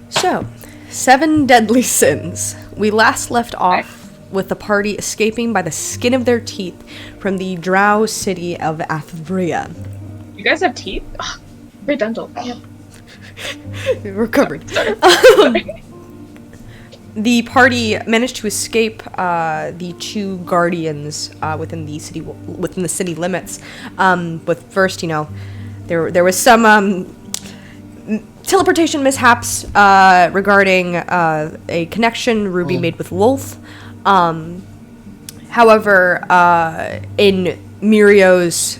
So, 7 deadly sins. We last left off with the party escaping by the skin of their teeth from the drow city of Athbria. You guys have teeth? Ugh, very dental. Yeah. Recovered. Sorry. The party managed to escape the 2 guardians within the city limits. But first, there was some teleportation mishaps regarding a connection Ruby made with Wolf. However, in Mirio's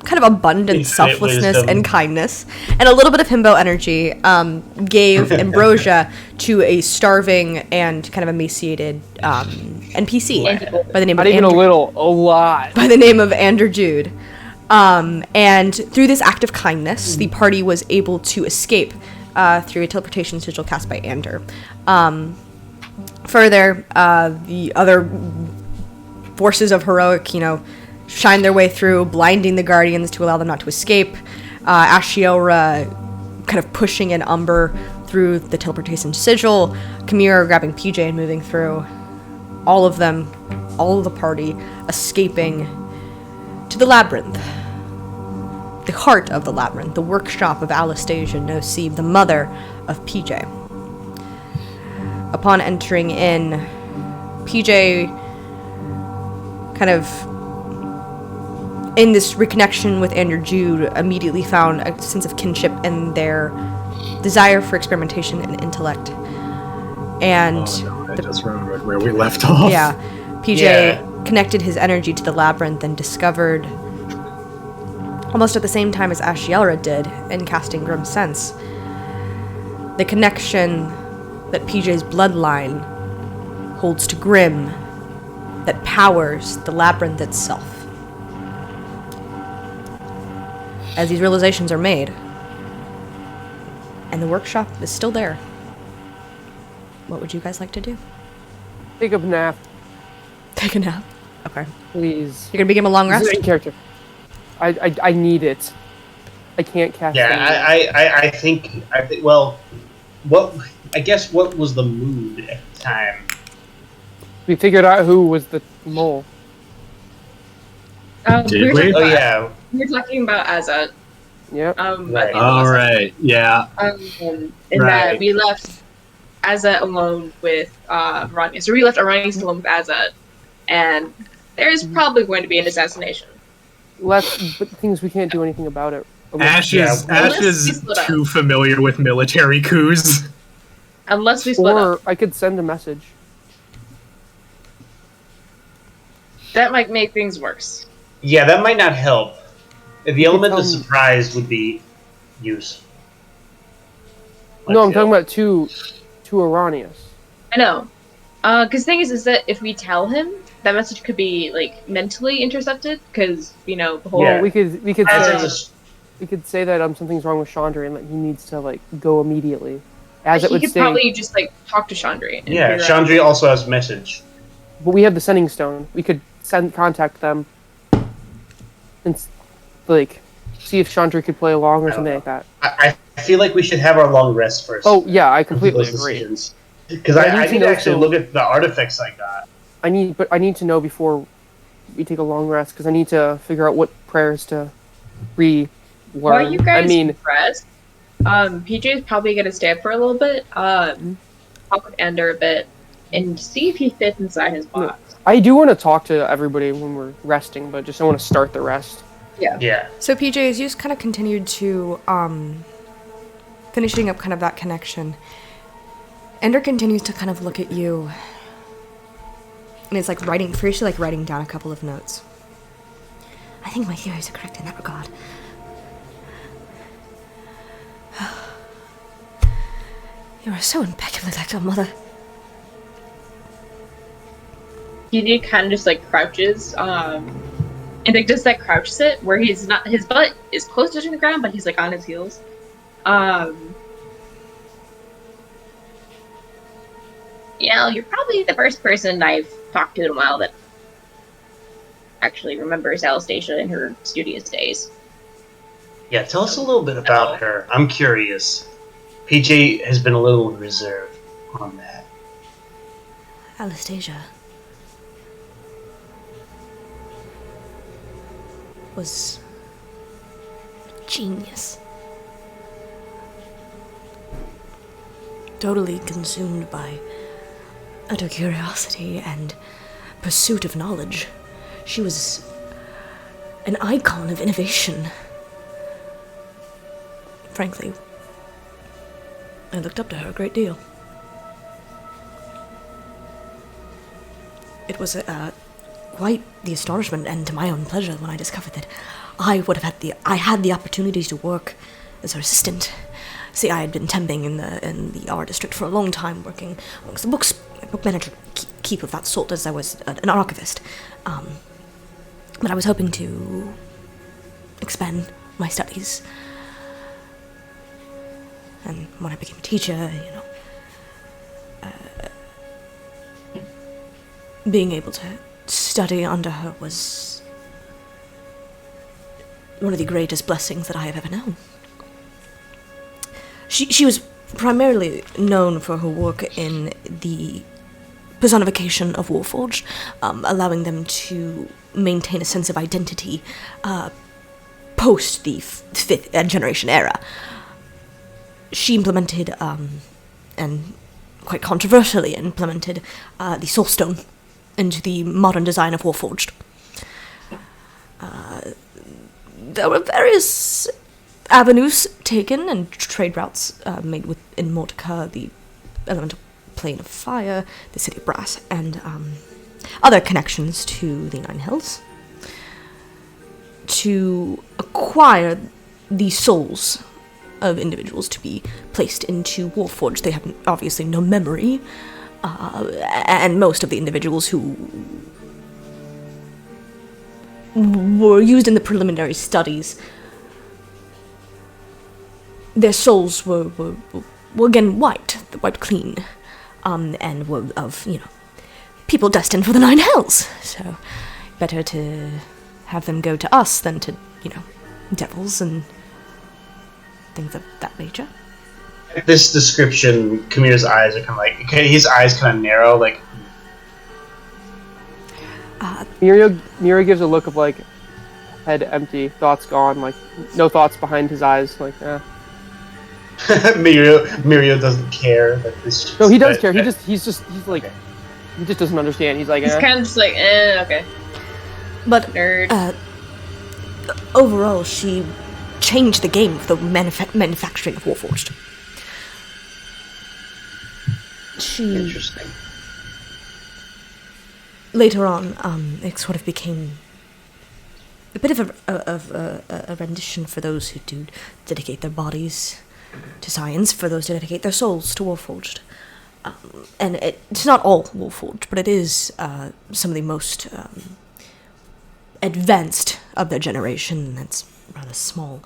kind of abundant selflessness and kindness, and a little bit of himbo energy, gave ambrosia to a starving and kind of emaciated NPC by the name of by the name of Ander Jude. And through this act of kindness, the party was able to escape through a teleportation sigil cast by Ander. Further, the other forces of heroic, shine their way through, blinding the guardians to allow them not to escape. Ashiora kind of pushing in Umber through the teleportation sigil. Chimera grabbing PJ and moving through. All of the party escaping to the labyrinth. The heart of the labyrinth, the workshop of Anastasia Nosib, the mother of PJ. Upon entering in, PJ kind of, in this reconnection with Ander Jude, immediately found a sense of kinship in their desire for experimentation and intellect. And I just remembered where we left off. Yeah, PJ connected his energy to the labyrinth and discovered, almost at the same time as Ashielra did in casting Grim Sense, the connection that PJ's bloodline holds to Grim that powers the labyrinth itself. As these realizations are made, and the workshop is still there, what would you guys like to do? Take a nap. Take a nap. Okay. Please. You're gonna begin a long rest? Main character. I need it. I can't cast. Yeah, I think. Well, what was the mood at the time? We figured out who was the mole. Did we? Oh yeah. We're talking about Azat. Yep. Right. All right. Yeah. That we left Azat alone with Arania. So we left Arania alone with Azat, and there's probably going to be an assassination. But the thing is, we can't do anything about it. Ash is too familiar with military coups. Unless we split up. Or I could send a message. That might make things worse. Yeah, that might not help. The element of surprise would be useful. No, I'm talking about two Aranias. I know. Because the thing is that if we tell him, that message could be, mentally intercepted, because, the whole... Yeah. We could say that something's wrong with Chandra and that he needs to, go immediately. He could probably just, talk to Chandra. Yeah, Chandra also has message. But we have the sending stone. We could contact them and, see if Chandra could play along or something like that. I feel like we should have our long rest first. Oh, yeah, I completely agree. Because I need to actually look at the artifacts I got. I need to know before we take a long rest, because I need to figure out what prayers to relearn. While you guys rest, PJ is probably going to stay up for a little bit, talk with Ender a bit, and see if he fits inside his box. I do want to talk to everybody when we're resting, but just I want to start the rest. Yeah. So PJ, as you just kind of continued to finishing up kind of that connection, Ender continues to kind of look at you, and it's furiously writing down a couple of notes. I think my theories are correct in that regard. You are so impeccably like your mother. He kind of just crouches, and does that crouch sit where his butt is close to the ground, but he's on his heels. You're probably the first person I've talked to in a while that actually remembers Anastasia in her studious days. Yeah, tell us a little bit about her. I'm curious. PJ has been a little reserved on that. Anastasia was a genius. Totally consumed by utter curiosity and pursuit of knowledge. She was an icon of innovation. Frankly, I looked up to her a great deal. It was quite the astonishment and to my own pleasure when I discovered that I had the opportunity to work as her assistant. See, I had been temping in the art district for a long time, working amongst the book manager, keep of that sort, as I was an archivist. But I was hoping to expand my studies. And when I became a teacher, being able to study under her was one of the greatest blessings that I have ever known. She was primarily known for her work in the personification of Warforged, allowing them to maintain a sense of identity post the fifth generation era. She implemented, and quite controversially implemented, the Soulstone into the modern design of Warforged. There were various avenues taken and trade routes made in Mortica, the elemental plane of fire, the city of brass, and other connections to the Nine Hills to acquire the souls of individuals to be placed into Warforged. They have obviously no memory, and most of the individuals who were used in the preliminary studies, their souls were again wiped clean, and were of, people destined for the Nine Hells. So, better to have them go to us than to, devils and things of that nature. This description, Kamira's eyes are kind of like, okay, his eyes kind of narrow, like... Mira gives a look of, like, head empty, thoughts gone, like, no thoughts behind his eyes, like, Mirio doesn't care that this... No, he does care, he's like, okay. He just doesn't understand, he's like, He's kind of just like, okay. But, nerd. Overall, she changed the game for the manufacturing of Warforged. Interesting. Later on, it sort of became a bit of a rendition for those who do dedicate their bodies to science, for those who dedicate their souls to Warforged. And it's not all Warforged, but it is some of the most advanced of their generation. That's rather small.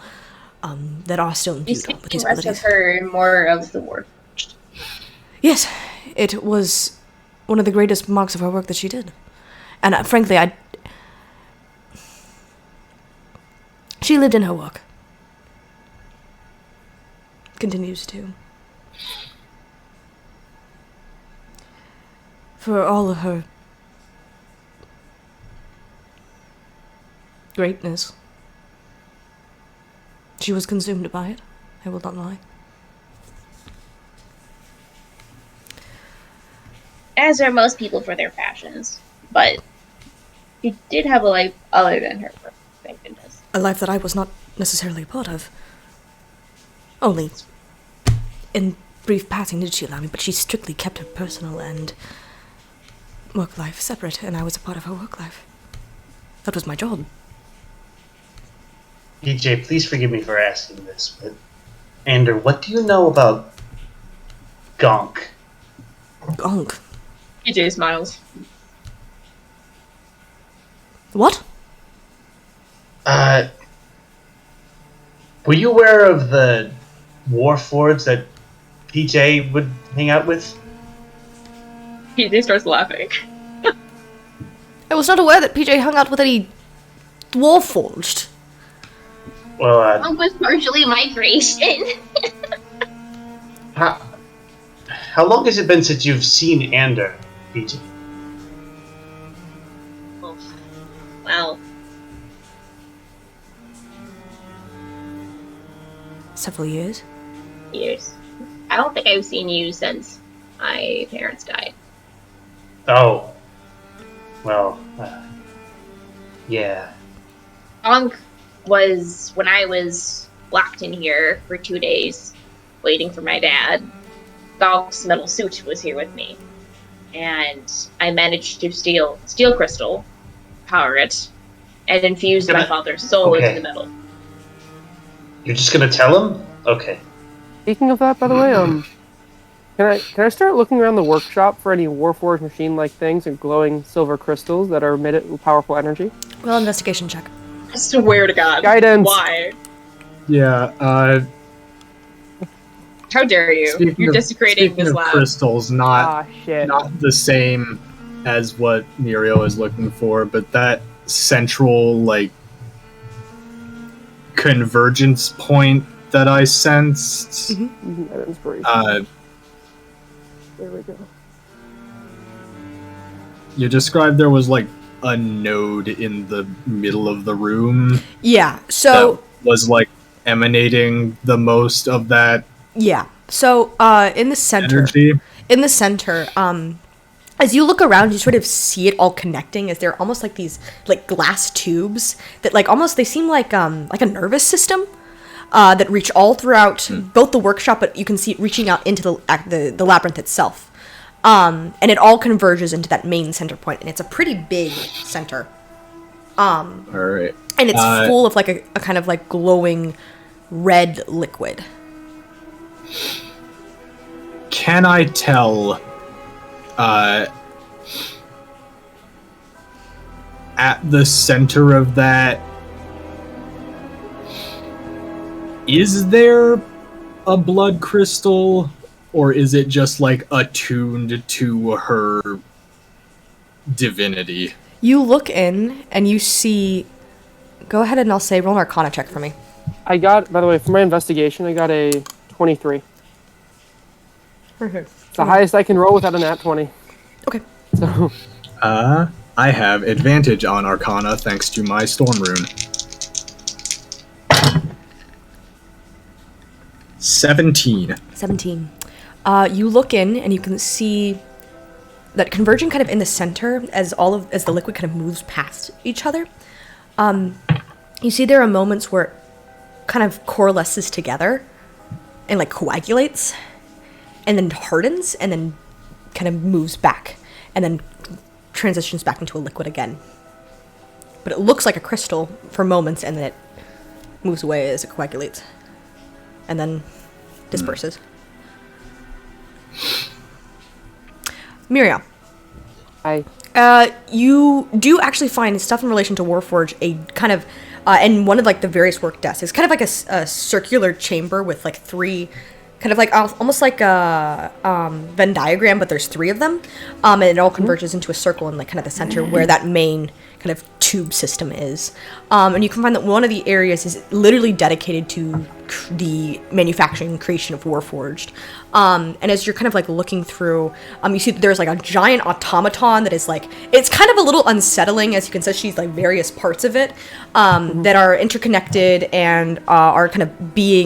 That are still imbued with these abilities. Less of her, more of the Warforged. Yes, it was one of the greatest marks of her work that she did. And frankly, she lived in her work. Continues to. For all of her greatness, she was consumed by it. I will not lie. As are most people for their passions, but she did have a life other than her work, thank goodness. A life that I was not necessarily a part of. Only in brief passing did she allow me, but she strictly kept her personal and work life separate, and I was a part of her work life. That was my job. DJ, please forgive me for asking this, but Ander, what do you know about Gonk? Gonk? PJ smiles. What? Were you aware of the Warforged that PJ would hang out with? PJ starts laughing. I was not aware that PJ hung out with any Warforged. Well, Gonk was partially my creation. How long has it been since you've seen Ander, Peachy? Oh, well, Several years. years. I don't think I've seen you since my parents died. Oh. Well, yeah. Ankh was when I was locked in here for 2 days, waiting for my dad. Golf's metal suit was here with me, and I managed to steal steel crystal, power it, and infuse my father's soul into the metal. You're just gonna tell him? Okay. Speaking of that, by the way, can I start looking around the workshop for any Warforged machine-like things and glowing silver crystals that are emitted with powerful energy? Well, investigation check. I swear to God. Guidance. Why? Yeah, How dare you? You're desecrating this lab. Crystals, not the same as what Muriel is looking for, but that central, like, convergence point that I sensed. That inspiration. There we go. You described there was, like, a node in the middle of the room. Yeah, so... that was, like, emanating the most of that. Yeah, so in the center... energy. In the center, as you look around, you sort of see it all connecting as they're almost like these, like, glass tubes that, like, almost, they seem like a nervous system. That reach all throughout both the workshop, but you can see it reaching out into the labyrinth itself. And it all converges into that main center point, and it's a pretty big center. All right. And it's full of, like, a kind of, like, glowing red liquid. Can I tell, at the center of that, is there a blood crystal, or is it just, like, attuned to her divinity? You look in, and you see... Go ahead and I'll say, roll an Arcana check for me. I got, by the way, for my investigation, I got a 23. It's the highest I can roll without a nat 20. Okay. So... I have advantage on Arcana thanks to my Storm Rune. 17. You look in, and you can see that converging kind of in the center as the liquid kind of moves past each other. You see there are moments where it kind of coalesces together and, like, coagulates, and then hardens, and then kind of moves back, and then transitions back into a liquid again. But it looks like a crystal for moments, and then it moves away as it coagulates. And then disperses. Muriel. Hi. You do actually find stuff in relation to Warforge, a kind of, and one of, like, the various work desks. It's kind of like a circular chamber with, like, three, kind of like, almost like a Venn diagram, but there's three of them. And it all converges into a circle in, like, kind of the center where that main kind of tube system is. And you can find that one of the areas is literally dedicated to the manufacturing and creation of Warforged. And as you're kind of, like, looking through, you see that there's, like, a giant automaton that is, like, it's kind of a little unsettling, as you can see, like, various parts of it that are interconnected and are kind of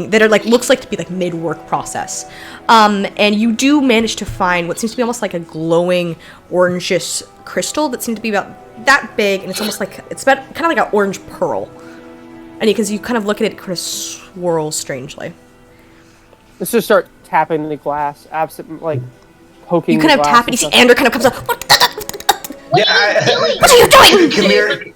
that are, like, looks like to be, like, mid-work process. And you do manage to find what seems to be almost like a glowing orangish crystal that seems to be about that big, and it's almost like, it's about kind of like an orange pearl. And because you kind of look at it, it kind of swirls strangely. Let's just start tapping the glass, like, poking. You kind of tap, and you see Ander kind of comes up. What are you doing?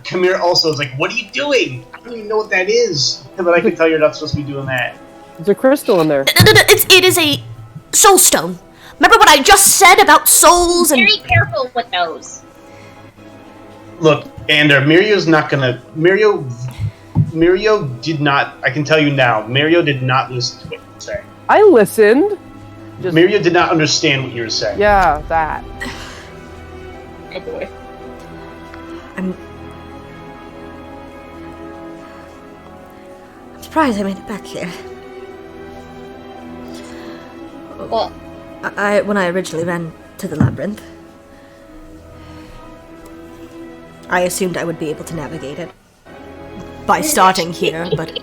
Kamir also is like, what are you doing? I don't even know what that is. But I can tell you're not supposed to be doing that. There's a crystal in there. It is a soul stone. Remember what I just said about souls and... Very careful with those. Look, Ander, Mirio's not gonna... Mirio did not... I can tell you now, Mirio did not listen to what you were saying. I listened. Mirio did not understand what you were saying. Yeah, that. Oh boy. I'm surprised I made it back here. Well, When I originally ran to the labyrinth, I assumed I would be able to navigate it by starting here, but...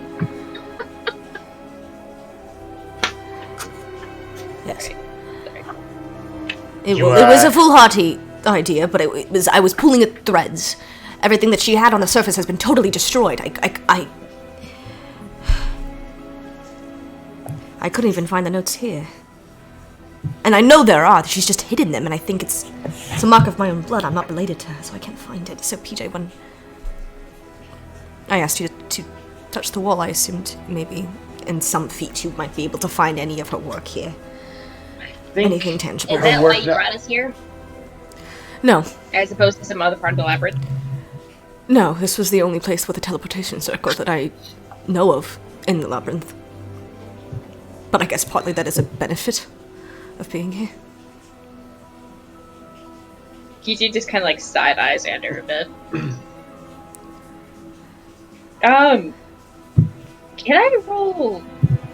Yes. It was a foolhardy idea, but I was pulling at threads. Everything that she had on the surface has been totally destroyed. I couldn't even find the notes here. And I know there are, she's just hidden them, and I think it's a mark of my own blood. I'm not related to her, so I can't find it. So, PJ, when I asked you to touch the wall, I assumed maybe in some feat you might be able to find any of her work here. Anything tangible. Is that why you brought us here? No. As opposed to some other part of the labyrinth? No, this was the only place with a teleportation circle that I know of in the labyrinth. But I guess partly that is a benefit of being here. PJ just kind of like side eyes Andrew a bit. Can I roll,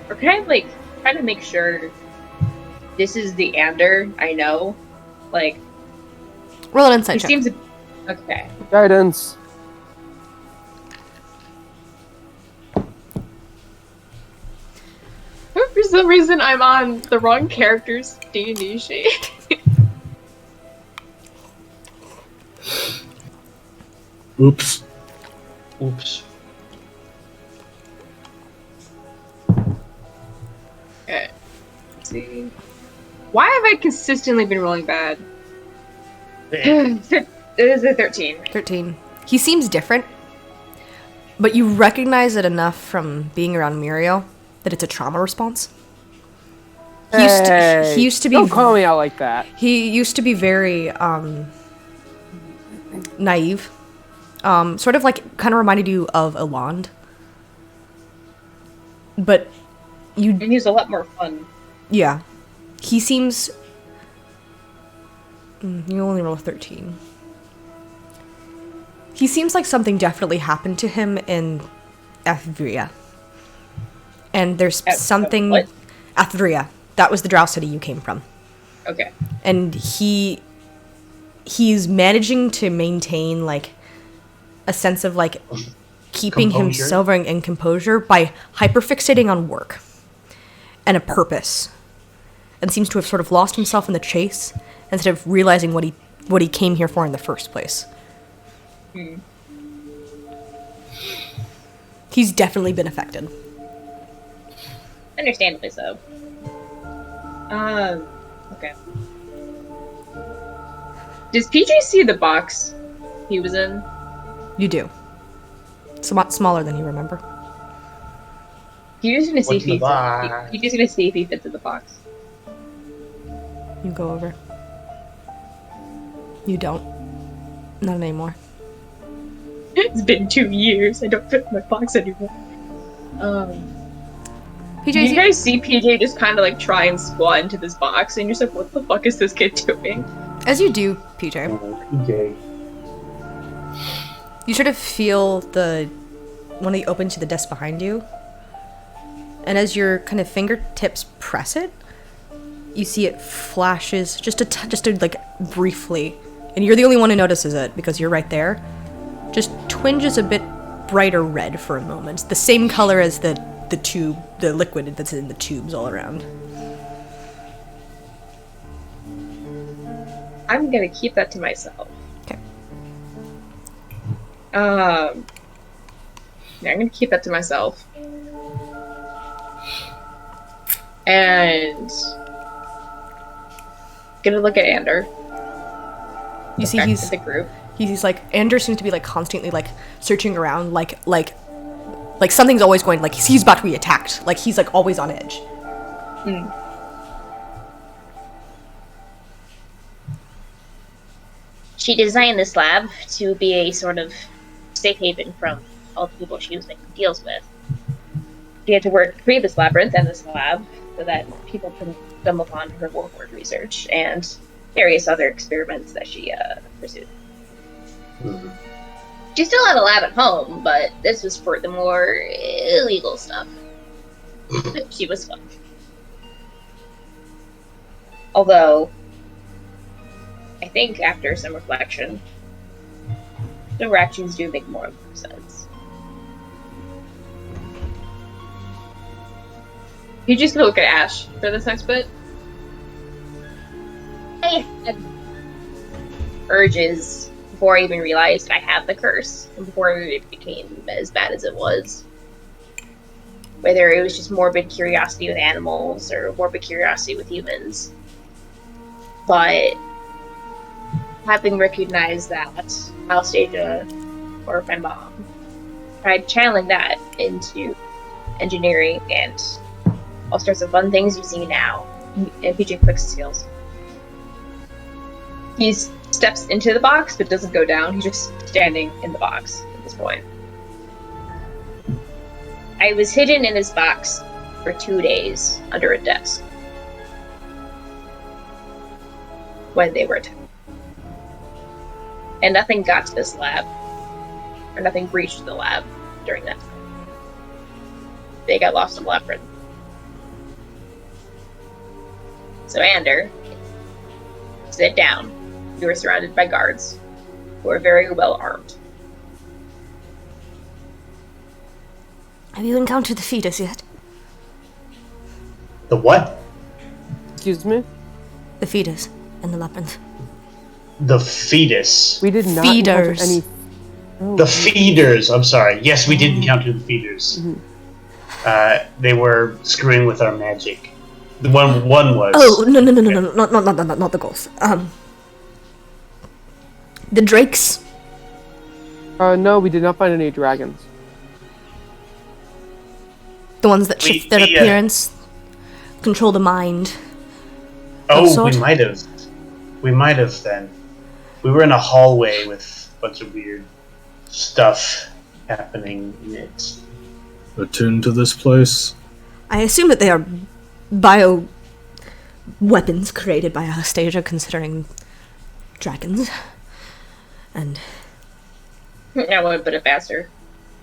or can I like try to make sure this is the Ander I know? Like, roll an insight check. He seems okay. Guidance. For some reason, I'm on the wrong character's D&D sheet. Oops. Oops. Okay. Let's see. Why have I consistently been rolling bad? It is a 13. 13. He seems different, but you recognize it enough from being around Muriel that it's a trauma response. He used to be. Don't call me out like that. He used to be very naive, sort of like kind of reminded you of Eland, but And he's a lot more fun. yeah, he seems. You only roll a 13. He seems like something definitely happened to him in Athria. And there's something... What? Athria. That was the Drow city you came from. Okay. And he's managing to maintain, like, a sense of, like, keeping Composure? himself in composure by hyperfixating on work and a purpose. And seems to have sort of lost himself in the chase instead of realizing what he came here for in the first place. He's definitely been affected. Understandably so. Okay. Does PJ see the box he was in? You do. Somewhat smaller than you remember. He's just gonna see What's if in the box? he's just gonna see if he fits in the box. You go over. You don't. Not anymore. It's been 2 years. I don't fit in my box anymore. PJ, You guys see PJ just kind of like try and squat into this box, and you're just like, what the fuck is this kid doing? as you do, PJ, PJ. you sort of feel one of the open to the desk behind you. And as your kind of fingertips press it, you see it flashes just like briefly, and you're the only one who notices it because you're right there. Just twinges a bit brighter red for a moment, the same color as the tube, the liquid that's in the tubes all around. I'm gonna keep that to myself. Okay. Yeah, I'm gonna keep that to myself. And gonna look at Ander. You see Back he's to the group. He's like, Anders seems to be like constantly like searching around, like something's always going, like he's about to be attacked, like he's like always on edge. She designed this lab to be a sort of safe haven from all the people she was making deals with. She had to work to create this labyrinth and this lab so that people can stumble upon her warlord research and various other experiments that she pursued. Hmm. She still had a lab at home, but this was for the more illegal stuff. She was fun. Although, I think after some reflection, the reactions do make more sense. You just gonna look at Ash for this next bit? I had urges before I even realized I had the curse, and before it became as bad as it was. Whether it was just morbid curiosity with animals or morbid curiosity with humans. But having recognized that, Anastasia, or my mom, tried channeling that into engineering and all sorts of fun things you see now in PJ Quick's skills. He steps into the box but doesn't go down, he's just standing in the box at this point. I was hidden in this box for 2 days under a desk when they were attacked. And nothing got to this lab, or nothing breached the lab during that time. They got lost in the labyrinth. So Ander, sit down. You were surrounded by guards who are very well armed. Have you encountered the feeders yet? The what? Excuse me? The feeders in the labyrinth. The fetus. We did not Feeders. encounter any... Oh, The feeders. I'm sorry. Yes, we did encounter the feeders. They were screwing with our magic. The one was. Oh, no, not the ghosts. The drakes. no, we did not find any dragons. The ones that shift their appearance, control the mind. Oh, sort? we might have. We might have then. We were in a hallway with a bunch of weird stuff happening in it. Attuned to this place? I assume that they are bio weapons created by Anastasia, considering dragons and I would put it faster.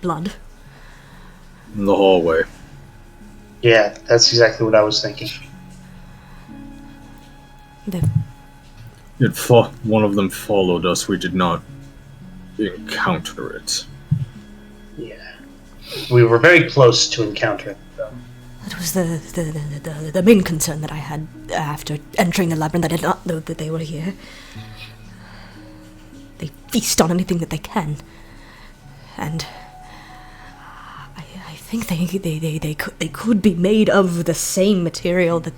blood. In the hallway. Yeah, that's exactly what I was thinking. One of them followed us. We did not encounter it. Yeah. We were very close to encountering them. That was the main concern that I had after entering the labyrinth. I did not know that they were here. They feast on anything that they can, and I think they could be made of the same material that.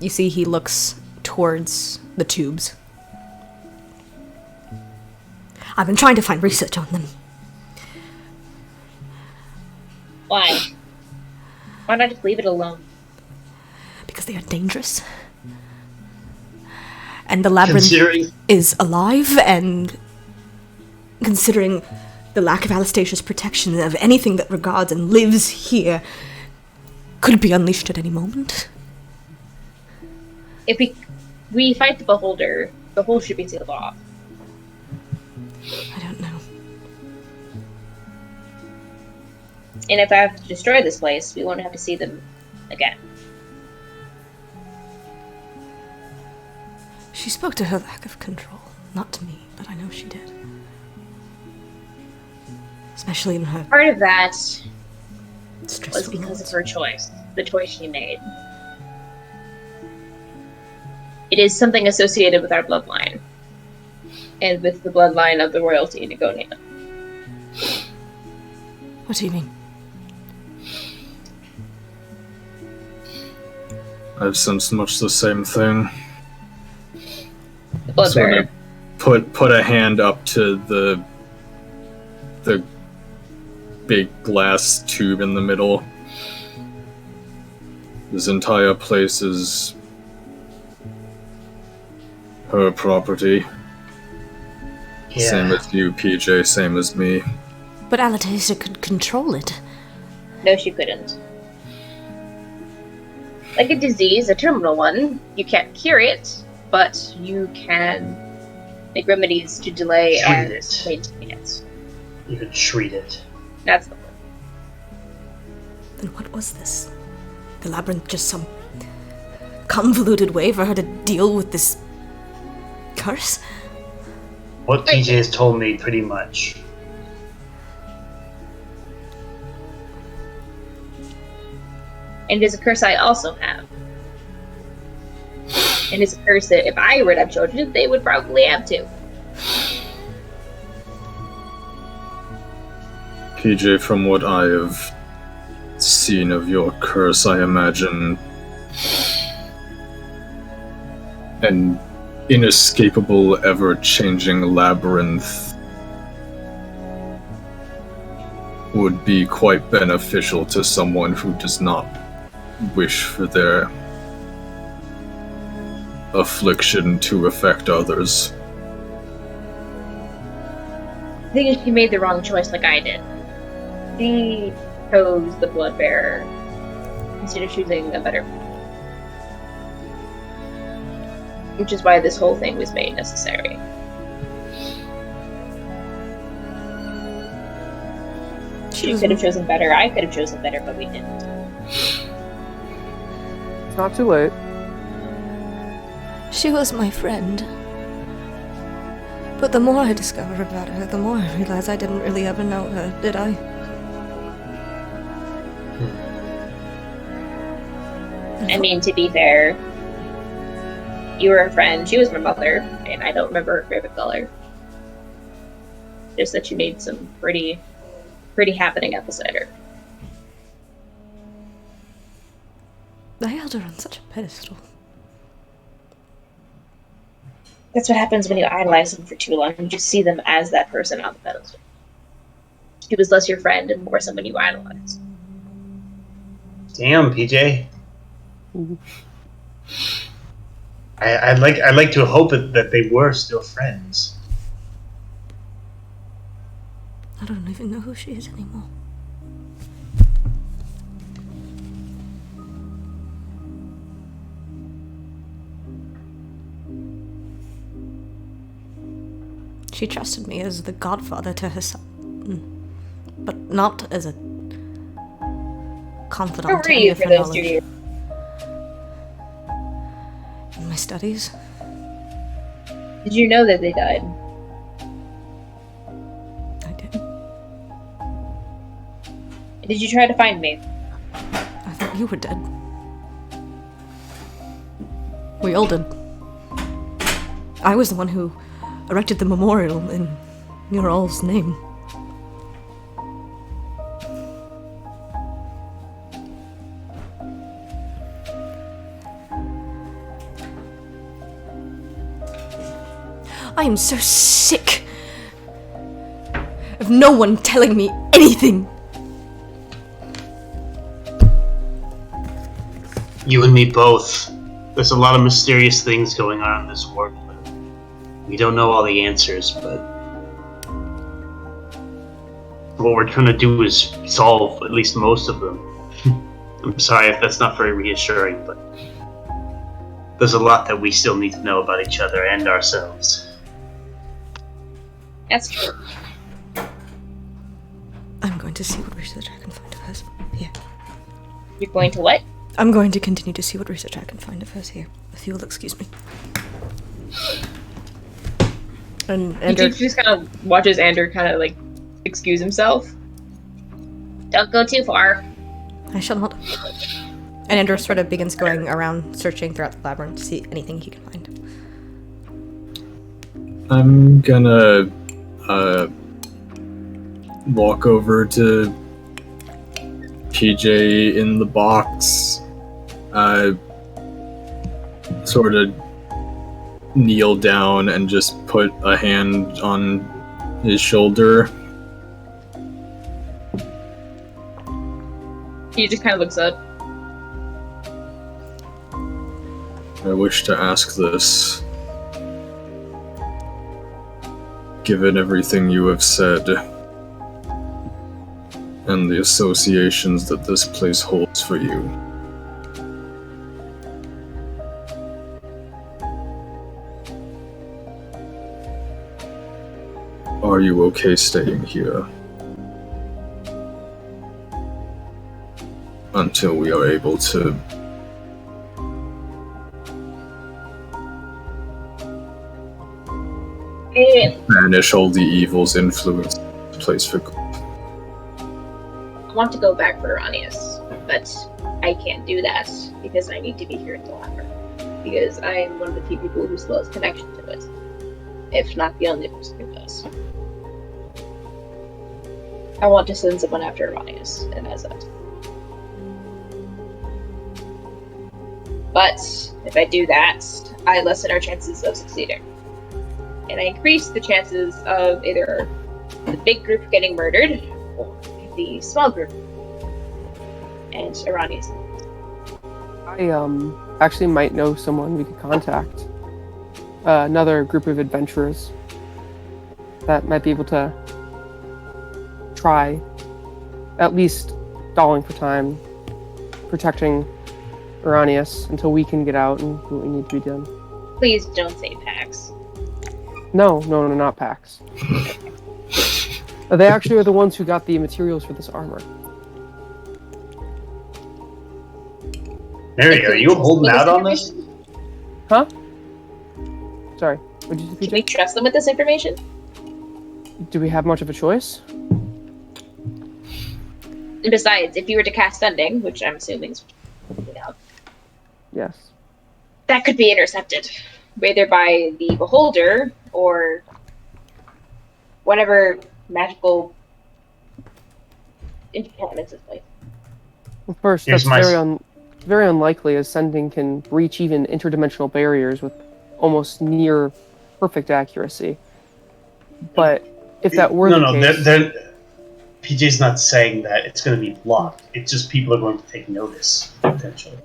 You see, he looks towards the tubes. I've been trying to find research on them. Why? Why not just leave it alone? Because they are dangerous. And the labyrinth is alive, and considering the lack of Anastasia's protection of anything that regards and lives here, could be unleashed at any moment. If we fight the beholder, the hole should be sealed off. I don't know. And if I have to destroy this place, we won't have to see them again. She spoke to her lack of control. Not to me, but I know she did. Especially in her Part of that was stressful because moments. of her choice, the choice she made. It is something associated with our bloodline, and with the bloodline of the royalty in Agonia. What do you mean? I've sensed much the same thing. The blood Sort burner. of put a hand up to the big glass tube in the middle. This entire place is her property. Yeah. Same as you, PJ, same as me. But Anastasia could control it. No, she couldn't. Like a disease, a terminal one, you can't cure it, but you can make remedies to delay Treat and it. maintain it. You could treat it. That's the point. Then what was this? The labyrinth just some convoluted way for her to deal with this curse? What TJ has told me, pretty much. And it is a curse I also have. And it's a curse that if I were to have children, they would probably have too. PJ, from what I have seen of your curse, I imagine an inescapable, ever-changing labyrinth would be quite beneficial to someone who does not wish for their affliction to affect others. I think she made the wrong choice like I did. She chose the blood bearer instead of choosing a better one. Which is why this whole thing was made necessary. She could have chosen better, I could have chosen better, but we didn't. It's not too late. She was my friend. But the more I discover about her, the more I realize I didn't really ever know her, did I? I mean, to be fair, you were a friend, she was my mother, and I don't remember her favorite color. Just that you made some pretty happening up beside her. I held her on such a pedestal. That's what happens when you idolize them for too long. You just see them as that person on the pedestal. She was less your friend and more someone you idolize. Damn, PJ. I'd like to hope that they were still friends. I don't even know who she is anymore. She trusted me as the godfather to her son, but not as a confidant. Where were you for those 2 years? In my studies. Did you know that they died? I did. Did you try to find me? I thought you were dead. We all did. I was the one who erected the memorial in your all's name. I am so sick of no one telling me anything. You and me both. There's a lot of mysterious things going on in this world. We don't know all the answers, but what we're trying to do is solve at least most of them. I'm sorry if that's not very reassuring, but there's a lot that we still need to know about each other and ourselves. That's true. I'm going to see what research I can find of hers here. You're going to what? I'm going to continue to see what research I can find of hers here, if you'll excuse me. And You just kind of watches Andrew kind of like excuse himself. Don't go too far. I shall not. And Andrew sort of begins going around searching throughout the labyrinth to see anything he can find. I'm gonna walk over to PJ in the box, sort of kneel down and just put a hand on his shoulder. He just kind of looks up. I wish to ask this. Given everything you have said, and the associations that this place holds for you, are you okay staying here until we are able to banish all the evil's influence in the place for good. I want to go back for Iranius, but I can't do that because I need to be here at the labyrinth. Because I am one of the few people who still has connection to it, if not the only person who does. I want to send someone after Iranius, and as that. But if I do that, I lessen our chances of succeeding. And I increase the chances of either the big group getting murdered, or the small group, and Iranius. I actually might know someone we could contact. Another group of adventurers that might be able to try, at least stalling for time, protecting Iranius until we can get out and do what we need to be done. Please don't say Pax. No, not Pax. They actually are the ones who got the materials for this armor. Mary, are you holding out on this? Huh? Sorry, what did you say, Can we trust them with this information? Do we have much of a choice? And besides, if you were to cast sending, which I'm assuming is, Yes. that could be intercepted, whether by the beholder or whatever magical enchantments is like. Well, first, Here's that's my very unlikely, as sending can breach even interdimensional barriers with almost near perfect accuracy. But if that were the case... PJ's not saying that it's going to be blocked. It's just people are going to take notice, potentially.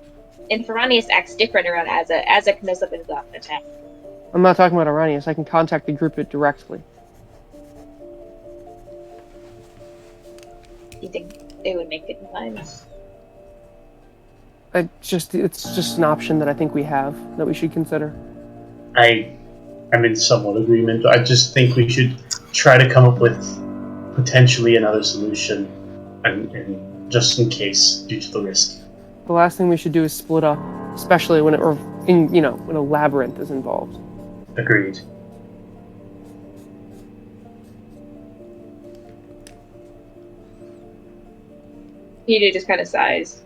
And Feranius acts different around Azza. Azza can know something's off an attack. I'm not talking about Iranius. I can contact the group directly. You think they would make good designs? It's just an option that I think we have that we should consider. I'm in somewhat agreement. I just think we should try to come up with potentially another solution, and just in case, due to the risk. The last thing we should do is split up, especially when when a labyrinth is involved. Agreed. PJ just kind of sighs.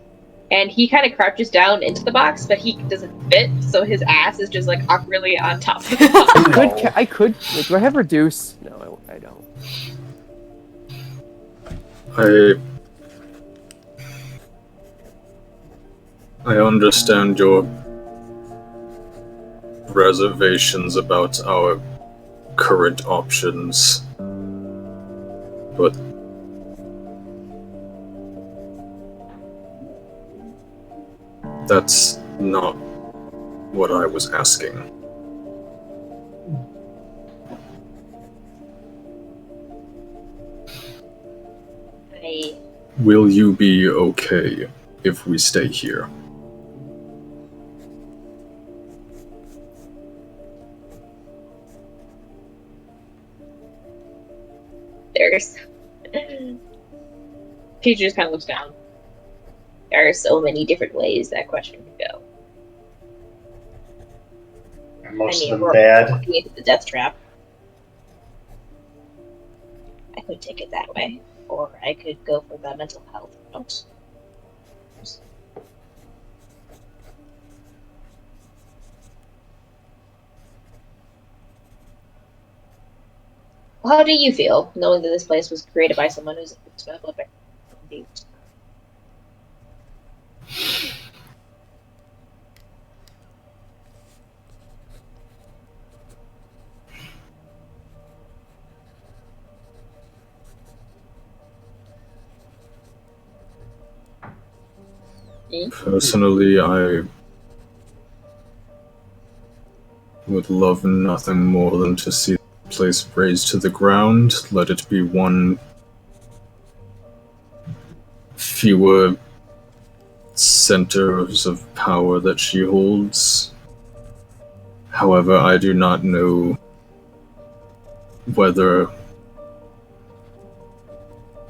And he kind of crouches down into the box, but he doesn't fit, so his ass is just like awkwardly on top of the box. I could. Wait, do I have reduce? No, I don't. I understand your reservations about our current options, but that's not what I was asking. Will you be okay if we stay here? There's... PJ just kind of looks down. There are so many different ways that question could go. And most of them we're bad. walking into the death trap. I could take it that way, or I could go for the mental health route. Well, how do you feel, knowing that this place was created by someone who's a bit Personally, I would love nothing more than to see the place razed to the ground. Let it be one fewer centers of power that she holds. However, I do not know whether,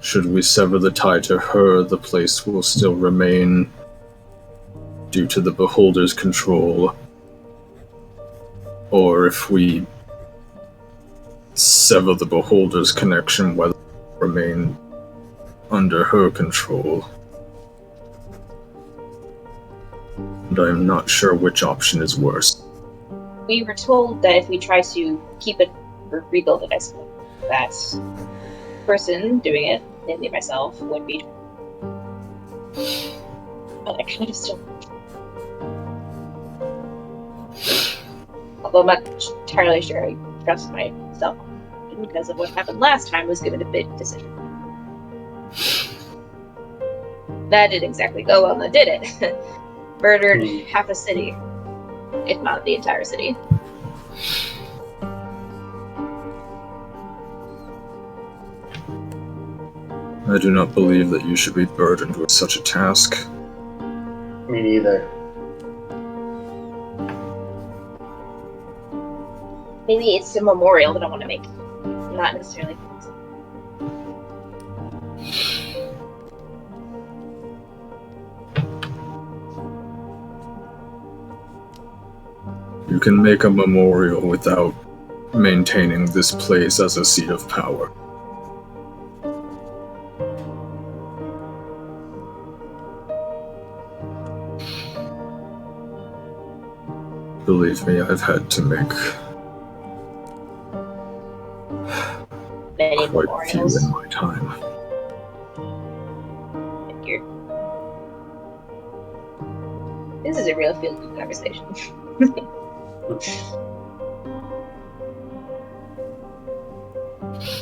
should we sever the tie to her, the place will still remain due to the Beholder's control, or if we sever the Beholder's connection while it remain under her control. And I am not sure which option is worse. We were told that if we try to keep it or rebuild it, I suppose, that person doing it, namely myself, would be. But I kind of still. Although I'm not entirely sure I trust myself because of what happened last time was given a big decision. That didn't exactly go well, did it? Murdered half a city, if not the entire city. I do not believe that you should be burdened with such a task. Me neither. Maybe it's a memorial that I want to make, not necessarily. You can make a memorial without maintaining this place as a seat of power. Believe me, I've had to make Many quite a memorials. few in my time. Figured. This is a real feel-good conversation.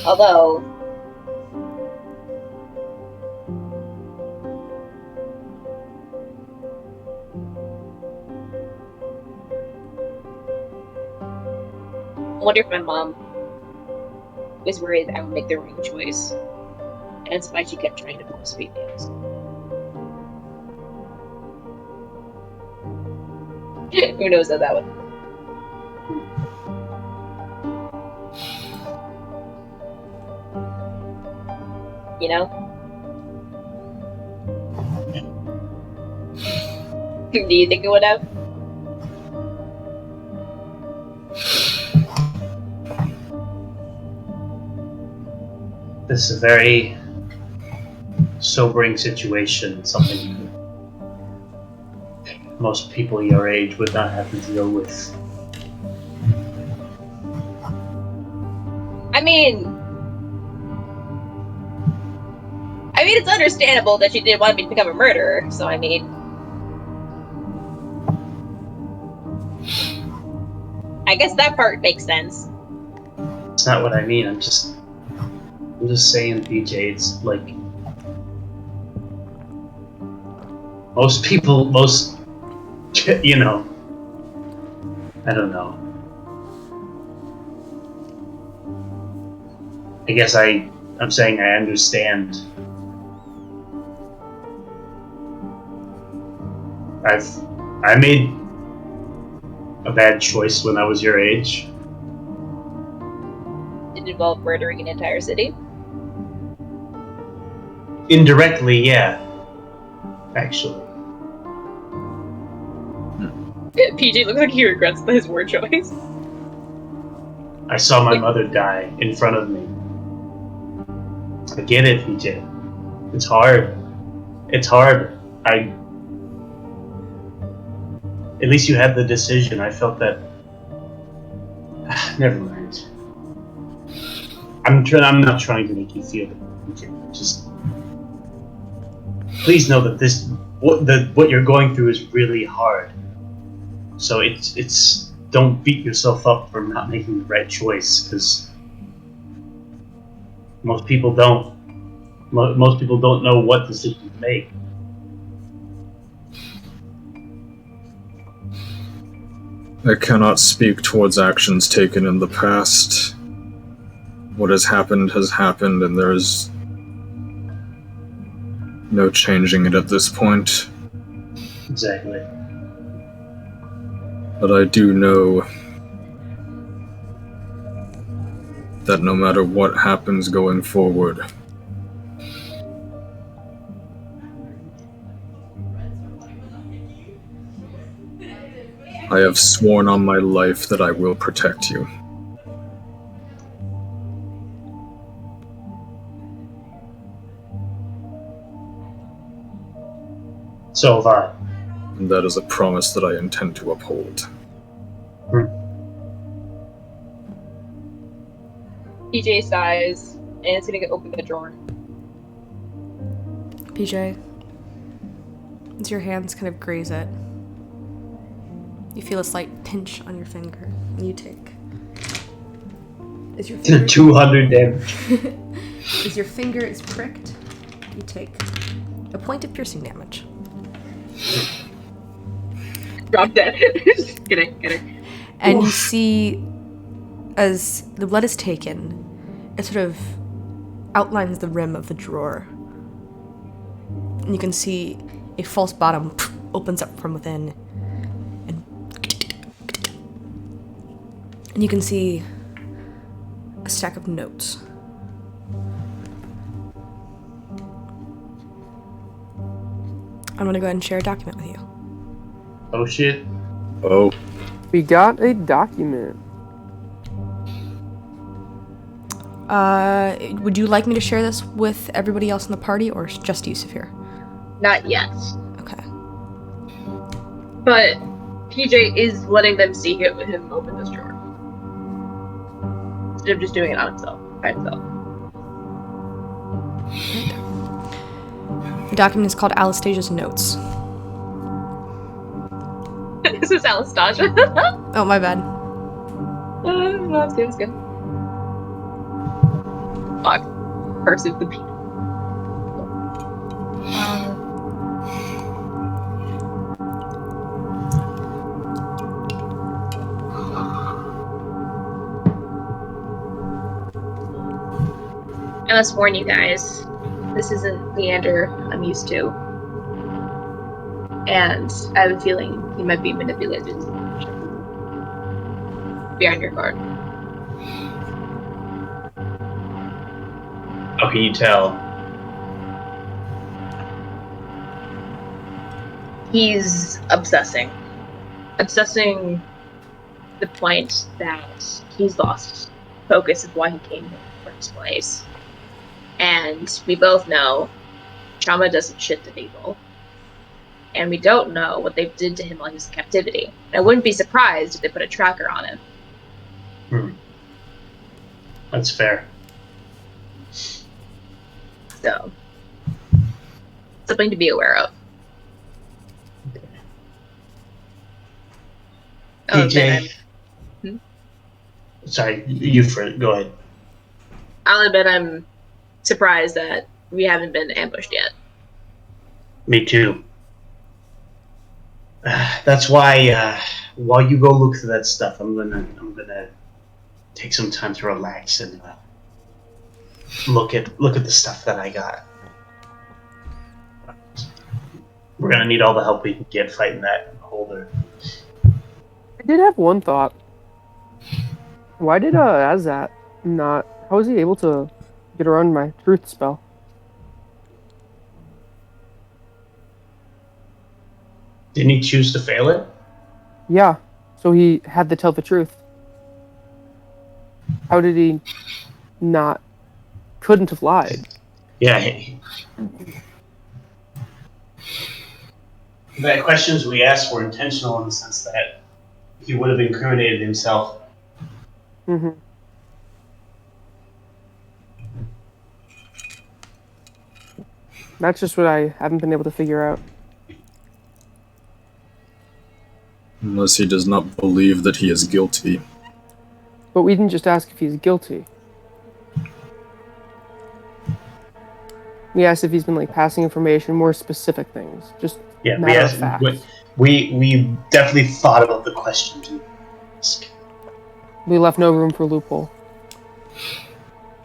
Although, I wonder if my mom was worried I would make the wrong choice, and that's why she kept trying to force me things. Who knows how that would. You know? Do you think it would have? This is a very sobering situation, something most people your age would not have to deal with. I mean, it's understandable that she didn't want me to become a murderer, so I mean... I guess that part makes sense. It's not what I mean, I'm just saying, PJ, it's like... Most, you know... I don't know. I guess I'm saying I understand. I made a bad choice when I was your age. It involved murdering an entire city. Indirectly, yeah. Actually. PJ looks like he regrets his word choice. I saw my mother die in front of me. I get it, PJ. It's hard. It's hard. At least you had the decision. I felt that... Never mind. I'm not trying to make you feel it. Okay, just... Please know that what you're going through is really hard. So it's don't beat yourself up for not making the right choice, because most people don't. Most people don't know what decision to make. I cannot speak towards actions taken in the past. What has happened, and there is no changing it at this point. Exactly. But I do know that no matter what happens going forward, I have sworn on my life that I will protect you. So have I. And that is a promise that I intend to uphold. PJ sighs, and it's gonna open the drawer. PJ, as your hands kind of graze it, you feel a slight pinch on your finger, and you take. Is your finger 200 damage. As your finger is pricked, you take a point of piercing damage. Drop dead. Just kidding. And you see, as the blood is taken, it sort of outlines the rim of the drawer. And you can see a false bottom opens up from within. And you can see a stack of notes. I'm gonna go ahead and share a document with you. Oh shit. Oh. We got a document. Would you like me to share this with everybody else in the party, or just you, Saphir? Not yet. Okay. But PJ is letting them see him open this drawer. Instead of just doing it on himself, by himself. The document is called Alastasia's Notes. This is Anastasia. Oh, my bad. No, it's good, it's good. Fuck. Cursive the people. I must warn you guys, this isn't Leander I'm used to. And I have a feeling he might be manipulated. Be on your guard. How can you tell? He's obsessing. Obsessing to the point that he's lost focus of why he came here in the first place. And we both know Shama doesn't shit to people. And we don't know what they did to him while he was in captivity. I wouldn't be surprised if they put a tracker on him. That's fair. So, something to be aware of. PJ. Hmm? Sorry, you go ahead. I'll admit I'm surprised that we haven't been ambushed yet. Me too. That's why while you go look through that stuff, I'm gonna take some time to relax and look at the stuff that I got. We're gonna need all the help we can get fighting that holder. I did have one thought. Why did Azat not? How was he able to get around my truth spell? Didn't he choose to fail it? Yeah, so he had to tell the truth. How did he not? Couldn't have lied. Yeah. The questions we asked were intentional in the sense that he would have incriminated himself. Mm-hmm. That's just what I haven't been able to figure out. Unless he does not believe that he is guilty. But we didn't just ask if he's guilty. We asked if he's been like passing information, more specific things. Just matter of fact. We definitely thought about the questions we asked. We left no room for loophole.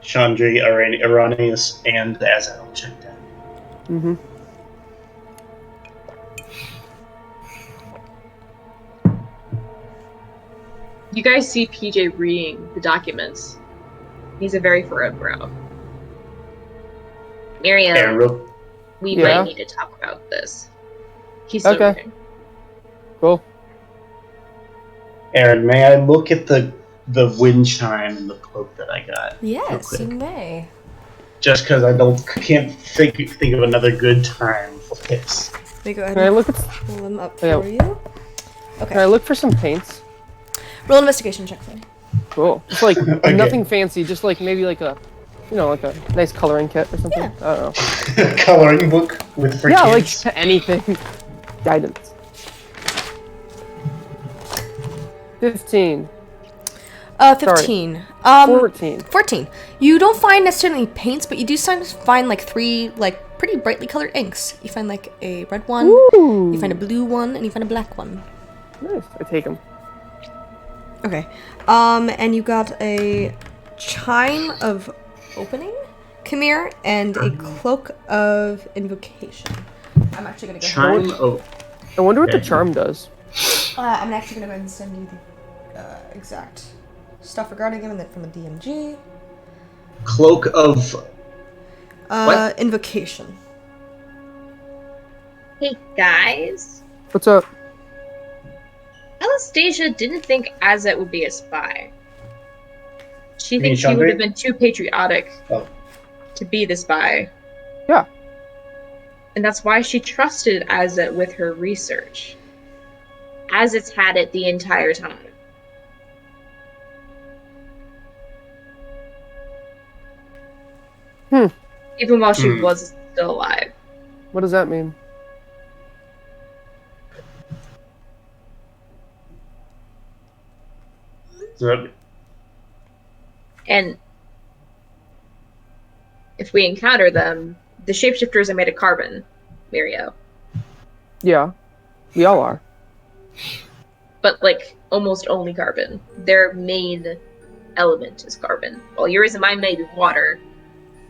Chandri, Aranius, and Azal checked out. Mm-hmm. You guys see PJ reading the documents. He's a very furrowed brow. Miriam, we Yeah? might need to talk about this. He's still Okay. reading. Cool. Aaron, may I look at the wind chime and the cloak that I got? Yes, real you quick? may. Just because can't think of another good time for this. Let me go ahead Can I and look at? pull them up Yeah. for you. Can I Okay. look for some paints? Roll an investigation check for me. Cool. Just like Okay. nothing fancy. Just like maybe like a, like a nice coloring kit or something. Yeah. I don't know. Coloring book with for Yeah, kids. like anything. Guidance. 15. 15. 14. 14. You don't find necessarily paints, but you do find like 3 like pretty brightly colored inks. You find like a red one, Ooh. you find a blue one, and you find a black one. Nice. I take them. Okay. And you got a chime of opening, Khmer, and a cloak of invocation. I'm actually gonna go. Chime. Oh, I wonder what the Okay. charm does. I'm actually gonna go ahead and send you the exact stuff regarding him, and then from the DMG. cloak of. What? Invocation. Hey guys, What's up? Anastasia didn't think Azet would be a spy. She mean thinks she would Chandri? have been too patriotic Oh. to be the spy. Yeah. And that's why she trusted Azet with her research. Azet's had it the entire time. Even while she was still alive. What does that mean? And if we encounter them, the shapeshifters are made of carbon, Mirio. Yeah. We all are. But like almost only carbon. Their main element is carbon. While yours and mine may be water,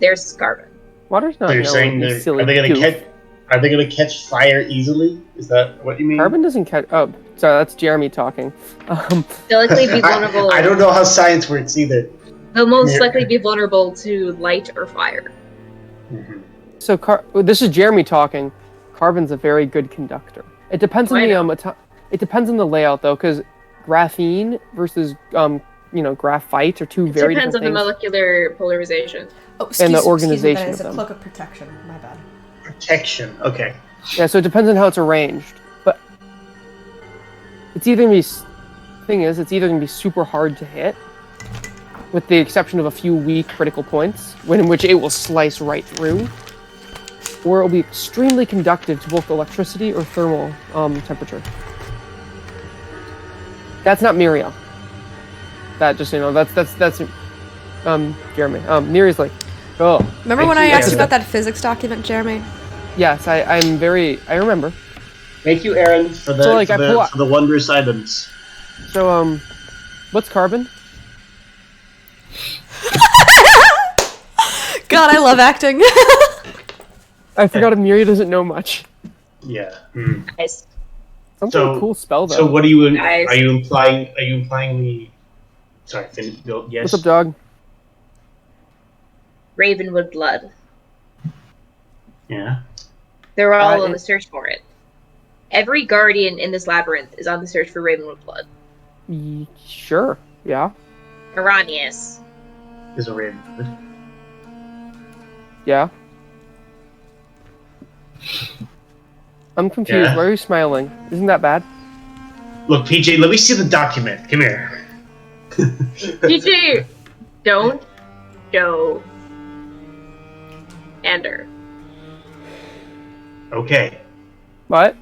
theirs is carbon. Water's not So you're no, saying you they're, silly are they gonna goof. catch? Are they gonna catch fire easily? Is that what you mean? Carbon doesn't catch. Oh, sorry, that's Jeremy talking. They'll likely be vulnerable. I don't know how science works either. They'll most Yeah. likely be vulnerable to light or fire. So this is Jeremy talking. Carbon's a very good conductor. It depends on I the it depends on the layout though, because graphene versus graphite are two It very depends on different the things. molecular polarization. Oh, And the excuse me, organization that is of a them. cloak of protection. My bad. Protection. Okay. Yeah, so it depends on how it's arranged. But it's either gonna be it's either gonna be super hard to hit, with the exception of a few weak critical points, in which it will slice right through, or it will be extremely conductive to both electricity or thermal temperature. That's not Mirio. That just that's Jeremy. Miri's like, oh. Remember when I asked you about that physics document, Jeremy? Yes, I remember. Thank you, Aaron, for the So, like, I pull out- for the wondrous items. So what's carbon? God, I love acting. I forgot if Mirio doesn't know much. Yeah. Guys, Sounds So- like a cool spell though. So what are you? Guys. Are you implying? Are you implying we? Sorry, yes. What's up, dog? Ravenwood blood. Yeah. They're all on it- the search for it. Every guardian in this labyrinth is on the search for Ravenwood blood. Sure. Yeah. Aranius. Is a raven. Yeah. I'm confused. Yeah. Why are you smiling? Isn't that bad? Look, PJ, let me see the document. Come here. PJ, don't show Ander. Okay. What?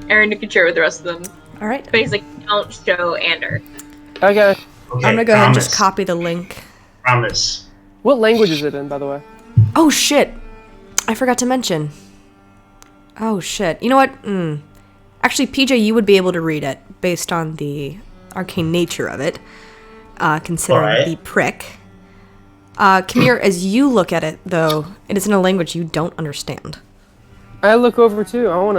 Aaron, you can share with the rest of them. All right. Basically, don't show Ander. Okay. Okay. I'm gonna go ahead and just promise. copy the link. Promise. What language is it in, by the way? Oh shit! I forgot to mention. Oh shit! You know what? Actually, PJ, you would be able to read it based on the arcane nature of it, considering Alright. the prick. Khmer, as you look at it, though, it is in a language you don't understand. I look over too. I want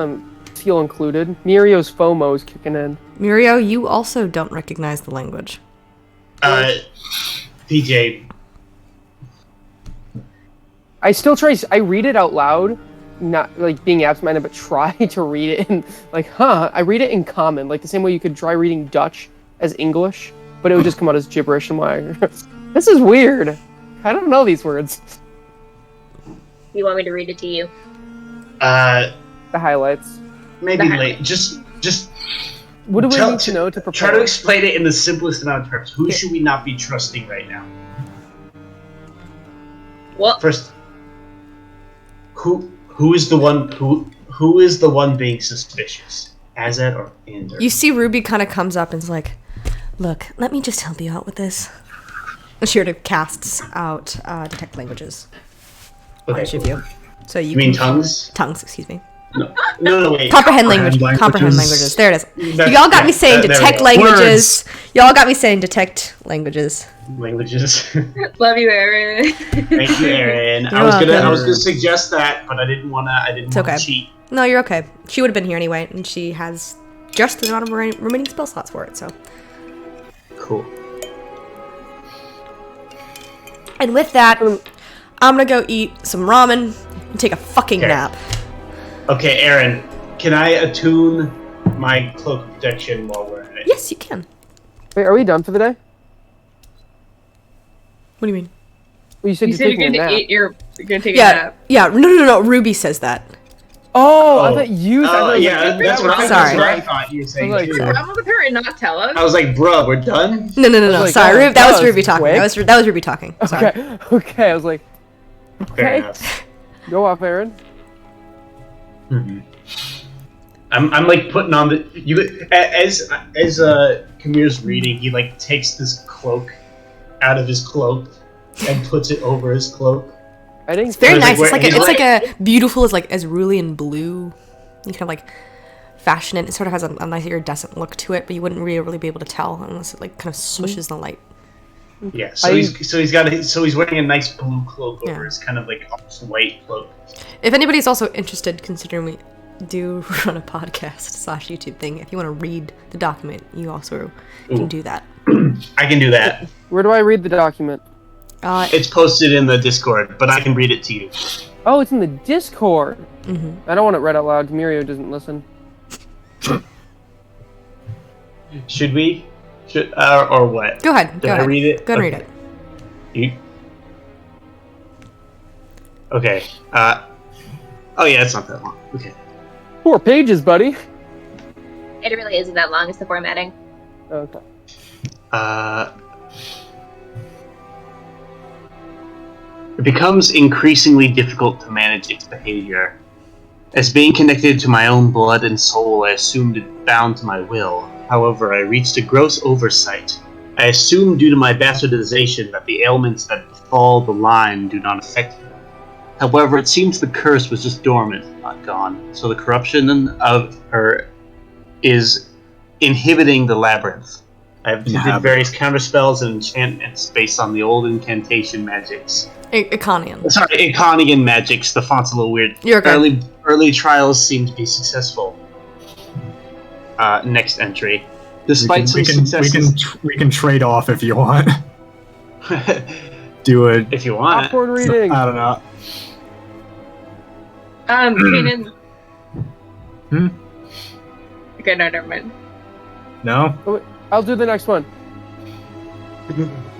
to feel included. Mirio's FOMO's kicking in. Mirio, you also don't recognize the language. PJ. I still try. I read it out loud, not like being absent-minded, but try to read it in I read it in common, like the same way you could try reading Dutch as English, but it would just come out as gibberish. I'm like, this is weird. I don't know these words. You want me to read it to you? The highlights. Maybe late. Just What do we tell- need to know to prepare? try to explain it in the simplest amount of terms. Who should we not be trusting right now? Well, First, who is the one being suspicious? Azet or Ander? You see Ruby kind of comes up and is like, look, let me just help you out with this. And she sort of casts out detect languages on each of you. So you mean can- tongues? Tongues, excuse me. No, wait. Comprehend language. languages. Comprehend languages. There it is. That- Y'all got me yeah, saying there we detect go. languages. Y'all got me saying detect languages. Languages. love you, Aaron. Thank you, Aaron. You're I was welcome. gonna suggest that, but I didn't wanna okay. cheat. No, you're okay. She would have been here anyway, and she has just the amount of remaining spell slots for it, so. Cool. And with that, I'm gonna go eat some ramen and take a fucking Okay. nap. Okay, Aaron, can I attune my cloak of protection while we're at it? Yes, you can. Wait, are we done for the day? What do you mean? Well, you said You you're said you're taking a gonna nap. eat you're gonna take a Yeah, nap. yeah. No. Ruby says that. Oh, I Oh. thought you. I thought Oh, it was yeah, like, that's what I Sorry. thought you were saying I was too. like, I'm with her and not tell us. I was like, bruh, we're done? No. like, Sorry, oh, that that was was Ruby talking. quick. That was Ruby talking. Sorry. Okay. I was like, Fair okay, enough. go off, Aaron. I'm like putting on the as Kamir's reading, he like takes this cloak out of his cloak and puts it over his cloak. I think It's very He's like, nice. It's like he's a beautiful. It's like cerulean blue. You kind of like fashion it. It sort of has a nice iridescent look to it, but you wouldn't really be able to tell unless it like kind of swishes in the light. Yeah, so he's wearing a nice blue cloak over Yeah. his kind of like almost white cloak. If anybody's also interested, considering we do run a podcast / YouTube thing, if you want to read the document, you also can Ooh. do that. I can do that. Where do I read the document? It's posted in the Discord, but I can read it to you. Oh, it's in the Discord. Mhm. I don't want it read out loud. Mirio doesn't listen. Should we? Or what? Go ahead. Did I read it? Go ahead and read it. You... Okay. Oh yeah, it's not that long. Okay. 4 pages, buddy. It really isn't that long. It's the formatting. Okay. It becomes increasingly difficult to manage its behavior. As being connected to my own blood and soul, I assumed it bound to my will. However, I reached a gross oversight. I assumed due to my bastardization that the ailments that befall the line do not affect her. However, it seems the curse was just dormant, not gone, so the corruption of her is inhibiting the labyrinth. I have attempted various counterspells and enchantments based on the old incantation magics. Iconian. Sorry, Iconian magics. The font's a little weird. You're okay. Early trials seem to be successful. Next entry. Despite some successes, we can trade off if you want. Do it. if you want. Awkward reading. I don't know. Kanan. Hmm? Okay, no, never mind. No. I'll do the next one.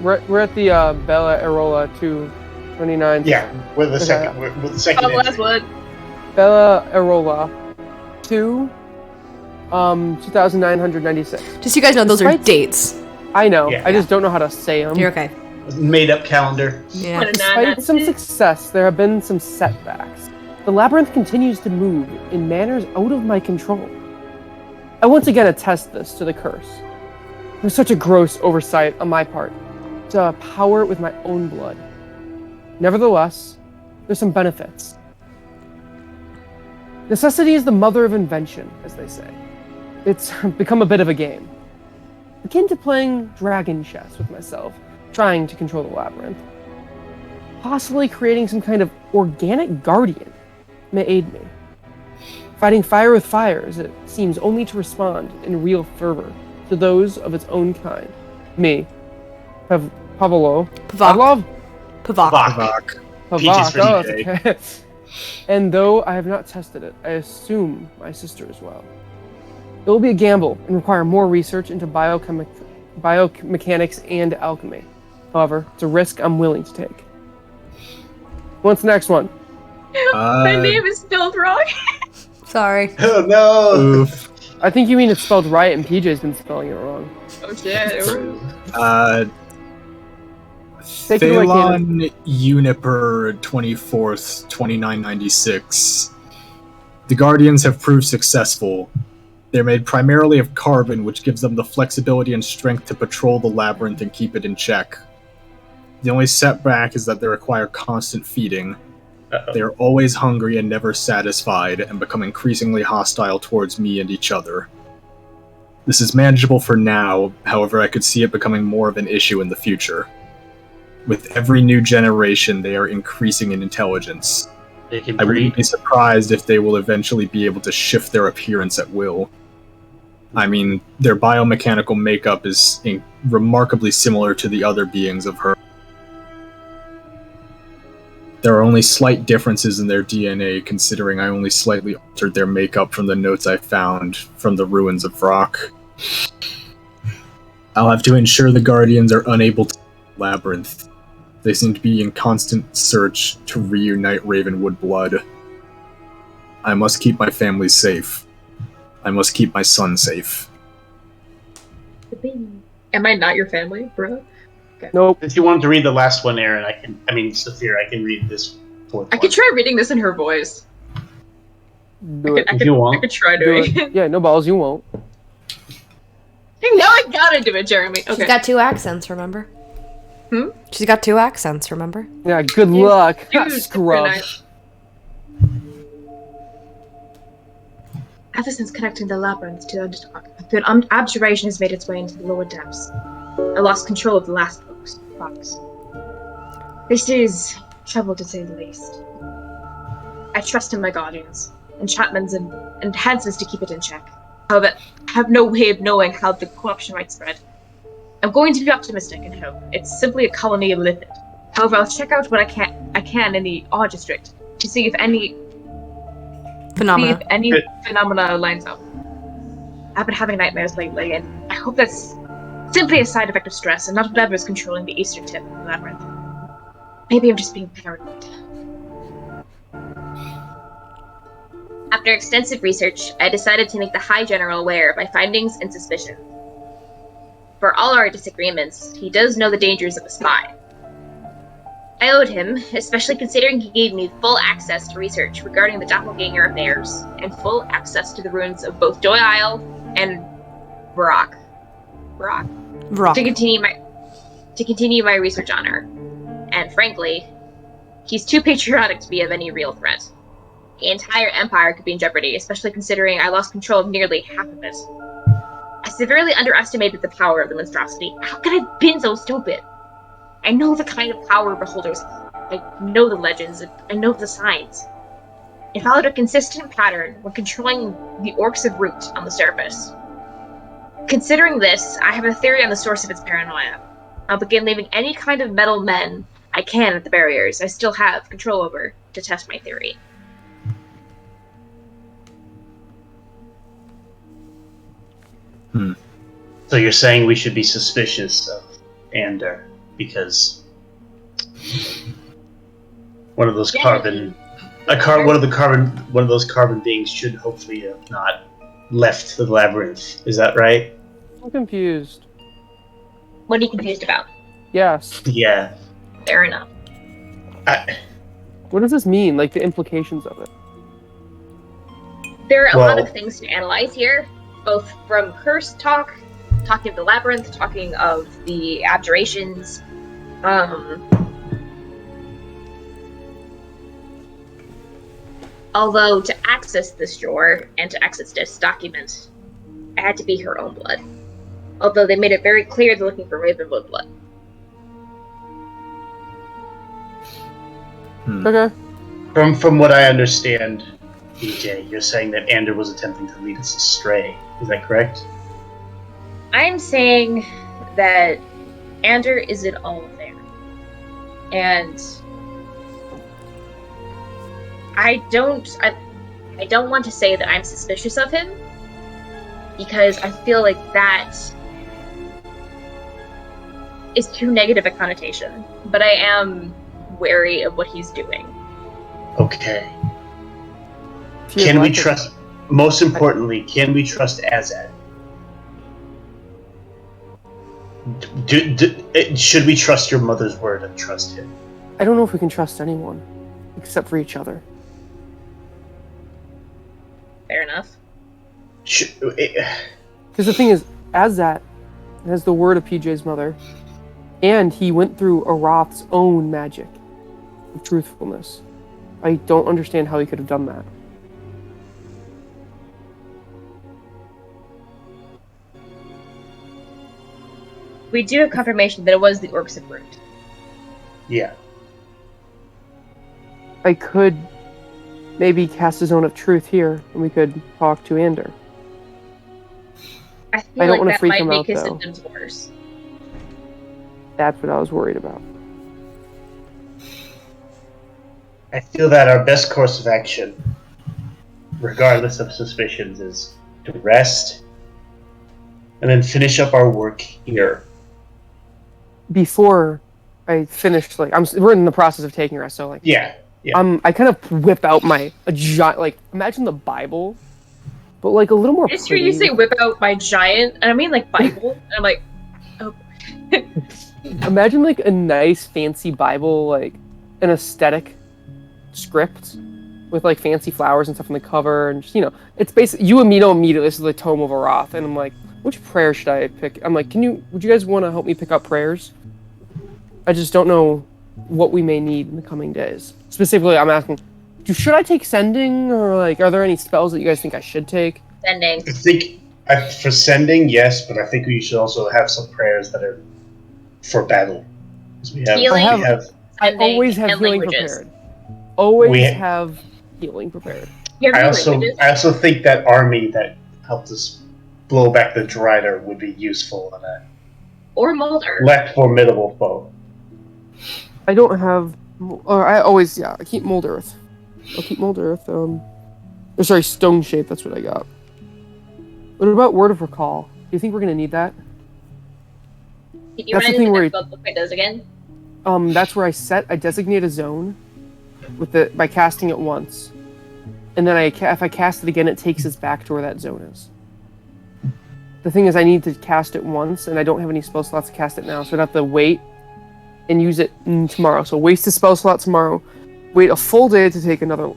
We're at the Bella Arola 229. Yeah, we're the second. We're the second. Oh, the last entry. one. Bella Arola 2, 2996. Just so you guys know, those are Despite- dates. I know. Yeah. I just don't know how to say them. You're okay. Made up calendar. Yeah. What a Despite some success, there have been some setbacks. The labyrinth continues to move in manners out of my control. I once again attest this to the curse. It was such a gross oversight on my part to power it with my own blood. Nevertheless, there's some benefits. Necessity is the mother of invention, as they say. It's become a bit of a game. Akin to playing dragon chess with myself, trying to control the labyrinth. Possibly creating some kind of organic guardian may aid me. Fighting fire with fire, as it seems only to respond in real fervor to those of its own kind. Me. Pavlov. Pavok. Pavlov? Pavok. Fuck. Peaches for Oh, DJ. that's okay. And though I have not tested it, I assume my sister as well. It will be a gamble and require more research into biomechanics and alchemy. However, it's a risk I'm willing to take. What's the next one? My name is spelled wrong. Sorry. Oh no! Oof. I think you mean it's spelled right, and PJ's been spelling it wrong. Oh shit. Take it away, Phalon Uniper 24th, 2996. The Guardians have proved successful. They're made primarily of carbon, which gives them the flexibility and strength to patrol the labyrinth and keep it in check. The only setback is that they require constant feeding. Uh-oh. They are always hungry and never satisfied, and become increasingly hostile towards me and each other. This is manageable for now, however I could see it becoming more of an issue in the future. With every new generation, they are increasing in intelligence. They can I breed. wouldn't be surprised if they will eventually be able to shift their appearance at will. I mean, their biomechanical makeup is remarkably similar to the other beings of her. There are only slight differences in their DNA, considering I only slightly altered their makeup from the notes I found from the ruins of Rock. I'll have to ensure the Guardians are unable to labyrinth. They seem to be in constant search to reunite Ravenwood blood. I must keep my family safe. I must keep my son safe. Am I not your family, bro? Nope. If you wanted to read the last one, Aaron, Saphir, I can read this fourth I one. could try reading this in her voice. Do it. If you I want. could try Do doing it. it. Yeah, no balls, you won't. Now I gotta do it, Jeremy. Okay. She's got 2 accents, remember? She's got 2 accents, remember? Yeah, good luck. Dude, Scrub. Ever since connecting the labyrinth to the underdark, the abjuration has made its way into the lower depths. I lost control of the last box. This is trouble to say the least. I trust in my guardians, enchantments and enhancements to keep it in check. However, I have no way of knowing how the corruption might spread. I'm going to be optimistic and hope it's simply a colony of Lithid. However, I'll check out what I can in the R district to see if any phenomena lines up. I've been having nightmares lately, and I hope that's simply a side effect of stress and not whatever is controlling the eastern tip of the labyrinth. Maybe I'm just being paranoid. After extensive research, I decided to make the High General aware of my findings and suspicions. For all our disagreements, he does know the dangers of a spy. I owed him, especially considering he gave me full access to research regarding the doppelganger affairs, and full access to the ruins of both Joy Isle and Varrock. To continue my research on her. And frankly, he's too patriotic to be of any real threat. The entire empire could be in jeopardy, especially considering I lost control of nearly half of it. I severely underestimated the power of the monstrosity. How could I have been so stupid? I know the kind of power beholders. I know the legends. I know the signs. It followed a consistent pattern when controlling the orcs of Root on the surface. Considering this, I have a theory on the source of its paranoia. I'll begin leaving any kind of metal men I can at the barriers I still have control over to test my theory. So you're saying we should be suspicious of Ander because one of those carbon beings should hopefully have not left the labyrinth. Is that right? I'm confused. What are you confused about? Yes. Yeah. Fair enough. What does this mean? Like the implications of it? There are a lot of things to analyze here, both from Curse talking of the labyrinth, talking of the abjurations. Although to access this drawer and to access this document, it had to be her own blood. Although they made it very clear they're looking for Ravenwood blood. Okay. From what I understand, DJ, you're saying that Ander was attempting to lead us astray. Is that correct? I'm saying that Ander isn't all there. And I don't want to say that I'm suspicious of him, because I feel like that is too negative a connotation. But I am wary of what he's doing. Okay. Can we trust Most importantly, can we trust Azad? Should we trust your mother's word and trust him? I don't know if we can trust anyone, except for each other. Fair enough. Because the thing is, Azat has the word of PJ's mother, and he went through Aroth's own magic of truthfulness. I don't understand how he could have done that. We do have confirmation that it was the orcs of root. Yeah. I could maybe cast a zone of truth here, and we could talk to Ander. I feel I don't like wanna that freak might him make out, his though. symptoms worse. That's what I was worried about. I feel that our best course of action, regardless of suspicions, is to rest and then finish up our work here. Before I finished, we're in the process of taking rest, so Yeah. I kind of whip out a giant, imagine the Bible, but a little more It's true you say whip out my giant, and I mean Bible, and I'm like, oh. Imagine a nice fancy Bible, an aesthetic script with fancy flowers and stuff on the cover, and just, it's basically you immediately this is the Tome of Aroth, and I'm like, which prayer should I pick? I'm like, would you guys want to help me pick up prayers? I just don't know what we may need in the coming days. Specifically, I'm asking, should I take sending, or are there any spells that you guys think I should take? Sending. I think for sending, yes, but I think we should also have some prayers that are for battle. We have, Healing. I always have healing prepared. Always have healing prepared. I also think that army that helped us blow back the Drider would be useful in a Mulder. less formidable foe. I don't have, I keep Mold Earth. I'll keep Mold Earth. Stone Shape. That's what I got. What about Word of Recall? Do you think we're gonna need that? Can you run into what the book does again? That's where I designate a zone by casting it once, and then if I cast it again, it takes us back to where that zone is. The thing is, I need to cast it once, and I don't have any spell slots to cast it now, so I'd have to wait and use it tomorrow. So waste a spell slot tomorrow, wait a full day to take another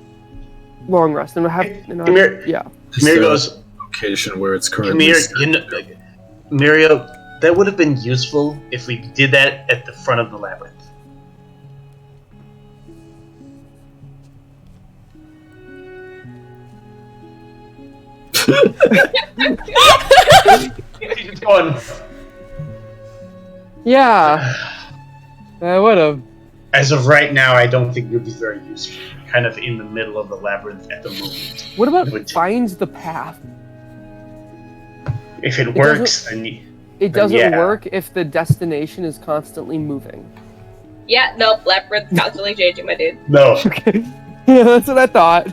long rest, and Kamir goes location where it's currently. Mirio, that would have been useful if we did that at the front of the labyrinth. Keep going. Yeah. I would have. As of right now, I don't think it would be very useful. We're kind of in the middle of the labyrinth at the moment. What about finds the path? If it works, then it doesn't work if the destination is constantly moving. Yeah, nope, labyrinth constantly changing, my dude. No. Okay. Yeah, that's what I thought.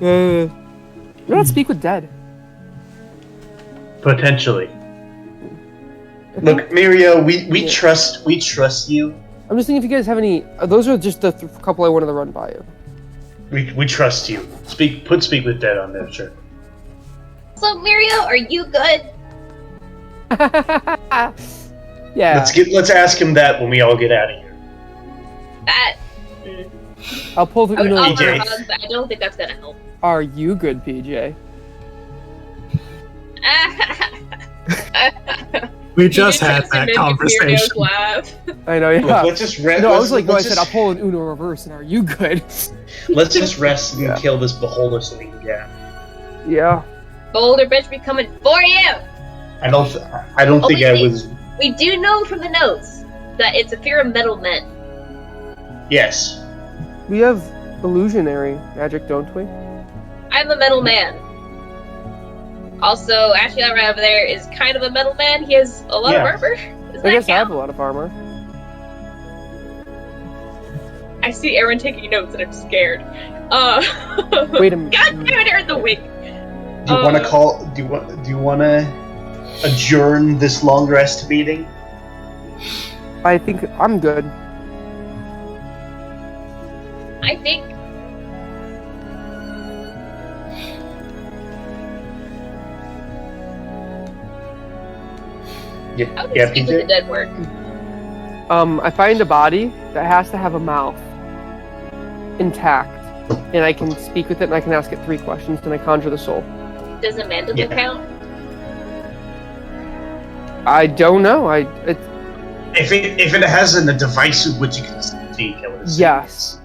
You don't speak with dead. Potentially. Look, Mirio, we trust you. I'm just thinking if you guys have any. Those are just the couple I wanted to run by you. We trust you. Put speak with dead on there, sure. So, Mirio, are you good? Yeah. Let's ask him that when we all get out of here. I'll pull the Uno. I don't think that's gonna help. Are you good, PJ? We just had that conversation. I know, yeah. Look, let's just rest. No, I was like, I said, I'll pull an Uno reverse, and are you good? Let's just rest and kill this beholder so we can get. Yeah. Boulder bitch be coming for you. I don't think I was. We do know from the notes that it's a fear of metal men. Yes. We have illusionary magic, don't we? I'm a metal man. Also, Ashley right over there is kind of a metal man. He has a lot of armor. I guess I have a lot of armor. I see Aaron taking notes and I'm scared. Wait a minute. God damn it, Aaron the wig. Do you want to call? Do you want to adjourn this long rest meeting? I think I'm good. I think How does Yeah, speak with the PJ? dead work? I find a body that has to have a mouth intact, and I can speak with it, and I can ask it 3 questions, and I conjure the soul. Does a mandible Yeah. count? I don't know. If it has a device with which you can speak, I would assume. Yes.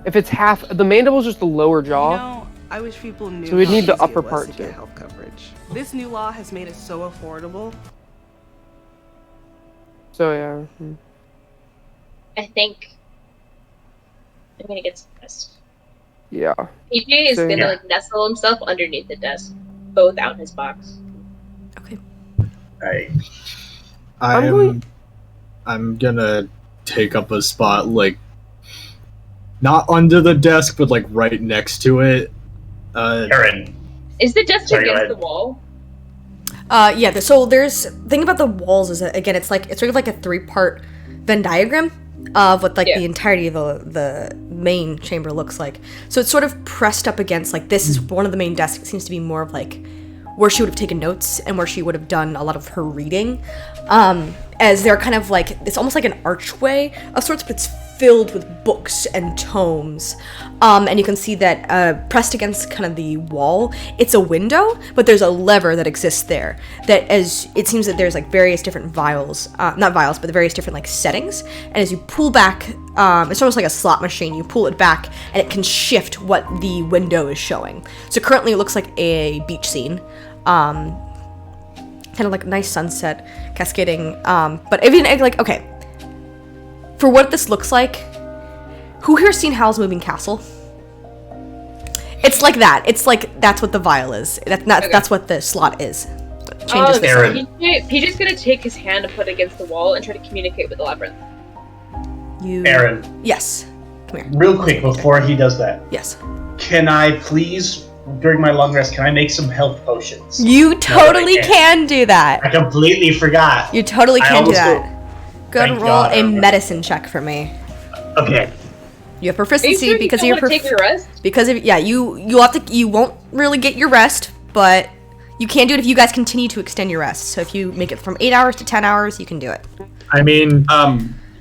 If it's half, the mandible's just the lower jaw. You know, I wish people knew So we'd how need the easy upper it was part to get too. health coverage. This new law has made it so affordable. So yeah. I think I'm gonna get some rest. Yeah. PJ is So, gonna yeah. like nestle himself underneath the desk, both out in his box. Okay. Alright. I'm gonna take up a spot like not under the desk, but like right next to it. Aaron. Is the desk Sorry, go against ahead. the wall? Yeah, so there's thing about the walls is that again it's sort of like a 3-part Venn diagram of what like Yeah. the entirety of the main chamber looks like. So it's sort of pressed up against like this is one of the main desks. It seems to be more of like where she would have taken notes and where she would have done a lot of her reading. As they're kind of like it's almost like an archway of sorts, but it's filled with books and tomes. And you can see that pressed against kind of the wall, it's a window, but there's a lever that exists there. That as it seems that there's like various different vials, not vials, but the various different like settings. And as you pull back, it's almost like a slot machine. You pull it back, and it can shift what the window is showing. So currently, it looks like a beach scene. Kind of like a nice sunset cascading. But even like okay. For what this looks like, who here's seen Howl's Moving Castle? It's like that. It's like that's what the vial is. That's what the slot is. It changes the Aaron. sound. PJ's gonna take his hand and put it against the wall and try to communicate with the labyrinth. You. Aaron, Yes. Come here. Real quick before he does that, Yes. can I please, during my long rest, can I make some health potions? You totally I can do that. I completely forgot. You totally I can do almost that. Go ahead and Thank roll God, a Aaron. medicine check for me. Okay. You have Are you proficiency sure because of you your don't want to take your rest? because of you'll have to you won't really get your rest, but you can do it if you guys continue to extend your rest. So if you make it from 8 hours to 10 hours, you can do it. I mean,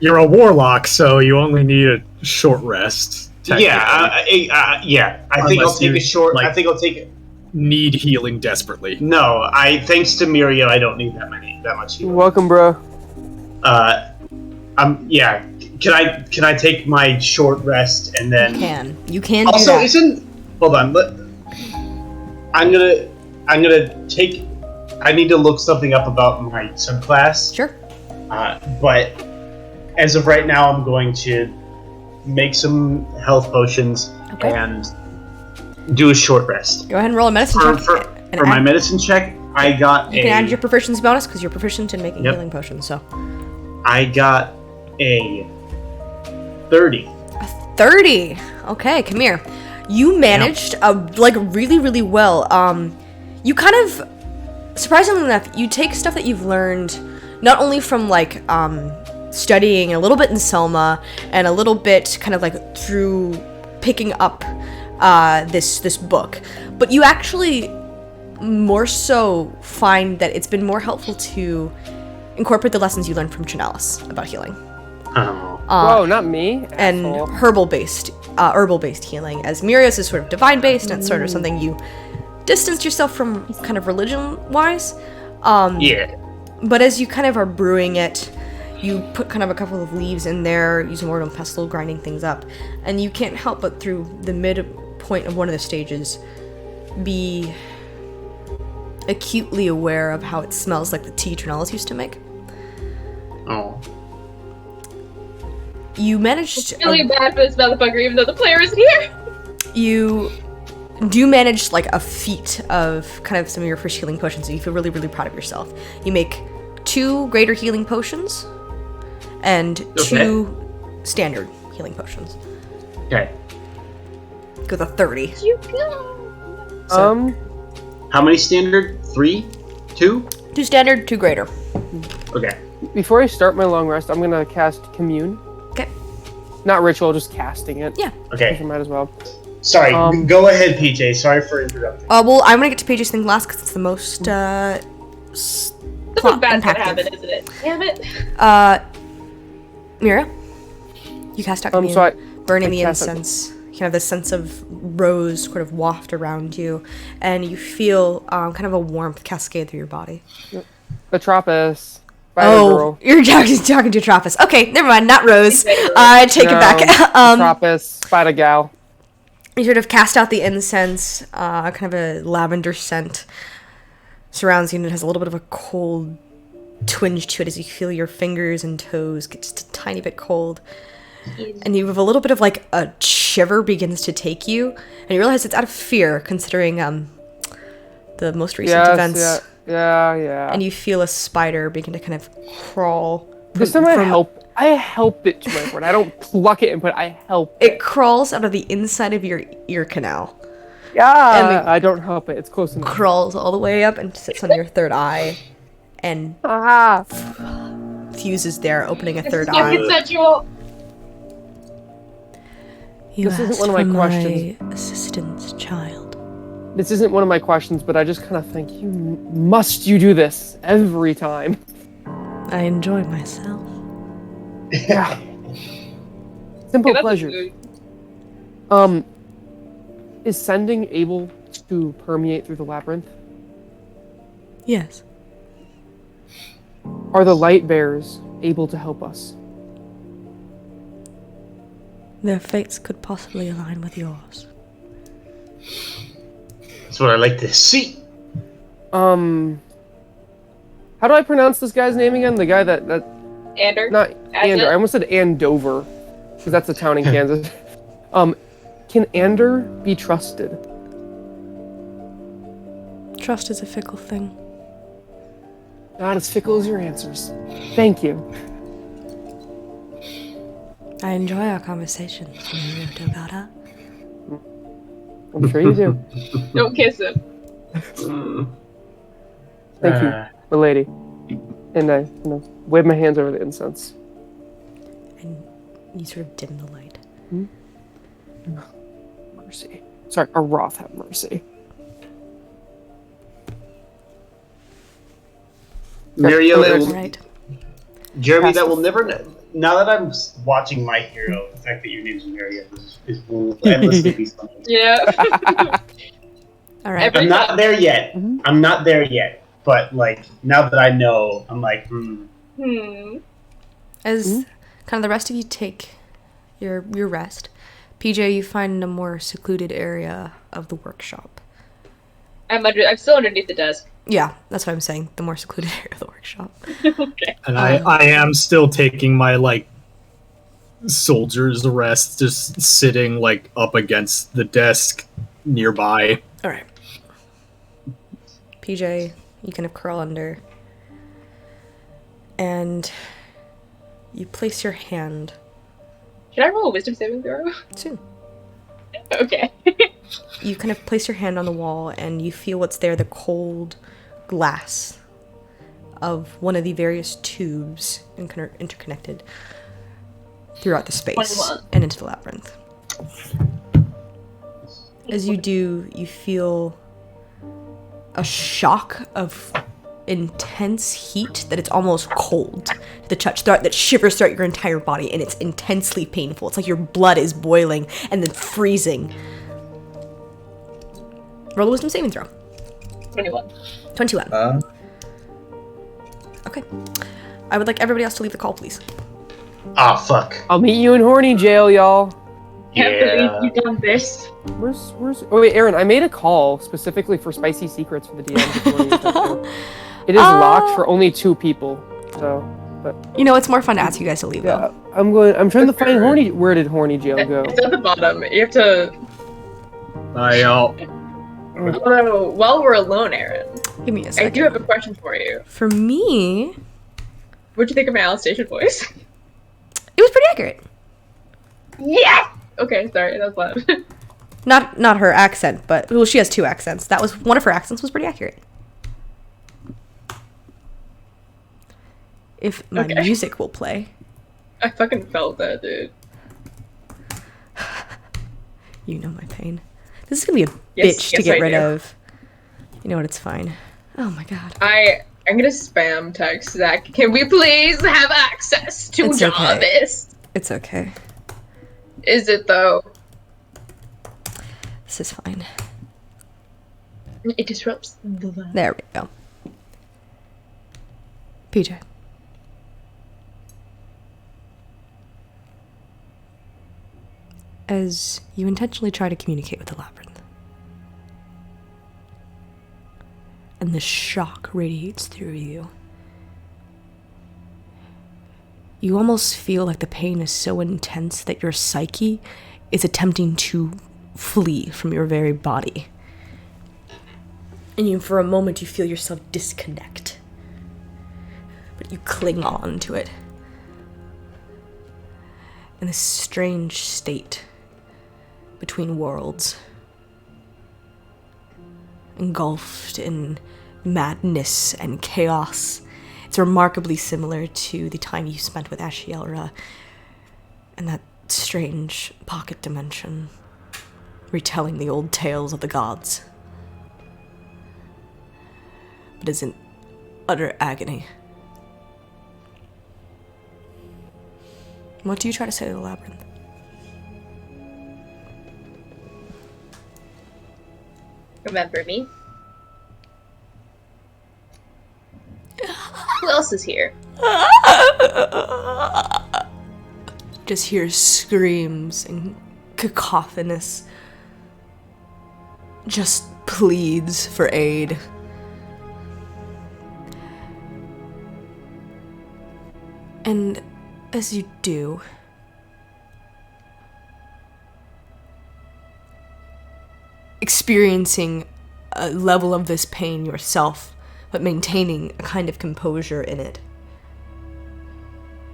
you're a warlock, so you only need a short rest. technically. Yeah. I think I'll Unless take you, a short. I like- think I'll take it. Need healing desperately. No, thanks to Miria, I don't need that much healing. Welcome, bro. Yeah. Can I take my short rest and then? You can do Also, that. hold on. I'm gonna take. I need to look something up about my subclass. Sure. But as of right now, I'm going to make some health potions Okay. and do a short rest. Go ahead and roll a medicine check. and For my add- medicine check, I got you can add your proficiency bonus because you're proficient in making Yep. healing potions. So I got a 30. 30. Okay, come here. You managed like really, really well. You kind of surprisingly enough, you take stuff that you've learned not only from like studying a little bit in Selma and a little bit kind of like through picking up this book, but you actually more so find that it's been more helpful to incorporate the lessons you learned from Chinalis about healing. Oh. Whoa, not me. And asshole. herbal-based healing, as Mirios is sort of divine-based, and it's sort of something you distanced yourself from kind of religion-wise. Yeah. But as you kind of are brewing it, you put kind of a couple of leaves in there, using mortar and pestle, grinding things up, and you can't help but through the midpoint of one of the stages be acutely aware of how it smells like the tea Trinalis used to make. Oh. You managed Really bad for this motherfucker, even though the player isn't here. you do manage like a feat of kind of some of your first healing potions, and you feel really, really proud of yourself. You make 2 greater healing potions and 2 standard healing potions. Okay. Go with a 30. You go. How many standard? 3? 2? 2 standard, 2 greater. Okay. Before I start my long rest, I'm gonna cast Commune. Okay. Not ritual, just casting it. Yeah. I Okay. might as well. Sorry, Go ahead, PJ. Sorry for interrupting. Well, I'm gonna get to Paige's thing last because it's the most plot That's gonna impacted. happen, isn't it? Damn it. Mira, you cast out commune, So burning I the cast out- incense. Kind of the sense of rose sort of waft around you, and you feel kind of a warmth cascade through your body. Atropos. Spider girl. You're talking to Trappist. Okay, never mind. Not Rose. I take it back. Atropos. Spider gal. You sort of cast out the incense. Kind of a lavender scent surrounds you, and it has a little bit of a cold twinge to it as you feel your fingers and toes get just a tiny bit cold. And you have a little bit of like a shiver begins to take you, and you realize it's out of fear considering the most recent events. Yeah. And you feel a spider begin to kind of crawl. This time I help it to my friend. I don't pluck it and put. I help It crawls out of the inside of your ear canal. Yeah. I don't help it. It's close enough. Crawls all the way up and sits on your third eye, and fuses there, opening a third eye. Consensual. You This isn't asked one of my for questions. my assistance, child. This isn't one of my questions, but I just kind of think you do this every time. I enjoy myself. Yeah. Simple that's pleasure. Is sending able to permeate through the labyrinth? Yes. Are the light bearers able to help us? Their fates could possibly align with yours. That's what I like to see. How do I pronounce this guy's name again? The guy that Ander. not Ander. I almost said Andover, because that's a town in Kansas. Can Ander be trusted? Trust is a fickle thing. Not as fickle as your answers. Thank you. I enjoy our conversations when we talk about her. I'm sure you do. Don't kiss him. Thank you, milady. And I, wave my hands over the incense. And you sort of dim the light. Mercy. Sorry, a Roth have mercy. Mario, that will, Right. Jeremy, that will never. Now that I'm watching My Hero, the fact that your name's Mario will endlessly be funny. Yeah. All right. I'm not there yet. Mhm. I'm not there yet. But like now that I know, I'm like, As kind of the rest of you take your rest, PJ, you find a more secluded area of the workshop. I'm still underneath the desk. Yeah, that's what I'm saying. The more secluded area of the workshop. Okay. And I am still taking my like soldier's rest, just sitting like up against the desk nearby. All right. PJ, you kind of curl under, and you place your hand. Should I roll a wisdom saving throw? Soon. Okay. You kind of place your hand on the wall, and you feel what's there, the cold glass of one of the various tubes interconnected throughout the space 21. and into the labyrinth. As you do, you feel a shock of intense heat that it's almost cold to the touch, that shivers throughout your entire body, and it's intensely painful. It's like your blood is boiling and then freezing. Roll a wisdom saving throw. 21. 21. Okay. I would like everybody else to leave the call, please. ah, fuck. I'll meet you in horny jail, y'all. Can't Yeah. believe you done this. Where's? Oh wait, Aaron, I made a call specifically for spicy secrets for the DM. if you wanna use that too. It is locked for only 2 people, so. But You know, it's more fun to ask you guys to leave, yeah, though. I'm trying to find horny. Where did horny jail go? It's at the bottom. You have to. Oh, while we're alone, Aaron, Give me a I second. do have a question for you. For me, What'd you think of my Alice Station voice? it was pretty accurate. Yeah. Okay, sorry, that was loud. Not her accent, but well, she has 2 accents. That was one of her accents was pretty accurate. If my Okay. music will play, I fucking felt that, dude. you know my pain. This is gonna be a Yes, bitch to yes, get I rid do. of. You know what? It's fine. Oh my god. I I'm gonna spam text Zach. Can we please have access to It's okay. Jarvis? It's okay. Is it though? This is fine. It disrupts the vibe. There we go. PJ. As you intentionally try to communicate with the labyrinth, and the shock radiates through you, you almost feel like the pain is so intense that your psyche is attempting to flee from your very body. And for a moment, you feel yourself disconnect. But you cling on to it. In this strange state between worlds, engulfed in madness and chaos. It's remarkably similar to the time you spent with Ashielra and that strange pocket dimension, retelling the old tales of the gods. But is in utter agony. What do you try to say to the labyrinth? Remember me? Who else is here? Just hear screams and cacophonous, just pleads for aid. And as you do, experiencing a level of this pain yourself, but maintaining a kind of composure in it.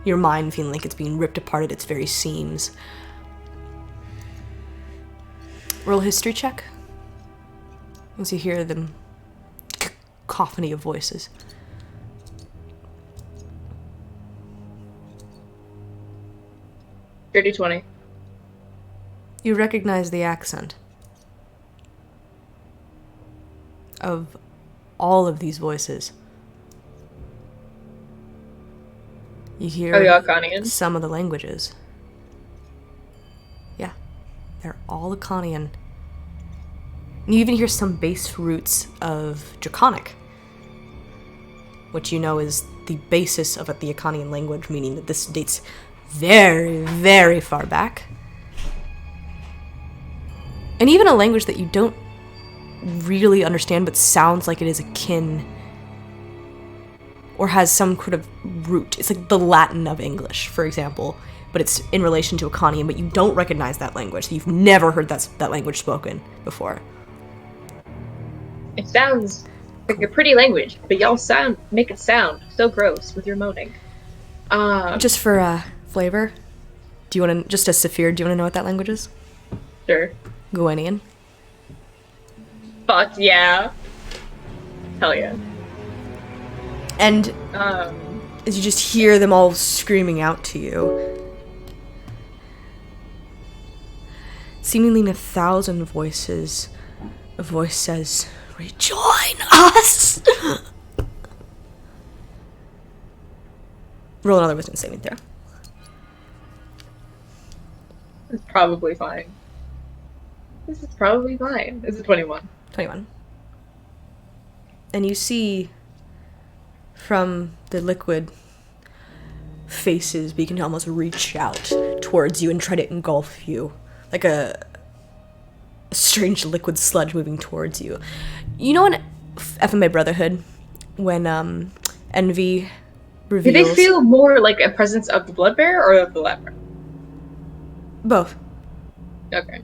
Your mind feeling like it's being ripped apart at its very seams. Roll a history check as you hear the cacophony of voices. Dirty 20. You recognize the accent of all of these voices. You hear Are they Arcanian? some of the languages. Yeah, they're all Aconian. You even hear some base roots of Draconic, which you know is the basis of the Aconian language, meaning that this dates very, very far back. And even a language that you don't really understand but sounds like it is akin or has some kind of root. It's like the Latin of English, for example, but it's in relation to Aconian, but you don't recognize that language. So you've never heard that language spoken before. It sounds like a pretty language, but y'all make it sound so gross with your moaning. Just for flavor, do you want to, just as Saphir, do you want to know what that language is? Sure. Goenian. Fuck yeah. Hell yeah. And as you just hear them all screaming out to you, seemingly in 1,000 voices, a voice says, "Rejoin us!" Roll another wisdom saving throw. It's probably fine. This is probably fine. This is 21. 21. And you see from the liquid faces begin to almost reach out towards you and try to engulf you, like a strange liquid sludge moving towards you. You know in FMA Brotherhood, when Envy reveals... Do they feel more like a presence of the blood bear or of the labyrinth? Both. Okay.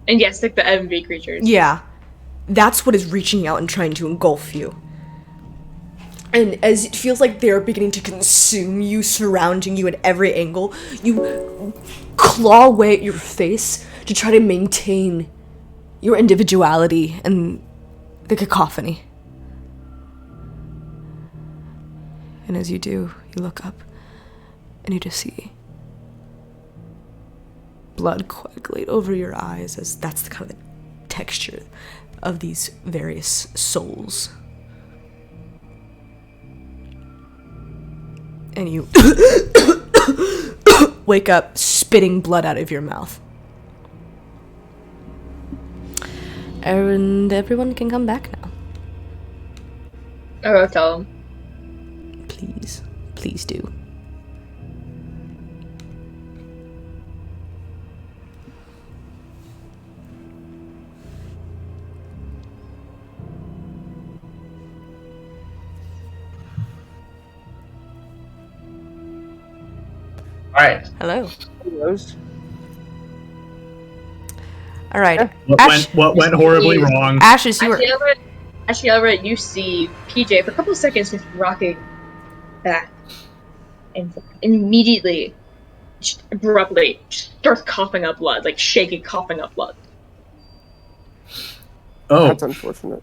And yes, like the MV creatures. Yeah. That's what is reaching out and trying to engulf you. And as it feels like they're beginning to consume you, surrounding you at every angle, you claw away at your face to try to maintain your individuality and the cacophony. And as you do, you look up and you just see blood coagulate over your eyes, as that's the kind of the texture of these various souls And you wake up spitting blood out of your mouth. And everyone can come back now. I will tell him. Please. Please do. All right. Hello. Rose. All right. What went horribly wrong? Ashes, you were... Ashielra, you see PJ for a couple of seconds just rocking back and immediately, just abruptly, starts coughing up blood, like shaking, coughing up blood. Oh, That's unfortunate.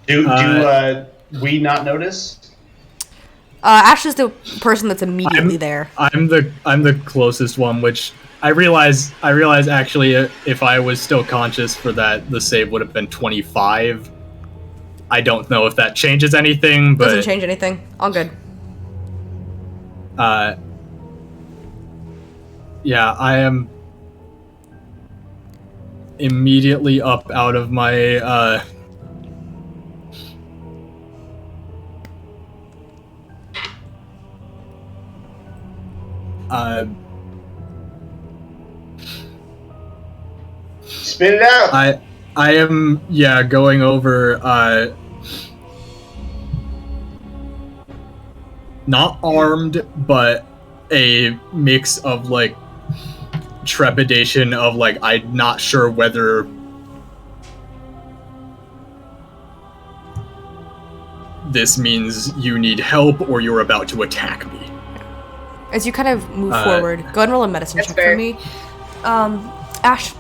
Do we not notice? Ash is the person that's immediately there. I'm the closest one, which I realize actually if I was still conscious for that, the save would have been 25. I don't know if that changes anything, but Doesn't change anything. All good. Yeah, I am immediately up out of my Spit it out. I am going over not armed, but a mix of like trepidation of like I'm not sure whether this means you need help or you're about to attack me. As you kind of move forward, go ahead and roll a medicine check for me. Ash.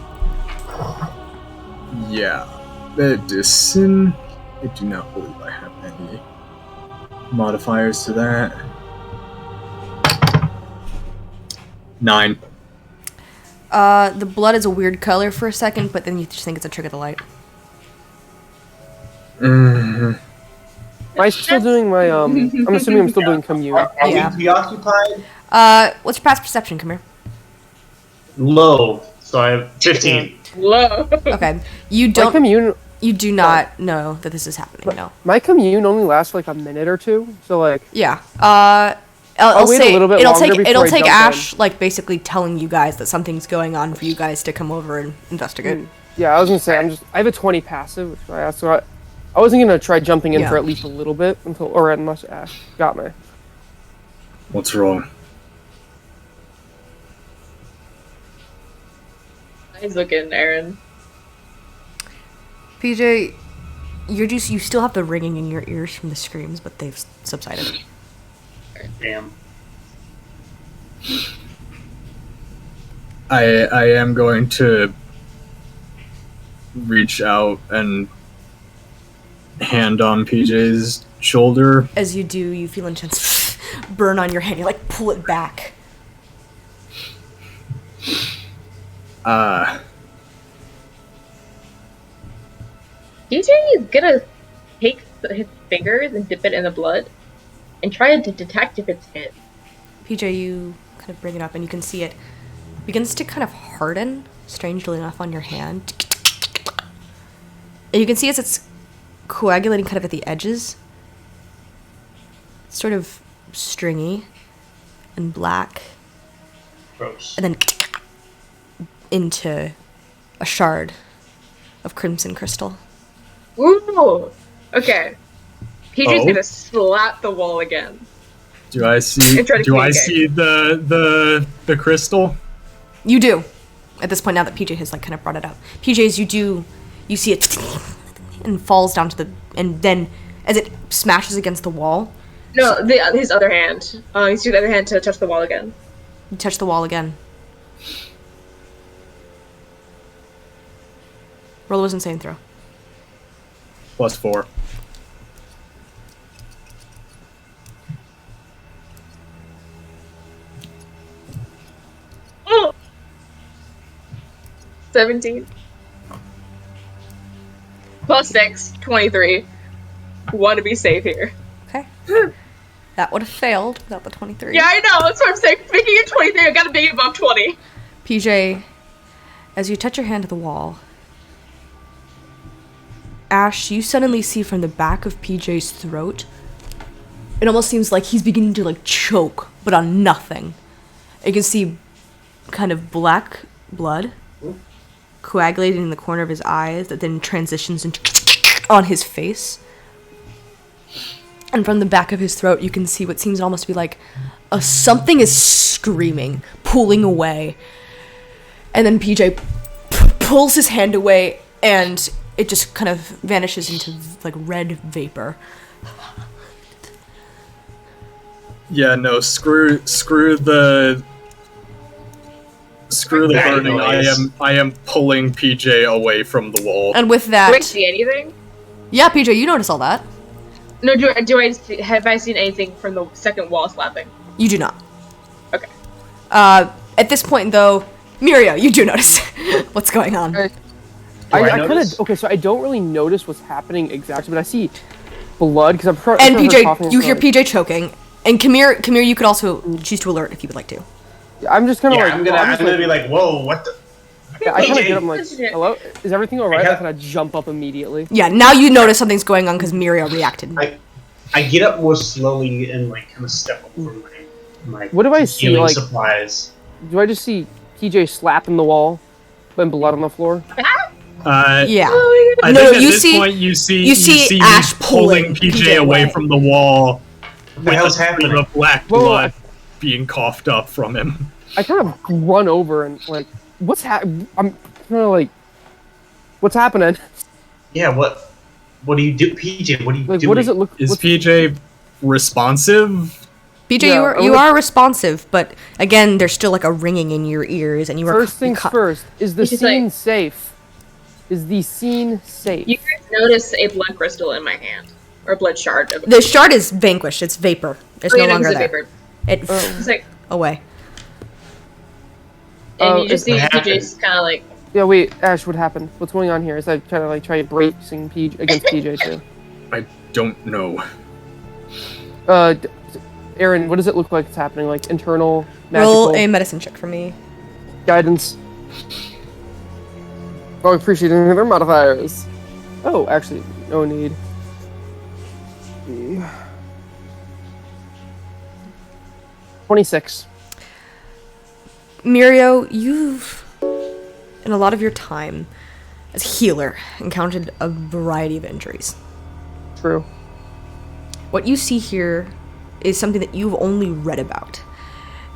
Yeah, medicine. I do not believe I have any modifiers to that. 9. The blood is a weird color for a second, but then you just think it's a trick of the light. Mm-hmm. Am I still doing my, I'm assuming I'm still doing commune. Are Yeah. we preoccupied? What's your past perception? Come here. Low, so I have 15. Whoa. Okay. You My don't. commune, You do not know that this is happening. No. my commune only lasts like a minute or two, so like, Yeah. I'll wait a say little bit it'll longer take before it'll I take jump Ash like basically telling you guys that something's going on for you guys to come over and investigate. yeah, I was gonna say, I have a 20 passive, which I wasn't gonna try jumping in Yeah. for at least a little bit unless Ash got me. What's wrong? He's looking, Aaron. PJ, you still have the ringing in your ears from the screams, but they've subsided. Damn. I am going to reach out and hand on PJ's shoulder. As you do, you feel intense burn on your hand. You like pull it back. DJ is gonna take his fingers and dip it in the blood and try to detect if it's hit. PJ, you kind of bring it up and you can see it begins to kind of harden, strangely enough, on your hand. And you can see as it's coagulating kind of at the edges. It's sort of stringy and black. Gross. And then into a shard of crimson crystal. Ooh! Okay. PJ's Oh. gonna slap the wall again. Do I see? And try to Do I communicate. see the crystal? You do. At this point, now that PJ has like kind of brought it up. PJ's, you see it and falls down to the, and then as it smashes against the wall, No, his other hand. He's using the other hand to touch the wall again. you touch the wall again. Roll a wisdom saving throw. +4. Oh! 17. +6, 23. Want to be safe here. Okay. That would have failed without the 23. Yeah, I know. That's what I'm saying. Making it 23, I gotta make it above 20. PJ, as you touch your hand to the wall, Ash, you suddenly see from the back of PJ's throat, it almost seems like he's beginning to like choke, but on nothing. You can see kind of black blood coagulating in the corner of his eyes that then transitions into on his face. And from the back of his throat, you can see what seems almost to be like something is screaming, pulling away. And then PJ pulls his hand away, and it just kind of vanishes into like red vapor. Yeah, no, screw the burning. I am pulling PJ away from the wall. And with that, Do I see anything? yeah, PJ, you notice all that. No, have I seen anything from the second wall slapping? You do not. Okay. At this point, though, Mirio, you do notice what's going on. I kind notice? of okay. So I don't really notice what's happening exactly, but I see blood because I'm And PJ, you hear PJ choking. And Kamir, you could also choose to alert if you would like to. I'm just kind of Yeah, like I'm gonna be like, whoa, what the? Yeah, I kind of PJ. get up. I'm like, hello, is everything alright? I kind of jump up immediately. Yeah, now you notice something's going on because Mirio reacted. I get up more slowly and like kind of step up from my What do I see? healing Like, supplies. do I just see PJ slapping the wall, and blood on the floor? Yeah. I No, think at you this see- point you see you see me Ash pulling PJ PJ away away. from the wall. What the hell's happening? The black Whoa, blood being coughed up from him. I kind of run over and like, I'm kind of like, what's happening? Yeah, what do you do, PJ? What do you Like, do? what does it look? Is what's- PJ responsive? PJ, Yeah, you are responsive, but again, there's still like a ringing in your ears, and you are First things first, is the It's just scene like- safe? Is the scene safe? You guys notice a blood crystal in my hand. Or a blood shard. The shard is vanquished. It's vapor. It's no longer there. Vapor. It It's like, away. and Oh, you just see what happened? PJ's kind of like, Yeah, wait, Ash, what happened? What's going on here? Is I trying to like try bracing PJ against PJ too? I don't know. Aaron, what does it look like it's happening? Like internal, magical, Roll a medicine check for me. guidance? Oh, appreciating their modifiers. Oh, actually, no need. 26. Mirio, you've, in a lot of your time as a healer, encountered a variety of injuries. True. What you see here is something that you've only read about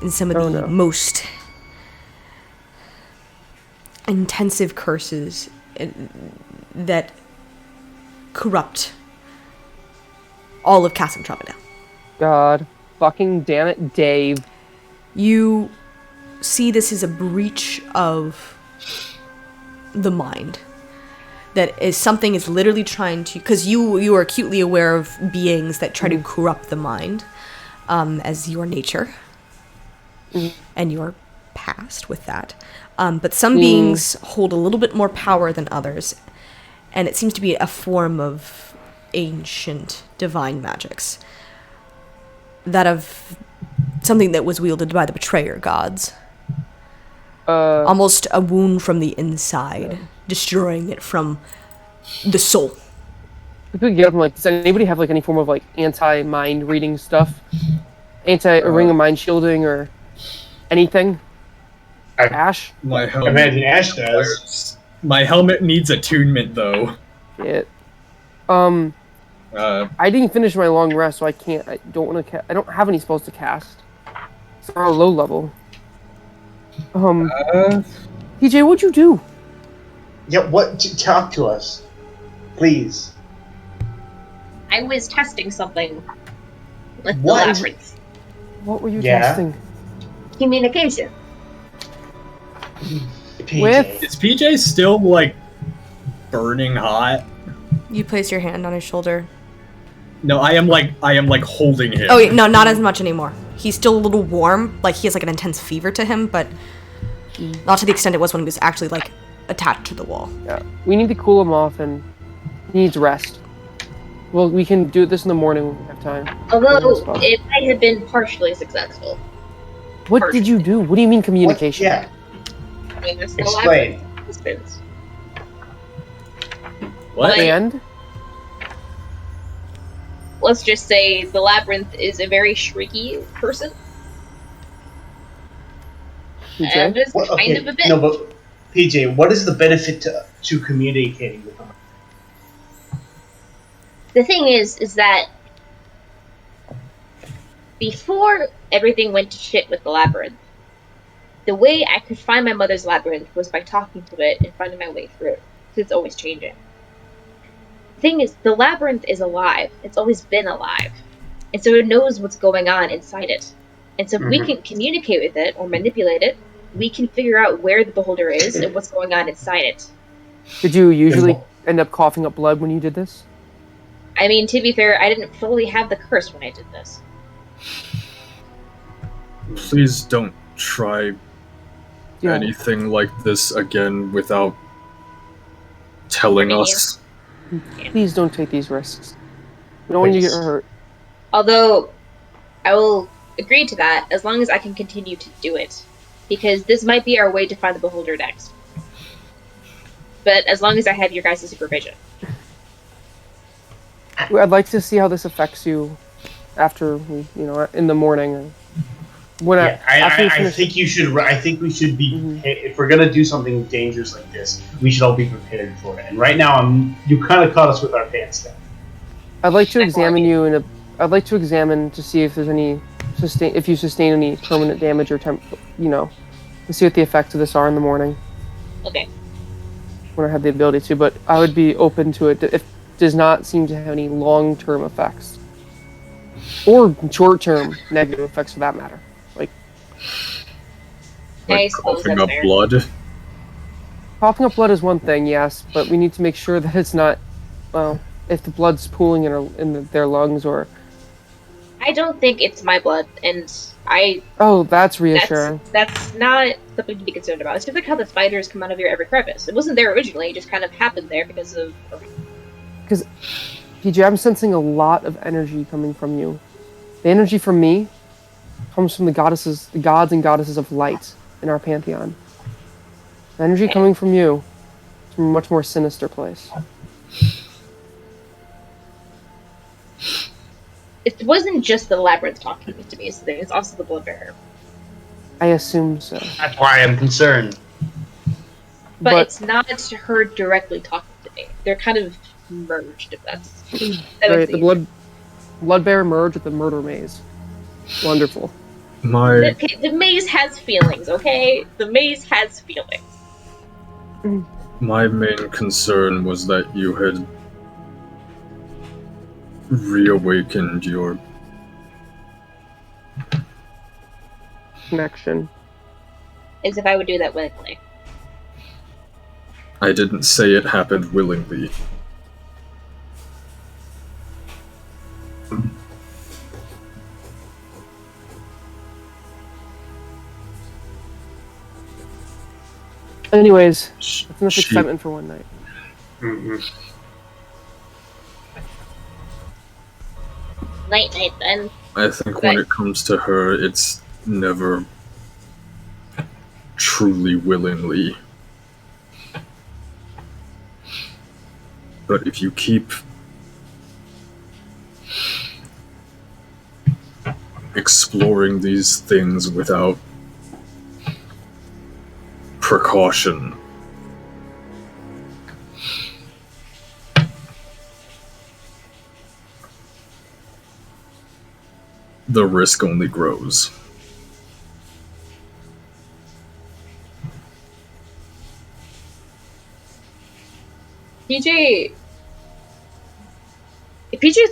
in some of Oh, the no. most intensive curses that corrupt all of Casa Andromeda. God. Fucking damn it, Dave. You see this as a breach of the mind. That is something is literally trying to, because you are acutely aware of beings that try to corrupt the mind, as your nature and your past with that. But some beings hold a little bit more power than others, and it seems to be a form of ancient divine magics. That of something that was wielded by the betrayer gods. Almost a wound from the inside, destroying it from the soul. If we could get up and like, does anybody have like any form of like anti-mind reading stuff? A ring of mind shielding or anything? Ash? My I helmet. imagine Ash does. My helmet needs attunement though. Shit. Uh, I didn't finish my long rest, so I can't. I don't want to. I don't have any spells to cast. So we're on a low level. PJ, what'd you do? Yeah, talk to us, please. I was testing something with the What? labyrinth. What were you Yeah? testing? Communication. PJ. With- is PJ still like burning hot? You place your hand on his shoulder. No, I am like holding him. Oh, wait, no, not as much anymore. He's still a little warm. Like, he has, like, an intense fever to him, but not to the extent it was when he was actually, like, attached to the wall. Yeah, we need to cool him off, and he needs rest. Well, we can do this in the morning when we have time. Although it might have been partially successful. What did you do? What do you mean communication? Yeah. I mean, there's no Explain. labyrinth. What? And? Let's just say the labyrinth is a very shrieky person. And it's kind of a bit. No, but PJ, what is the benefit to communicating with them? The thing is that before everything went to shit with the labyrinth, the way I could find my mother's labyrinth was by talking to it and finding my way through it. Because it's always changing. The thing is, the labyrinth is alive. It's always been alive. And so it knows what's going on inside it. And so if we can communicate with it or manipulate it, we can figure out where the beholder is and what's going on inside it. Did you usually end up coughing up blood when you did this? I mean, to be fair, I didn't fully have the curse when I did this. Please don't try anything like this again without telling us. Please don't take these risks. We don't want you to get hurt. Although, I will agree to that as long as I can continue to do it. Because this might be our way to find the beholder next. But as long as I have your guys' supervision. I'd like to see how this affects you after, in the morning. Or when I think you should. I think we should be. If we're gonna do something dangerous like this, we should all be prepared for it. And right now, you kind of caught us with our pants down. I'd like to examine you I'd like to examine to see if there's any if you sustain any permanent damage or to see what the effects of this are in the morning. Okay. When I have the ability to, but I would be open to it if it does not seem to have any long-term effects. Or short-term negative effects for that matter. Like coughing up blood? Coughing up blood is one thing, yes, but we need to make sure that it's not, if the blood's pooling in their lungs or... I don't think it's my blood, and I... Oh, that's reassuring. That's not something to be concerned about. It's just like how the spiders come out of your every crevice. It wasn't there originally, it just kind of happened there because of... Because, PJ, I'm sensing a lot of energy coming from you. The energy from me comes from the gods and goddesses of light in our pantheon. The energy coming from you is from a much more sinister place. It wasn't just the labyrinth talking to me, it's also the blood bearer. I assume so. That's why I'm concerned. But it's not her directly talking to me. They're kind of merged, if that's... Right, the blood bearer merged with the murder maze. Wonderful. The maze has feelings, okay? The maze has feelings. My main concern was that you had reawakened your connection. As if I would do that willingly. I didn't say it happened willingly. Anyways, that's enough excitement for one night. Night, then. I think when it comes to her, it's never truly willingly. But if you keep exploring these things without precaution, the risk only grows. PJ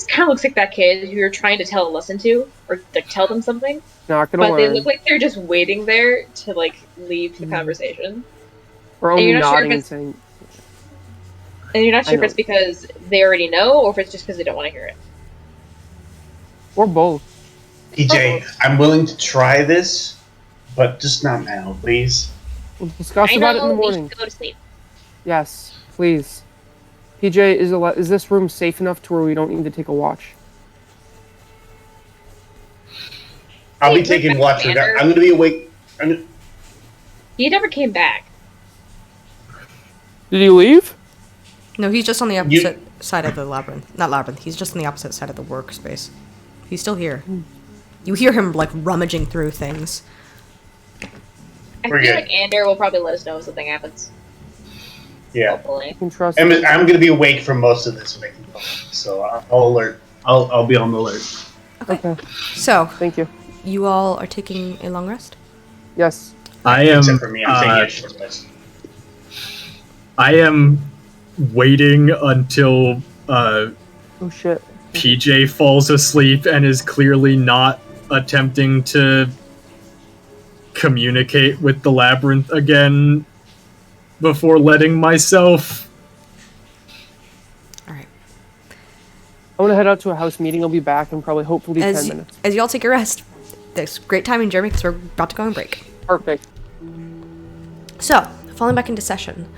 kind of looks like that kid who you're trying to tell a lesson to, or like tell them something. Not gonna but learn. They look like they're just waiting there to like leave the conversation. Or only nodding and saying. And you're not sure if it's because they already know, or if it's just because they don't want to hear it. Or both. PJ, I'm willing to try this, but just not now, please. We'll discuss about it in the morning. We should go to sleep. Yes, please. PJ, is this room safe enough to where we don't need to take a watch? I'll be Hey, taking we're watch. back, I'm gonna be awake. He never came back. Did he leave? No, he's just on the opposite side of the labyrinth. Not labyrinth. He's just on the opposite side of the workspace. He's still here. You hear him like rummaging through things. I We're feel good. like Ander will probably let us know if something happens. Yeah. Hopefully. I can trust I'm him. gonna be awake for most of this when I keep going, so I'll alert. I'll be on the alert. Okay, So, thank you. you all are taking a long rest? Yes. I am. Except for me, I'm taking a short rest. I am waiting until Oh shit. PJ falls asleep and is clearly not attempting to communicate with the labyrinth again before letting myself. Alright. I want to head out to a house meeting. I'll be back in probably hopefully 10 minutes. As you all take your rest, there's great timing, Jeremy, because we're about to go on break. Perfect. So, falling back into session,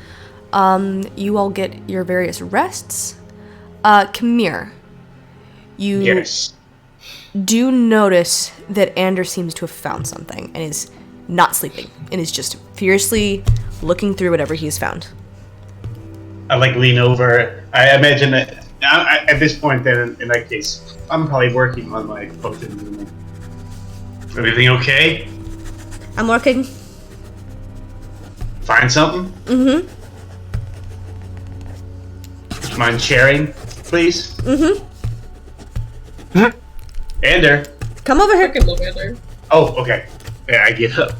you all get your various rests. Kamir, you Yes. do notice that Ander seems to have found something and is not sleeping and is just fiercely looking through whatever he's found. I lean over. I imagine that at this point, then in that case, I'm probably working on my potions. Everything okay? I'm working. Find something? Mm-hmm. Mind sharing, please? Mm-hmm. Ander. Come over here. Fucking love Ander. Oh, okay. Yeah, I get up.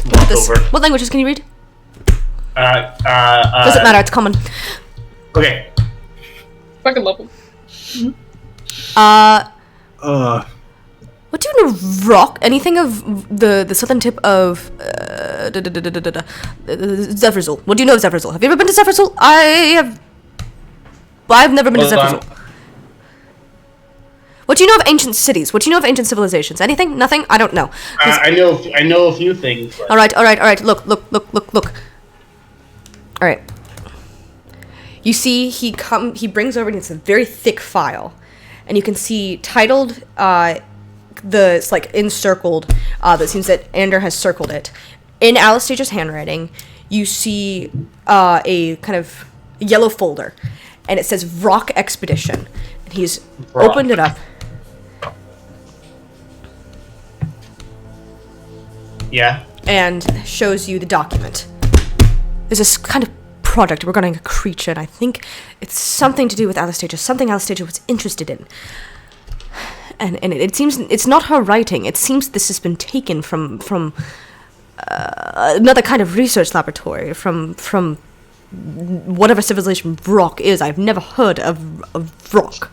Look at Walk this. over. What languages can you read? Doesn't Doesn't matter, it's common. Okay. Fucking love him. What do you know of rock? Anything of the southern tip of Zephyrzul? What do you know of Zephyrzul? Have you ever been to Zephyrzul? I've never been to Hold on. Zephyrzul. What do you know of ancient cities? What do you know of ancient civilizations? Anything? Nothing? I don't know. I know a few things. But... All right. Look. All right. You see, he brings over, and it's a very thick file, and you can see titled, it's like encircled. That seems that Ander has circled it. In Alastasia's handwriting, you see a kind of yellow folder, and it says Vrock Expedition. And he's Vrock. opened it up. Yeah. And shows you the document. There's this kind of project regarding a creature, and I think it's something to do with Anastasia, something Anastasia was interested in. And it seems it's not her writing. It seems this has been taken from another kind of research laboratory, from whatever civilization Vrock is. I've never heard of Vrock.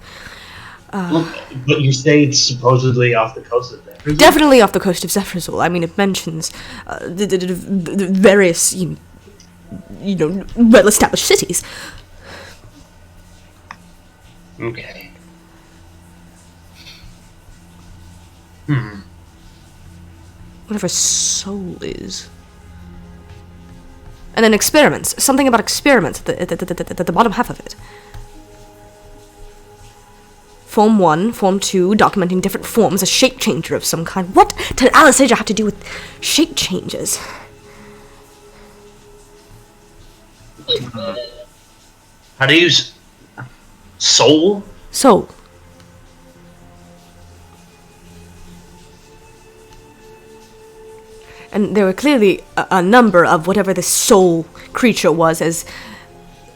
But you say it's supposedly off the coast of there. Definitely off the coast of Zephyrzul. I mean, it mentions the various, you know, well-established cities. Okay. Whatever soul is. And then experiments. Something about experiments at the bottom half of it. Form 1, Form 2, documenting different forms, a shape changer of some kind. What did Anastasia have to do with shape changes? How do you use soul? Soul. And there were clearly a number of whatever this soul creature was, as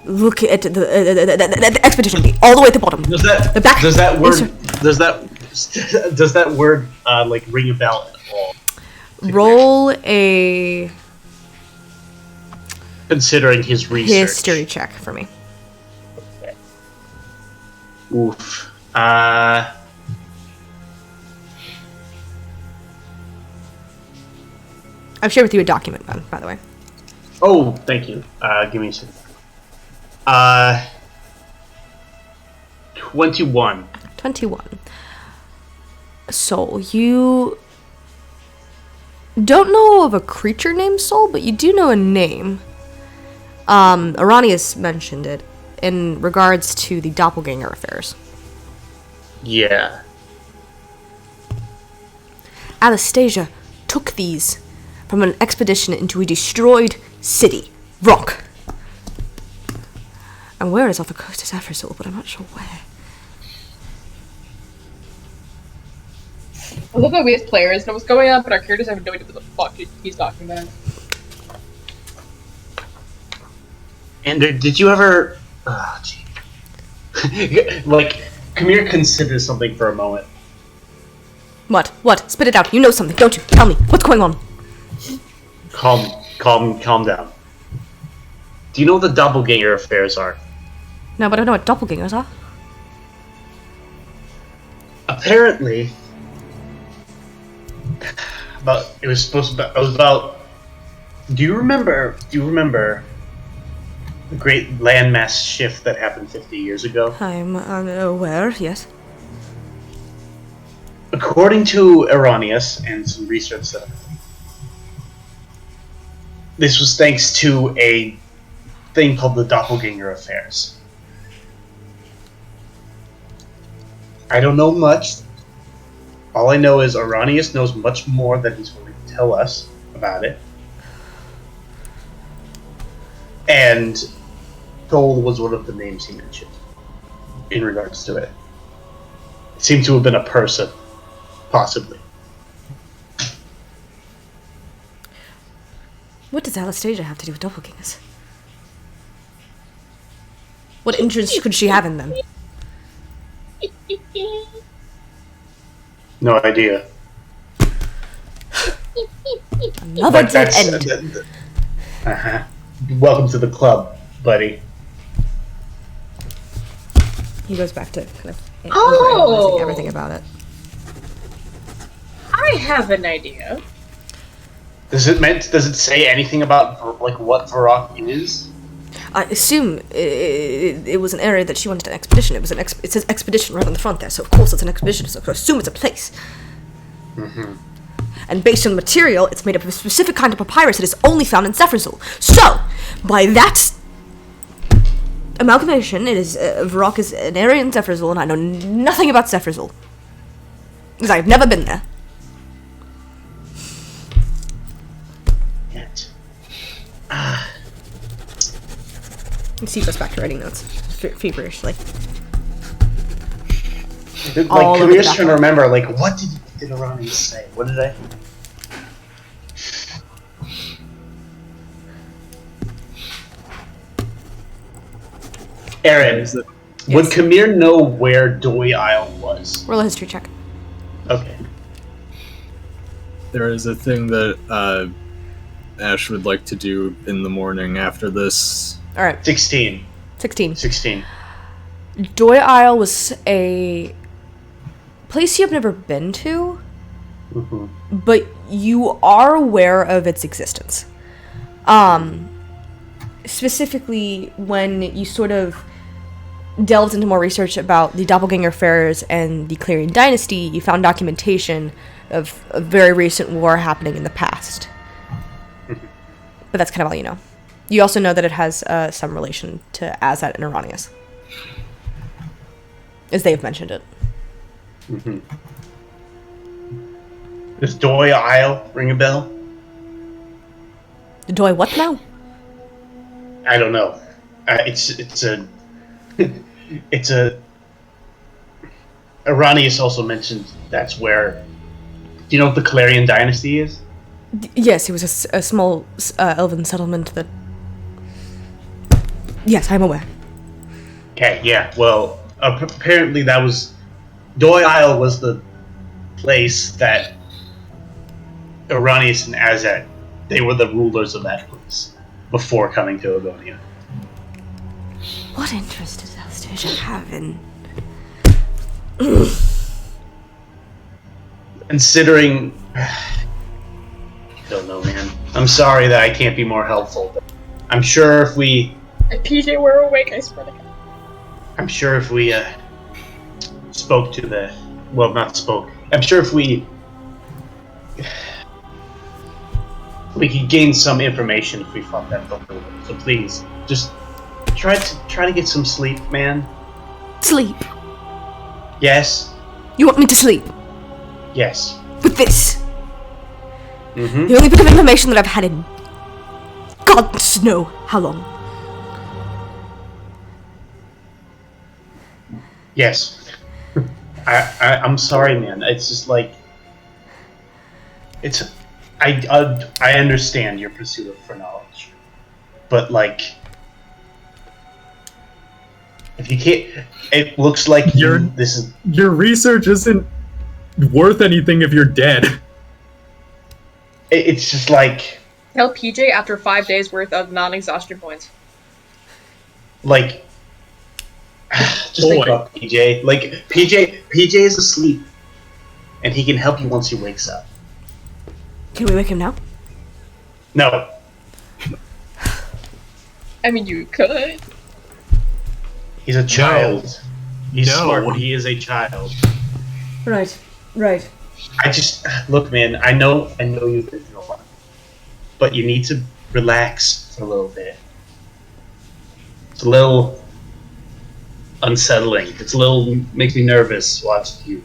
look at the expedition all the way at the bottom. Does that The back- does that word insert- does that word like ring a bell at all? Roll a Considering his research. history check for me. Oof. I've shared with you a document, man, by the way. Oh, thank you. Give me a second. 21. 21. Soul. You don't know of a creature named Soul, but you do know a name. Aranius mentioned it. in regards to the doppelganger affairs. Yeah. Anastasia took these from an expedition into a destroyed city, Rock. And where is off the coast of Zephyrzul, but I'm not sure where. I love that we as players know what's going on, but our characters have no idea what the fuck he's talking about. And did you ever... Oh, gee. Like, come here, consider something for a moment. What? What? Spit it out. You know something, don't you? Tell me. What's going on? Calm down. Do you know what the doppelganger affairs are? No, but I know what doppelgangers are. Apparently... it was about... Do you remember the great landmass shift that happened 50 years ago? I'm unaware, yes. According to Erroneous and some research that this was thanks to a thing called the doppelganger affairs. I don't know much. All I know is Erroneous knows much more than he's willing to tell us about it. And Thol was one of the names he mentioned in regards to it. It seemed to have been a person, possibly. What does Anastasia have to do with doppelgangers? What interest could she have in them? No idea. Another But dead that's- end. Uh-huh. Welcome to the club, buddy. He goes back to kind of Oh! overanalyzing everything about it. I have an idea. Does it say anything about like what Varrock is? I assume it was an area that she wanted an expedition. It says expedition right on the front there, so of course it's an expedition. So I assume it's a place. Mm-hmm. And based on the material, it's made up of a specific kind of papyrus that is only found in Zephyrzul. So, by that amalgamation, it is Varrock is an area in Zephyrzul, and I know nothing about Zephyrzul because I've never been there. Yet. He goes back to writing notes feverishly. Like, All over the Kamir's trying to background. remember, like, what did Erroneous say? What did I... Aaron, would Yes. Kamir know where Doi Isle was? Roll a history check. Okay. There is a thing that Ash would like to do in the morning after this. All right, 16. 16. 16. Doi Isle was a place you've never been to, Mm-hmm. but you are aware of its existence. Specifically, when you sort of delved into more research about the Doppelganger Affairs and the Clarion Dynasty, you found documentation of a very recent war happening in the past. But that's kind of all you know. You also know that it has some relation to Azat and Erroneous, as they've mentioned it. Mm-hmm. Does Doi Isle ring a bell? The Doi what now? I don't know. It's a. Erroneous also mentioned that's where. Do you know what the Clarion Dynasty is? Yes, it was a small elven settlement that... Yes, I'm aware. Okay, yeah. Well, apparently that was... Doi Isle was the place that Erroneous and Azet, they were the rulers of that place before coming to Agonia. What interest does Anastasia have in... Considering... I don't know, man. I'm sorry that I can't be more helpful, but I'm sure if we... PJ, we're awake, I swear to God. I'm sure if we spoke to the... Well, not spoke. I'm sure if we could gain some information if we fought that before. So please, just try to get some sleep, man. Sleep. Yes. You want me to sleep? Yes. With this? Mm-hmm. The only bit of information that I've had in God knows know how long. Yes. I'm sorry, man. It's just like I understand your pursuit for knowledge, but like if you can't, it looks like Your research isn't worth anything if you're dead. It's just like Tell PJ after 5 days worth of non-exhaustion points. like just think about PJ. Like PJ is asleep, and he can help you once he wakes up. Can we wake him now? No. I mean, you could. He's a child. He's No. smart. He is a child. Right. I just look, man. I know you've been through a lot, but you need to relax for a little bit. It's a little unsettling. It's a little makes me nervous watching you.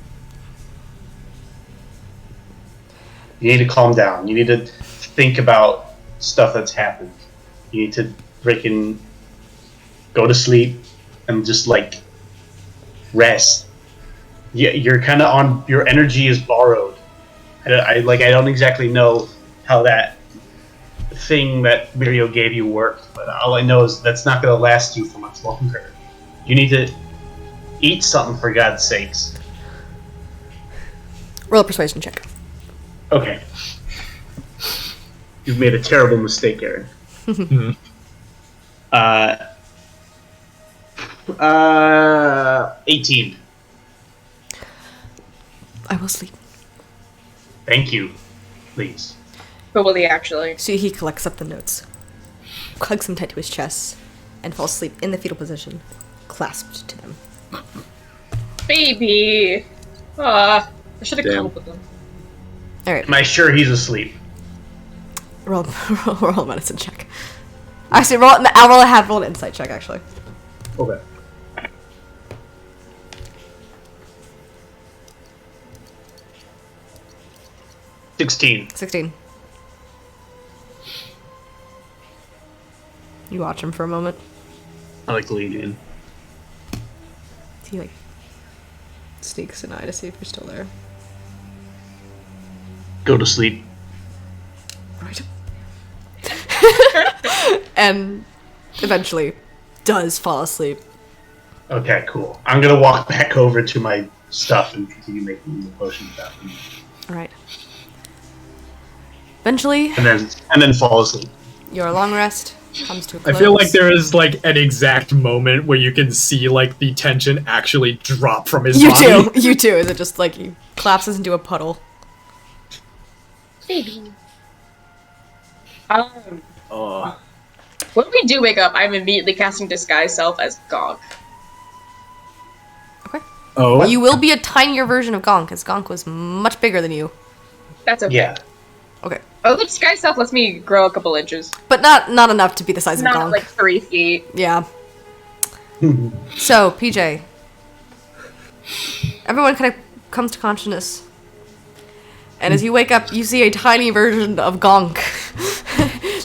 You need to calm down. You need to think about stuff that's happened. You need to freaking go to sleep and just like rest. You're kind of on. Your energy is borrowed. I don't exactly know how that thing that Mirio gave you worked, but all I know is that's not going to last you for much longer. You need to eat something for God's sakes. Roll a persuasion check. Okay. You've made a terrible mistake, Aaron. 18. I will sleep. Thank you. Please. But will he actually? So he collects up the notes, hugs them tight to his chest, and falls asleep in the fetal position, clasped to them. Baby! I should have Damn. come up with them. Alright, Am I sure he's asleep? roll a medicine check. Actually, roll an insight check, actually. Okay. $16. 16. You watch him for a moment. I like to lean in. He, like, sneaks an eye to see if you're still there. Go to sleep. Right. And eventually does fall asleep. Okay, cool. I'm gonna walk back over to my stuff and continue making the potion stuff, Alright. Eventually, and then fall asleep. your long rest comes to a I close. feel like there is like an exact moment where you can see like the tension actually drop from his body. You too. Is it just like he collapses into a puddle? Baby. When we do wake up, I'm immediately casting Disguise Self as Gonk. Okay. Oh, You will be a tinier version of Gonk, as Gonk was much bigger than you. That's okay. Yeah. Okay. Oh, the Disguise Self lets me grow a couple inches. But not enough to be the size of Not Gonk. like 3 feet. Yeah. So, PJ. Everyone kind of comes to consciousness. And as you wake up, you see a tiny version of Gonk.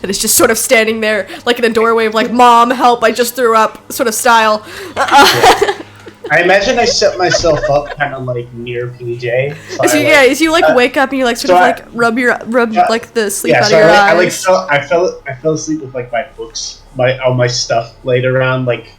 That is just sort of standing there, like in a doorway of like, Mom, help, I just threw up, sort of style. I imagine I set myself up kind of like near PJ. So As you like wake up and you like sort of like rub like the sleep out of your eyes. I fell asleep with like my books, all my stuff laid around. Like I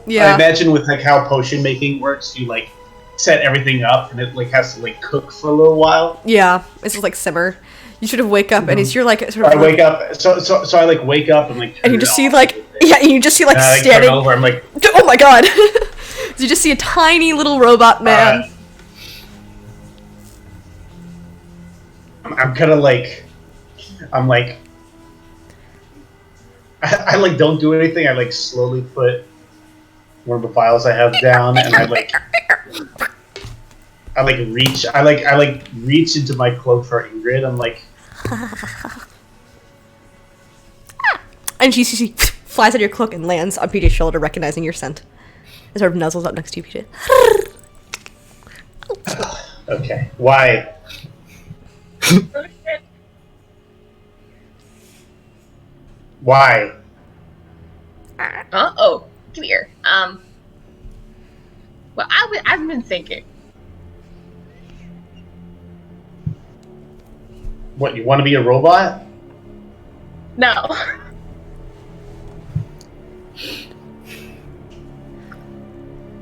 Yeah. imagine with like how potion making works, you like set everything up and it like has to like cook for a little while. Yeah. It's just like simmer. You should have wake up and it's you're like sort of I wake up, so I like wake up and like. and you just see like and you just see like and I, like, standing. turn over. I'm like, Oh my god! So you just see a tiny little robot man. I'm kind of like, I'm like, I like don't do anything. I like slowly put one of the files I have down, and I like reach into my cloak for Ingrid. I'm like, And she flies out of your cloak and lands on PJ's shoulder, recognizing your scent. It sort of nuzzles up next to you, PJ. Okay. Why? Why? Oh, come here. Well, I've been thinking. What, you want to be a robot? No.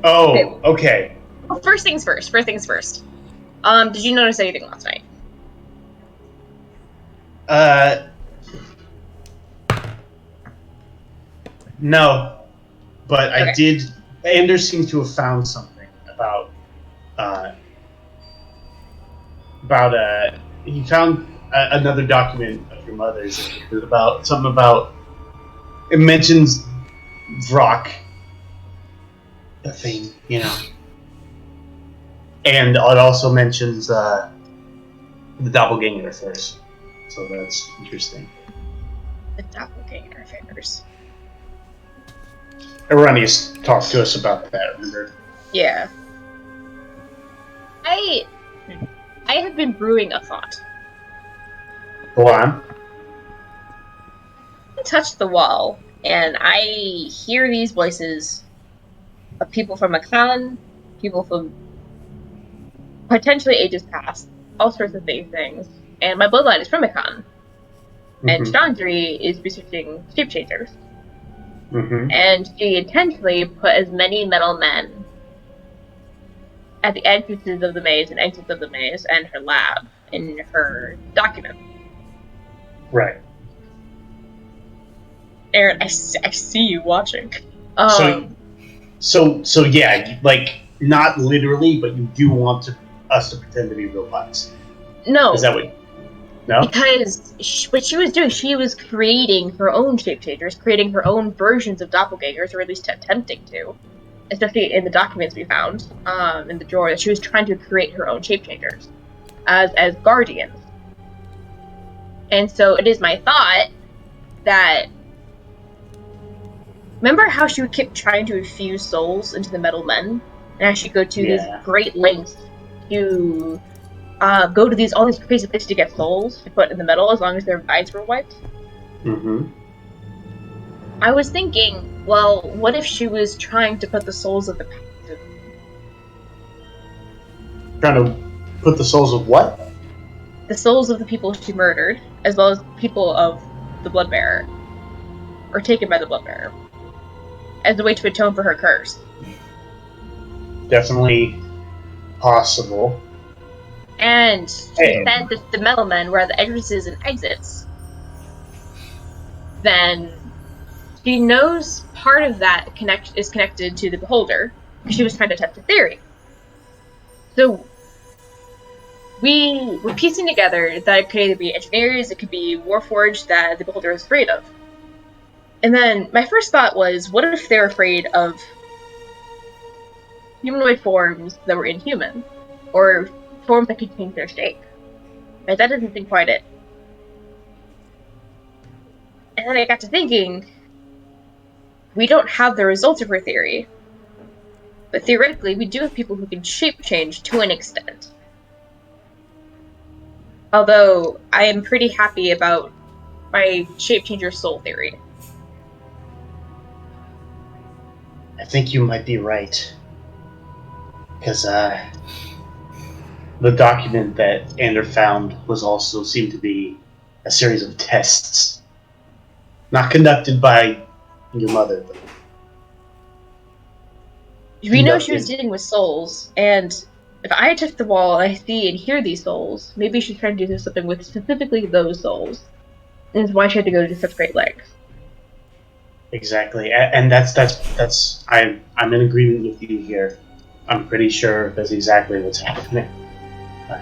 Oh, okay. Well, first things first. Did you notice anything last night? No. But Okay. I did... Anders seems to have found something about... he found another document of your mother's. About... Something about... It mentions Vrock. The thing, you know. And it also mentions the doppelganger affairs. So that's interesting. The doppelganger affairs. Eranius talked to us about that, remember? Yeah. I have been brewing a thought. Go on. I touch the wall, and I hear these voices of people from Makan, people from potentially ages past, all sorts of big things. And my bloodline is from Makan. And Chandri is researching shape changers. And she intentionally put as many metal men at the entrances of the maze and exits of the maze and her lab in her document. Right. Aaron, I see you watching. So yeah, like, not literally, but you do want us to pretend to be robots. No. Is that what... No? Because what she was doing, she was creating her own shape changers, creating her own versions of doppelgangers, or at least attempting to. Especially in the documents we found in the drawer, that she was trying to create her own shape changers as guardians. And so it is my thought that... Remember how she would keep trying to infuse souls into the metal men? And how she'd go to these great lengths to... go to all these crazy places to get souls to put in the metal as long as their minds were wiped. I was thinking, well, what if she was trying to put the souls of the past in? Trying to put the souls of what? The souls of the people she murdered, as well as people of the Bloodbearer, or taken by the Bloodbearer, as a way to atone for her curse. Definitely possible. And she said that the metal men were at the entrances and exits. Then she knows part of that is connected to the Beholder, because she was trying to test a theory. So we were piecing together that it could either be engineers, it could be Warforged that the Beholder is afraid of. And then my first thought was, what if they're afraid of humanoid forms that were inhuman? Or forms that could change their shape. Right, that doesn't seem quite it. And then I got to thinking, we don't have the results of her theory, but theoretically we do have people who can shape change to an extent. Although I am pretty happy about my shape changer soul theory. I think you might be right. Because, the document that Ander found seemed to be a series of tests. Not conducted by your mother, but... We know she was dealing with souls, and if I touch the wall and I see and hear these souls, maybe she's trying to do something with specifically those souls. And it's why she had to go to such great lengths. Exactly, and that's I'm in agreement with you here. I'm pretty sure that's exactly what's happening.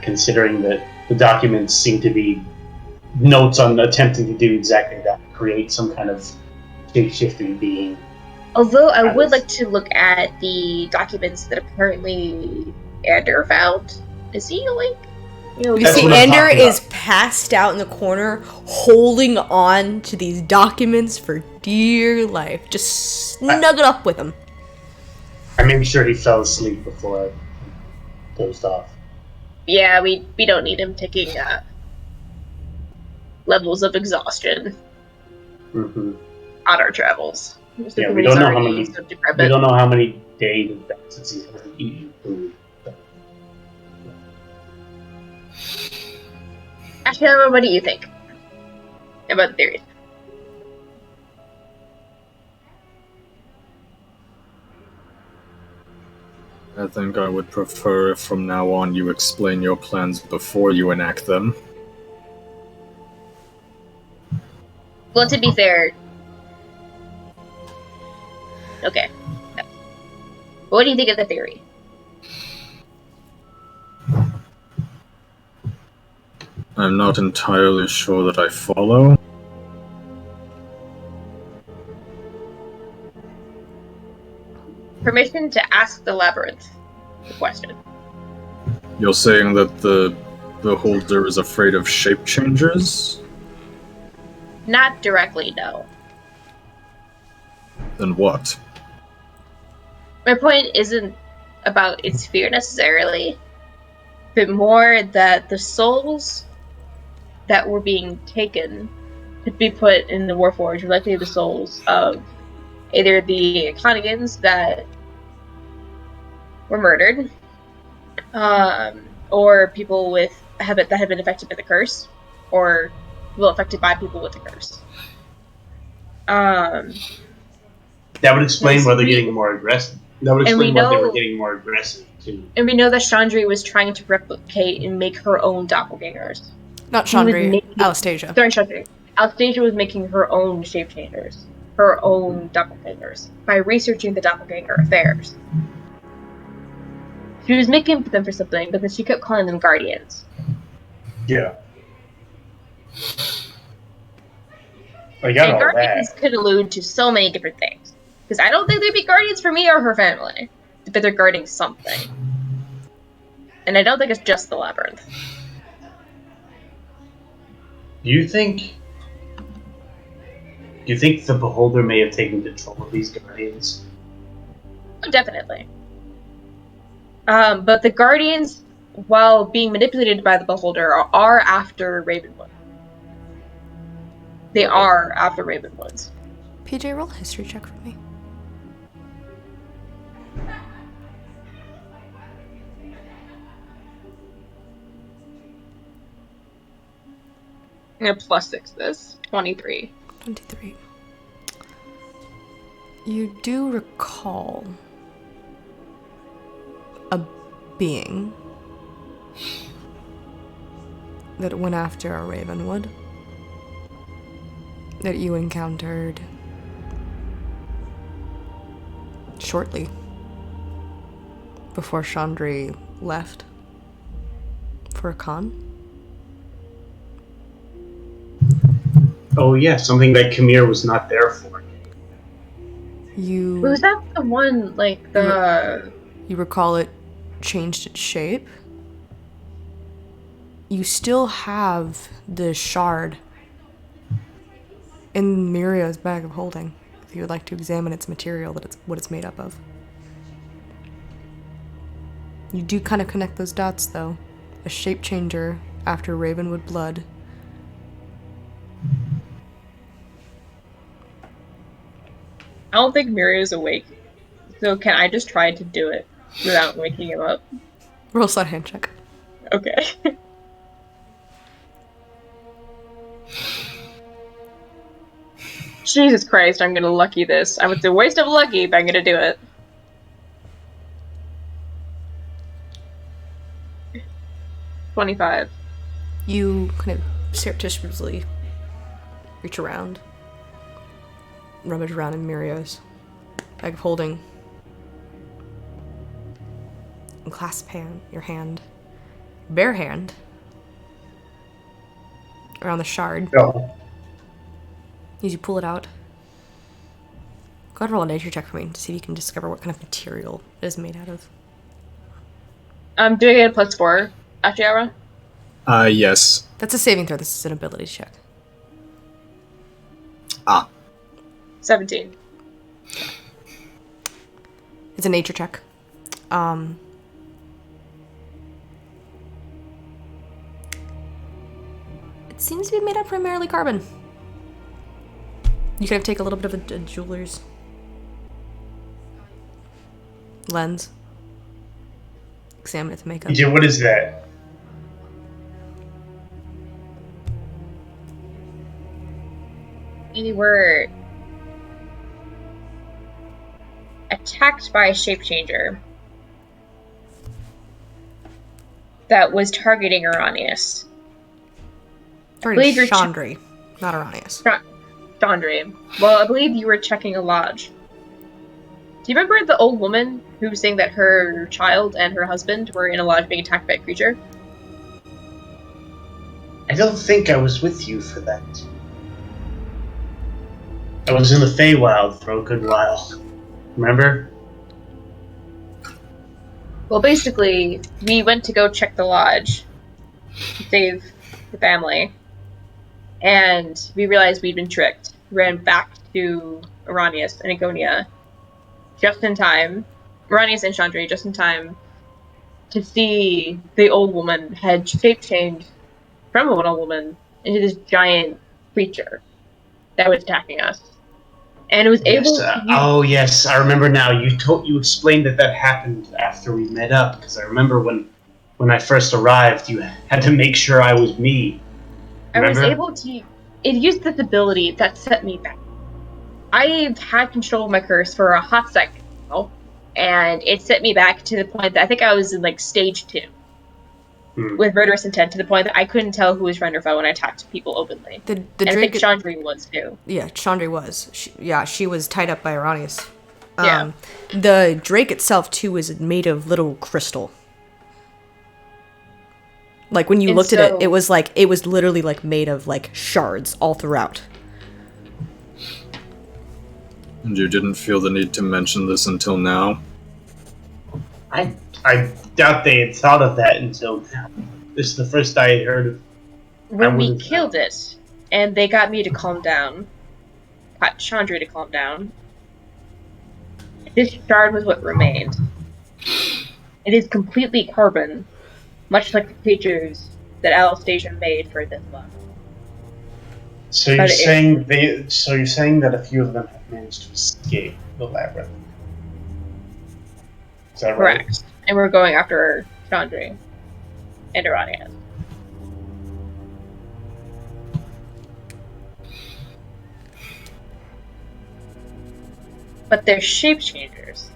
Considering that the documents seem to be notes on attempting to do exactly that, create some kind of shape-shifting being. Although I would like to look at the documents that apparently Ander found. Is he a link? You That's see what I'm Ender talking is about. passed out in the corner, holding on to these documents for dear life. Just snuggled up with him. I made sure he fell asleep before I dozed off. Yeah, we don't need him taking levels of exhaustion Mm-hmm. on our travels. Yeah, we don't know how many days it's been since he hasn't eaten food. Actually, what do you think about the theory? I think I would prefer if from now on you explain your plans before you enact them. Well, to be fair, okay. What do you think of the theory? I'm not entirely sure that I follow. Permission to ask the labyrinth the question. You're saying that the beholder is afraid of shape changers? Not directly, no. Then what? My point isn't about its fear necessarily, but more that the souls that were being taken to be put in the Warforged were likely the souls of either the Econigans that were murdered, or people that had been affected by the curse, or people affected by people with the curse. That would explain why they're getting more aggressive. That would explain why they were getting more aggressive too. And we know that Chandri was trying to replicate and make her own doppelgangers. Not Chandri, Anastasia. Sorry, Chandri. Anastasia was making her own shape changers, her own doppelgangers, by researching the doppelganger affairs. She was making them for something, but then she kept calling them guardians. Yeah. I got and all guardians that. could allude to so many different things. Because I don't think they'd be guardians for me or her family, but they're guarding something. And I don't think it's just the labyrinth. Do you think the beholder may have taken control of these guardians? Oh, definitely. But the guardians, while being manipulated by the beholder, are after Ravenwood. They are after Ravenwoods. PJ, roll a history check for me. I'm gonna +6 this. 23. 23. You do recall a being that went after a Ravenwood that you encountered shortly before Chandri left for a con. Oh yeah, something that Khmer was not there for. Was that the one, like, the... You recall it changed its shape? You still have the shard in Mirio's bag of holding, if you would like to examine its material, what it's made up of. You do kind of connect those dots, though. A shape changer after Ravenwood blood. I don't think Mirio's awake. So can I just try to do it without waking him up? Roll sleight hand check. Okay. Jesus Christ, I'm gonna lucky this. It's a waste of lucky, but I'm gonna do it. $25. You kind of surreptitiously reach around, rummage around in Mirio's bag of holding, and clasp your hand, bare hand, around the shard. No. As you pull it out, go ahead and roll a nature check for me to see if you can discover what kind of material it is made out of. I'm doing it at +4, Ashiara. Yes. That's a saving throw. This is an ability check. 17. It's a nature check. It seems to be made of primarily carbon. You kind of take a little bit of a jeweler's lens. Examine its makeup. DJ, what is that? We were attacked by a shapechanger that was targeting Uranius. believe you're Chandri, not Aranius. Chandri. Well, I believe you were checking a lodge. Do you remember the old woman who was saying that her child and her husband were in a lodge being attacked by a creature? I don't think I was with you for that. I was in the Feywild for a good while. Remember? Well, basically, we went to go check the lodge to save the family, and we realized we'd been tricked. We ran back to Aranius and Agonia just in time, Aranius and Chandri just in time to see the old woman had shape-changed from a little woman into this giant creature that was attacking us. And it was able to... Oh, yes, I remember now. You explained that happened after we met up, because I remember when I first arrived, you had to make sure I was me. Remember? I was able to... It used this ability that set me back. I've had control of my curse for a hot second now, and it set me back to the point that I think I was in, like, stage 2. With murderous intent, to the point that I couldn't tell who was friend or foe when I attacked people openly. And I think Chandri was too. Yeah, Chandri was. She was tied up by Aranius. The drake itself too is made of little crystal. Like when you looked at it, it was literally like made of like shards all throughout. And you didn't feel the need to mention this until now? I doubt they had thought of that until now. This is the first I had heard of. When we killed it, and they got me to calm down, got Chandri to calm down, this shard was what remained. It is completely carbon, much like the creatures that Anastasia made for this love. So you're saying that a few of them have managed to escape the labyrinth. Is that right? Correct. And we're going after Chandri and Aranius. But they're shape changers.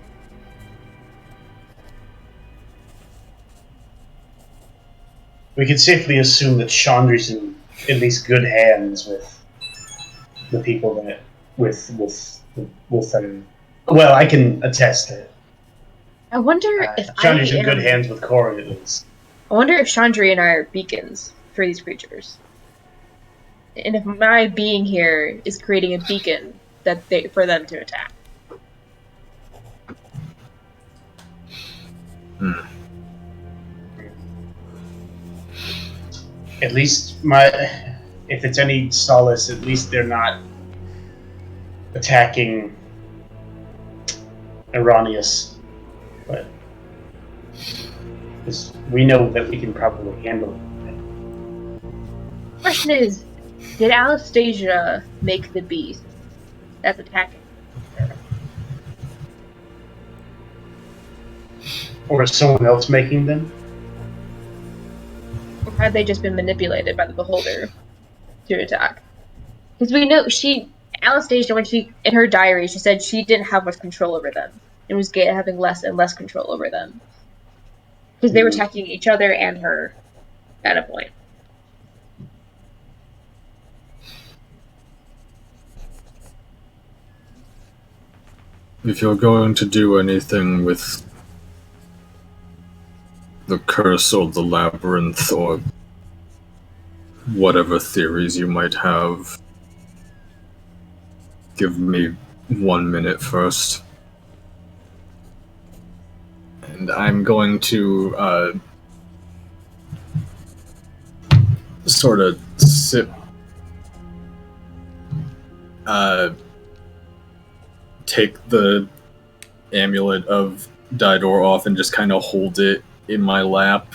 We can safely assume that Chandri's in at least good hands with the people that with them. Well, I can attest to it. I wonder if Chandri's in good hands with Corin, at least. I wonder if Chandri and I are beacons for these creatures. And if my being here is creating a beacon for them to attack. At least if it's any solace, at least they're not attacking Aranius. But we know that we can probably handle it. The question is, did Anastasia make the beast that's attacking her? Or is someone else making them? Or had they just been manipulated by the beholder to attack? Because we know Anastasia, when in her diary, she said she didn't have much control over them. And was having less and less control over them. Because they were attacking each other and her at a point. If you're going to do anything with the curse or the labyrinth or whatever theories you might have, give me 1 minute first. And I'm going to sort of sit, take the amulet of Didor off and just kind of hold it in my lap.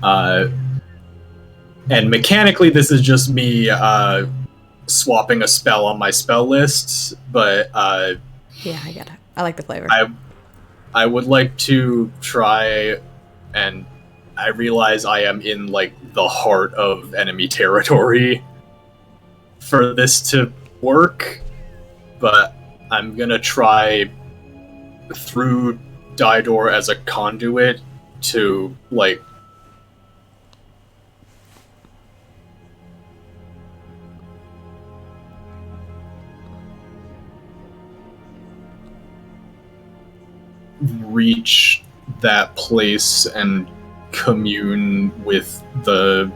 And mechanically, this is just me swapping a spell on my spell list, but Yeah, I get it. I like the flavor. I would like to try, and I realize I am in like the heart of enemy territory for this to work, but I'm gonna try through Didor as a conduit to like reach that place and commune with the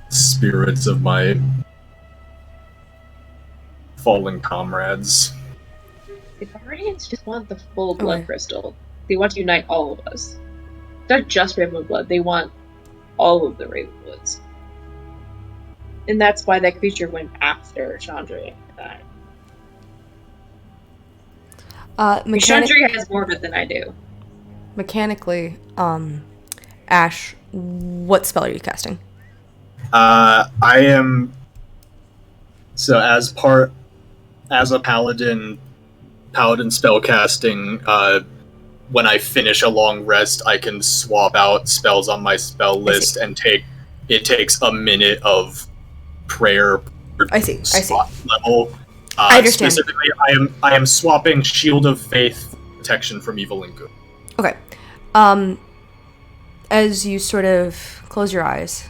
spirits of my fallen comrades. The Guardians just want the full blood Okay. crystal. They want to unite all of us. Not just Raven blood, they want all of the Raven bloods. And that's why that creature went after Chandra. Chandra has more of it than I do. Mechanically, Ash, what spell are you casting? I am as a paladin spellcasting. When I finish a long rest, I can swap out spells on my spell list and it takes a minute of prayer. I see. Level. I understand. Specifically, I am swapping Shield of Faith protection from evil and good. Okay. As you sort of close your eyes,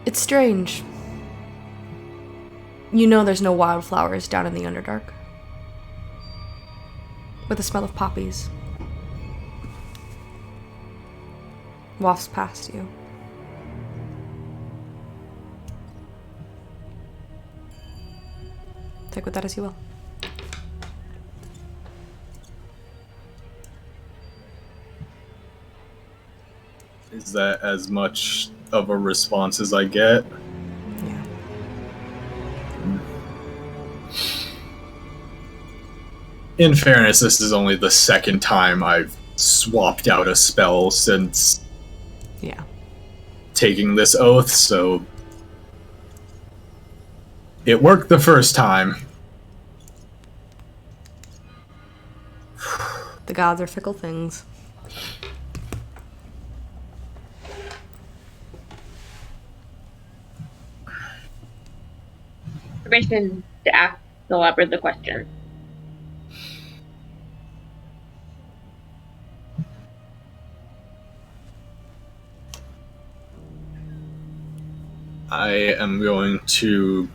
it's strange. You know there's no wildflowers down in the Underdark. But the smell of poppies wafts past you. Take with that as you will. Is that as much of a response as I get? Yeah. In fairness, this is only the second time I've swapped out a spell since taking this oath, so it worked the first time. The gods are fickle things. Permission to ask the labyrinth the question. I am going to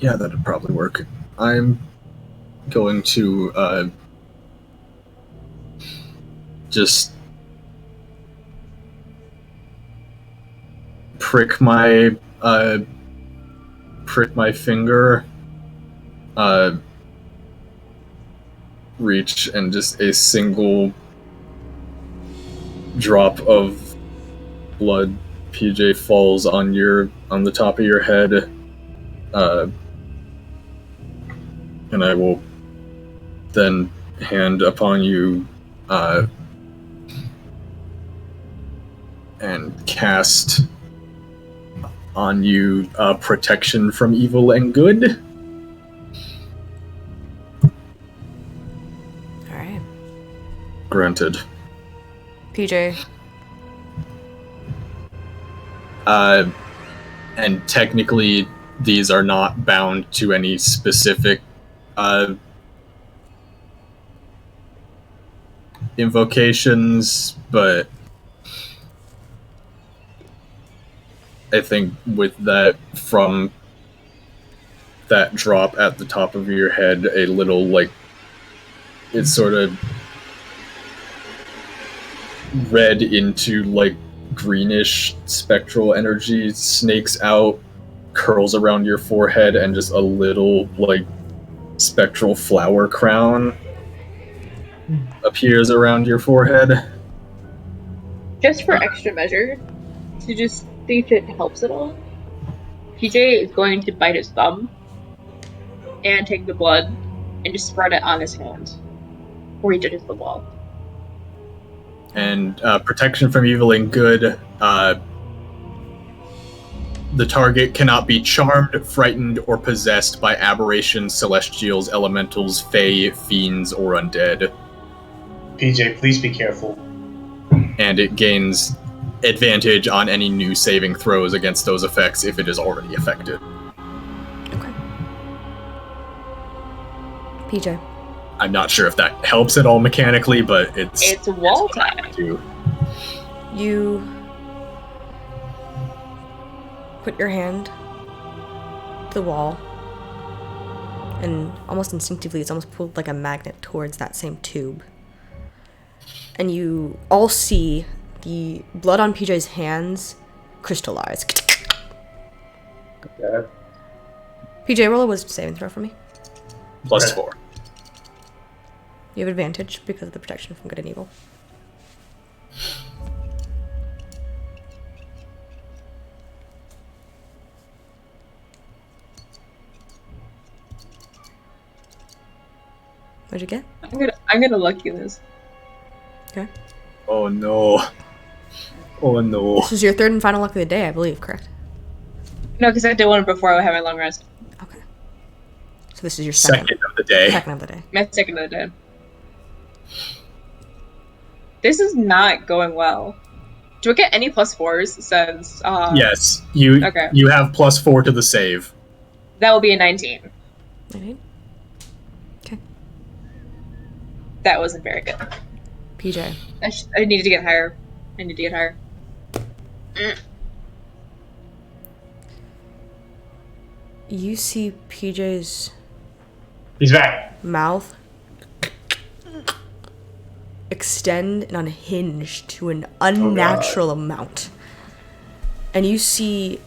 yeah, that'd probably work. I'm going to just prick my finger, reach, and just a single drop of blood, PJ, falls on the top of your head. And I will then hand upon you and cast on you protection from evil and good. Alright. Granted. PJ. And technically, these are not bound to any specific invocations, but I think with that, from that drop at the top of your head, a little, like, it's sort of red into, like, greenish spectral energy snakes out, curls around your forehead, and just a little, like, spectral flower crown appears around your forehead. Just for extra measure, to just see if it helps at all, PJ is going to bite his thumb and take the blood and just spread it on his hand before he touches the wall. And protection from evil and good. The target cannot be charmed, frightened, or possessed by aberrations, celestials, elementals, fae, fiends, or undead. PJ, please be careful. And it gains advantage on any new saving throws against those effects if it is already affected. Okay. PJ. I'm not sure if that helps at all mechanically, but it's wall time. You put your hand to the wall, and almost instinctively it's almost pulled like a magnet towards that same tube. And you all see the blood on PJ's hands crystallize. Okay. PJ, roll a wisdom saving throw for me. +4. You have advantage because of the protection from good and evil. What'd you get? I'm gonna lucky this. Okay. Oh no. Oh no. This is your third and final luck of the day, I believe, correct? No, because I did one before I had my long rest. Okay. So this is your second of the day. Second of the day. My second of the day. This is not going well. Do I get any +4s since Yes. You Okay. You have +4 to the save. That will be a 19. 19? Okay. That wasn't very good. PJ. I needed to get higher. I need to get higher. You see PJ's He's back. mouth extend and unhinge to an unnatural amount. And you see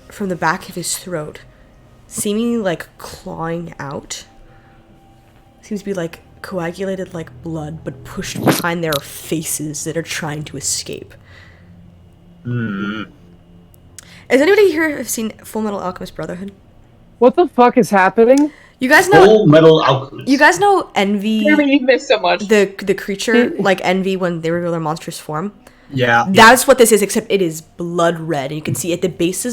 from the back of his throat, seemingly like clawing out, seems to be like coagulated like blood, but pushed behind their faces that are trying to escape. Mm. Has anybody here seen Full Metal Alchemist Brotherhood? What the fuck is happening? You guys know. Full Metal Alchemist. You guys know Envy, You've missed so much. the creature like Envy when they reveal their monstrous form. Yeah. That's what this is, except it is blood red, and you can see at the base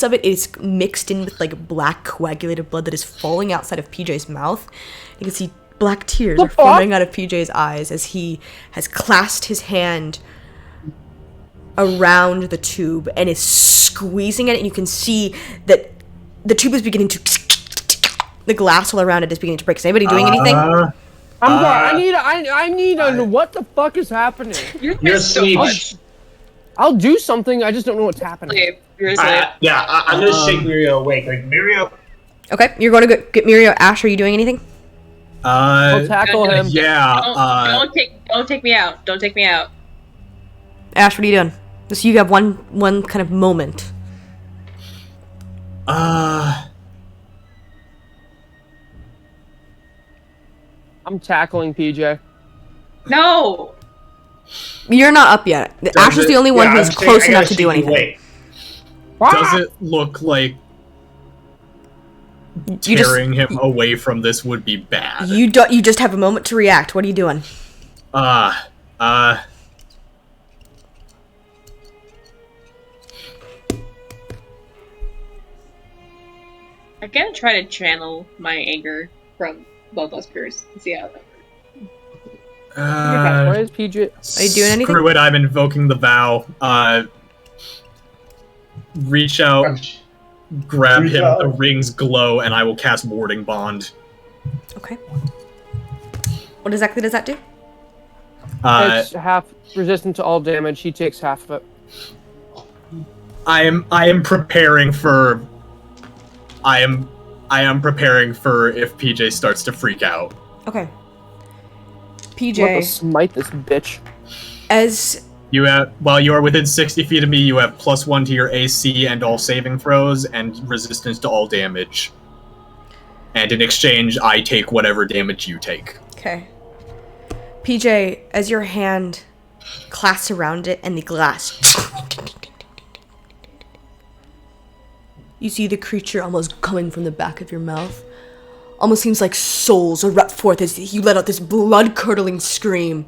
of it is mixed in with like black coagulated blood that is falling outside of PJ's mouth. You can see black tears are forming out of PJ's eyes as he has clasped his hand around the tube and is squeezing it, and you can see that the tube is beginning to the glass all around it is beginning to break. Is anybody doing anything? I need to know what the fuck is happening. You're so asleep. much. I'll do something, I just don't know what's happening. You're asleep. I'm gonna shake Mirio awake. Like, Mirio. Okay, you're going to go get Mirio. Ash, are you doing anything? I'll tackle him. Yeah. Don't take me out. Don't take me out. Ash, what are you doing? So you have one kind of moment. I'm tackling PJ. No. You're not up yet. Ash is the only one who's close enough to do anything. Does it look like tearing him away from this would be bad? You just have a moment to react. What are you doing? I'm gonna try to channel my anger from both us peers and see how that works. Why is PJ? Are you doing anything? Screw it, I'm invoking the vow. reach out, grab Reach him, out. the rings glow, and I will cast Warding Bond. Okay. What exactly does that do? It's half resistant to all damage. He takes half of it. I am preparing for if PJ starts to freak out. Okay. I'm about to PJ, smite this bitch. as While you are within 60 feet of me, you have +1 to your AC and all saving throws, and resistance to all damage. And in exchange, I take whatever damage you take. okay. PJ, as your hand clasps around it and the glass, you see the creature almost coming from the back of your mouth. Almost seems like souls erupt forth as you let out this blood-curdling scream.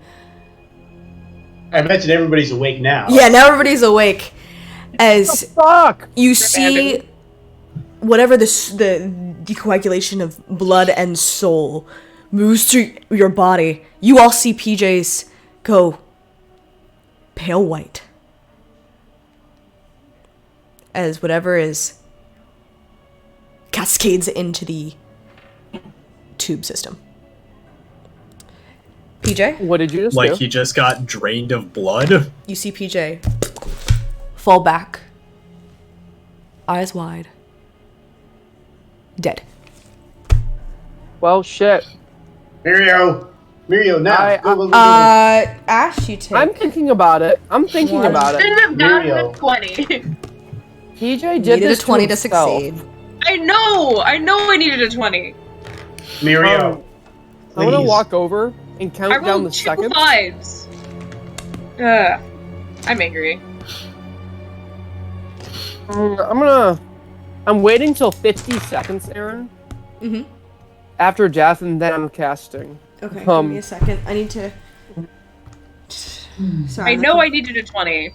I imagine everybody's awake now. Yeah, now everybody's awake. As Fuck! you see whatever the decoagulation of blood and soul moves through your body, you all see PJ's go pale white. As whatever is cascades into the tube system. PJ, What did you just Like do? he just got drained of blood. you see PJ fall back, eyes wide, dead. Well, shit. Mirio, now. I- Go. Ash, you take. I'm thinking about it. I'm thinking What? about it. Shouldn't have gotten a Mirio. 20. PJ did needed a this 20 to himself. succeed. I know I needed a 20. Mirio, I'm gonna please. walk over and I count down rolled the 2 seconds. 5s. Ugh. I'm angry. I'm waiting till 50 seconds, Aaron. Mm-hmm. After death, and then I'm casting. Okay, give me a second. I need to. Sorry. I know I needed a 20.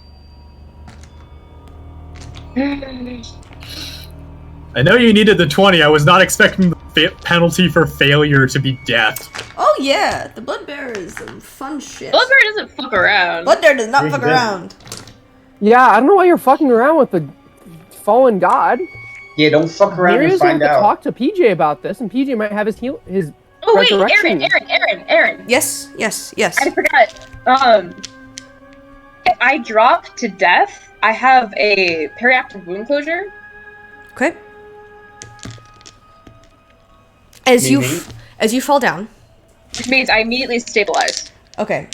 I know you needed the 20. I was not expecting the penalty for failure to be death. Oh yeah, the blood bear is some fun shit. Bloodbear doesn't fuck around. Blood bear does not Here's fuck the thing. around. Yeah, I don't know why you're fucking around with the fallen god. Yeah, don't fuck around and Mario's gonna have find to out. talk to PJ about this, and PJ might have his Oh wait, resurrection. Aaron. Yes. I forgot. If I drop to death, I have a periactive wound closure. Okay. As Meaning? you fall down. Which means I immediately stabilize. Okay.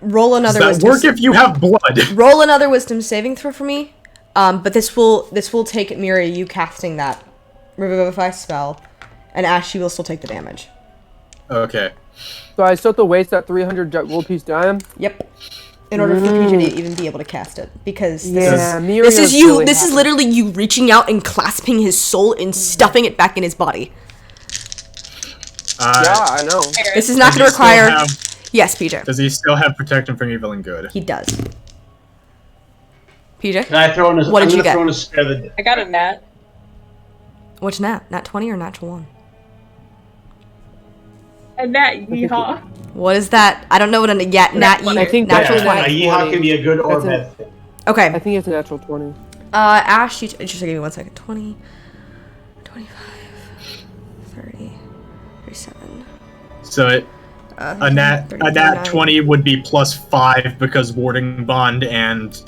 Roll Does another that wisdom. work if you have blood? Roll another wisdom saving throw for me. But this will take Mira, you casting that revivify spell, and Ash, you will still take the damage. Okay. So I still have to waste that 300 gold piece dime. Yep. In order for PJ to even be able to cast it, because this Yeah, this is you. This is literally you reaching out and clasping his soul and stuffing it back in his body. Yeah, I know. Aaron, This is not going to require. Yes, PJ. Does he still have protection from evil and good? He does. PJ, Can I throw in a? What did I'm you gonna get? throw in a spare the. I got a nat. which nat? Nat 20 or natural 1? A nat, yeehaw. What is that? I don't know what a nat I think natural that's Yeah, 20. a yeehaw can be a good or That's bad thing. Okay. I think it's a natural 20. Ash, you just give me 1 second. 20, 25, 30, 37. So a nat 20 would be +5 because warding bond and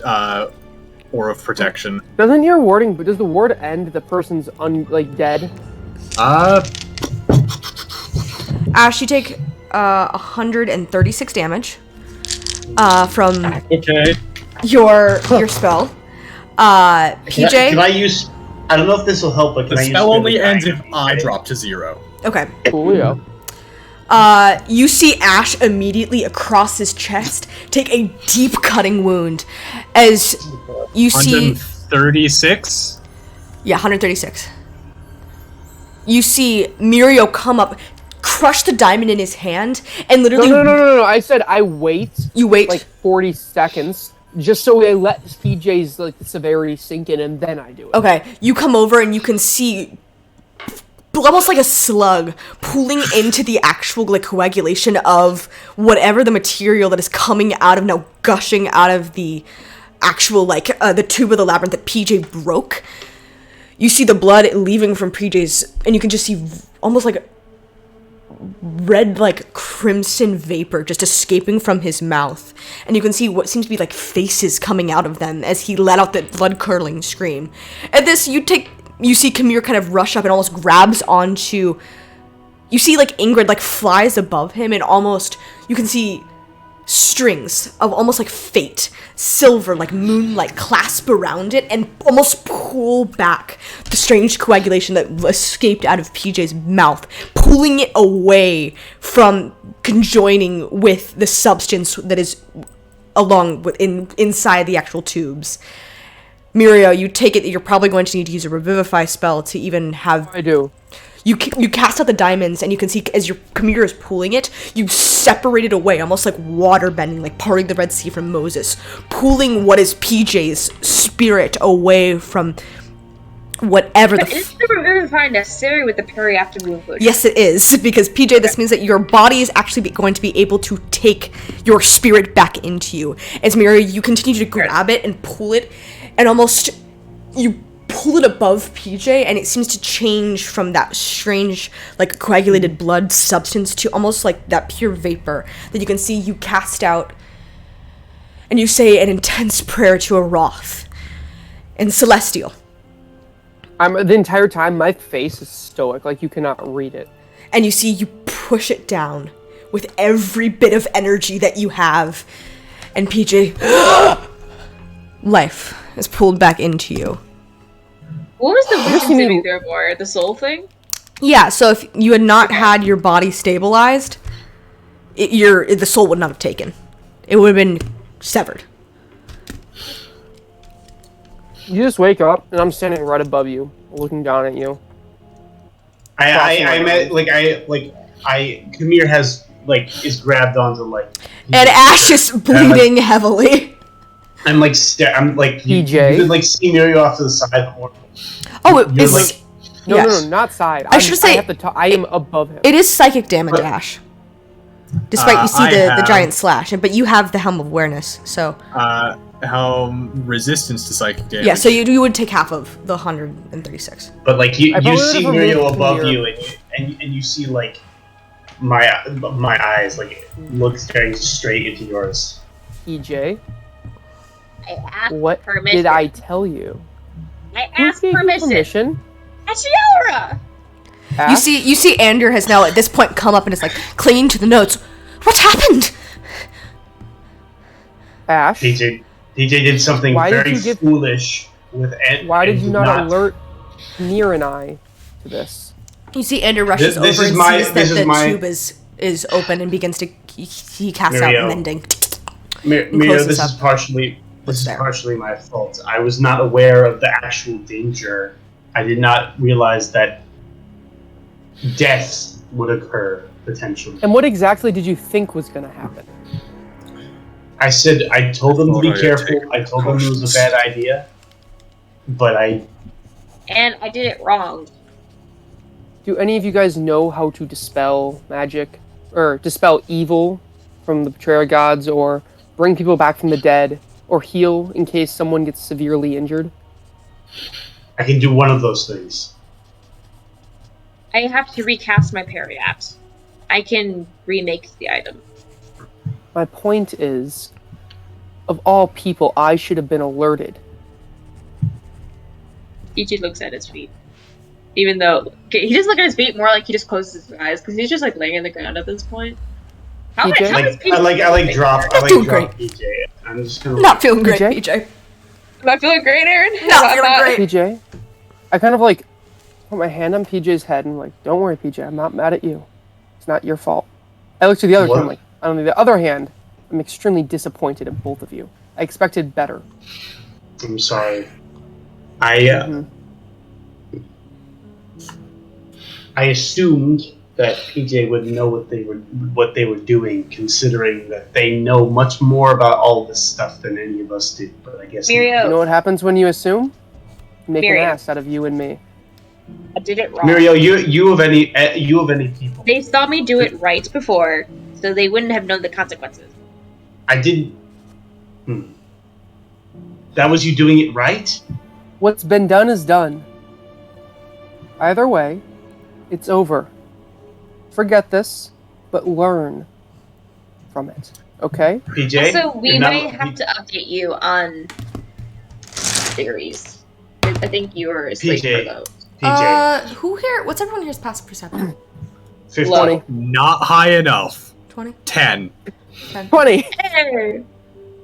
aura of protection. Doesn't your warding? Does the ward end if the person's dead? Ash, you take 136 damage from Okay. your spell. PJ. Can I use? I don't know if this will help, but can The I use? spell spare only the ends die? if I drop to 0. Okay. Coolio. You see Ash immediately across his chest take a deep cutting wound as you see 136. Yeah, 136. You see Mirio come up, crush the diamond in his hand, and literally No. I said I wait. You wait. like 40 seconds, just so I let PJ's the severity sink in, and then I do it. Okay, you come over and you can see almost like a slug pulling into the actual coagulation of whatever the material that is coming out of now, gushing out of the actual, like, the tube of the labyrinth that PJ broke. You see the blood leaving from PJ's, and you can just see almost like red, like, crimson vapor just escaping from his mouth. And you can see what seems to be, like, faces coming out of them as he let out that blood-curdling scream. At this, you see Kamir kind of rush up and almost grabs onto... You see, like, Ingrid, like, flies above him, and almost... You can see strings of almost like fate, silver, like moonlight, clasp around it and almost pull back the strange coagulation that escaped out of PJ's mouth, pulling it away from conjoining with the substance that is along with inside the actual tubes. Mirio, you take it that you're probably going to need to use a revivify spell to even have... I do. You cast out the diamonds, and you can see as your Kamir is pulling it, you separate it away, almost like water bending, like parting the Red Sea from Moses, pulling what is PJ's spirit away from whatever but is the revivify necessary with the periapter movement? Yes, it is, because PJ, this means that your body is actually going to be able to take your spirit back into you. As Mirio, you continue to grab it and pull it, and almost you pull it above PJ, and it seems to change from that strange, like, coagulated blood substance to almost like that pure vapor that you can see you cast out, and you say an intense prayer to a Roth and Celestial. The entire time, my face is stoic, like you cannot read it. And you see you push it down with every bit of energy that you have, and PJ, life is pulled back into you. What was the wisdom saving throw for? The soul thing? Yeah, so if you had not had your body stabilized, the soul would not have taken. It would have been severed. You just wake up, and I'm standing right above you, looking down at you. Kamir has, like, is grabbed onto, like... And Ash is bleeding heavily. I'm like, you can, like, see Mirio off to the side. Oh, it's... Like, no, not side. I should say... I am above him. It is psychic damage, Ash. Despite you see the giant slash, but you have the Helm of Awareness, so... Helm resistance to psychic damage. Yeah, so you would take half of the 136. But, like, you see Mirio above you, and you see, like, my eyes, like, look staring straight into yours. EJ? I asked what permission. Did I tell you? I asked permission. Ashiora! You see Ander has now at this point come up and is like clinging to the notes. What happened? Ash? PJ did something very foolish with Ed. Why did you not alert Nier and I to this? You see Ander rushes over and sees that the tube is open and begins to he casts out mending. Mirio, this is partially my fault. I was not aware of the actual danger. I did not realize that death would occur, potentially. And what exactly did you think was going to happen? I told them to be careful. I told them it was a bad idea. And I did it wrong. Do any of you guys know how to dispel magic? Or dispel evil from the betrayer gods, or bring people back from the dead, or heal in case someone gets severely injured? I can do one of those things. I have to recast my periapt. I can remake the item. My point is, of all people, I should have been alerted. Ichi looks at his feet. Even though, he doesn't look at his feet more like he just closes his eyes, because he's just like laying on the ground at this point. I like drop PJ. I'm just gonna not feeling great, PJ. Am I feeling great, Aaron? Not feeling great. PJ, I kind of like put my hand on PJ's head and like, don't worry, PJ, I'm not mad at you. It's not your fault. I look to the other hand, like, on the other hand, I'm extremely disappointed in both of you. I expected better. I'm sorry. I assumed that PJ would know what they were doing, considering that they know much more about all this stuff than any of us did. But I guess Mirio. You know what happens when you assume? You make Mirio. an ass out of you and me. I did it wrong. Mirio, you of any people? They saw me do it right before, so they wouldn't have known the consequences. I didn't. That was you doing it right? What's been done is done. Either way, it's over. Forget this, but learn from it. Okay? PJ? So we you're not- may have to update you on theories. I think you were asleep PJ. for those. PJ. Who here? What's everyone here's passive perception? 50. 20. Not high enough. 20? 10. 10. 20! Hey!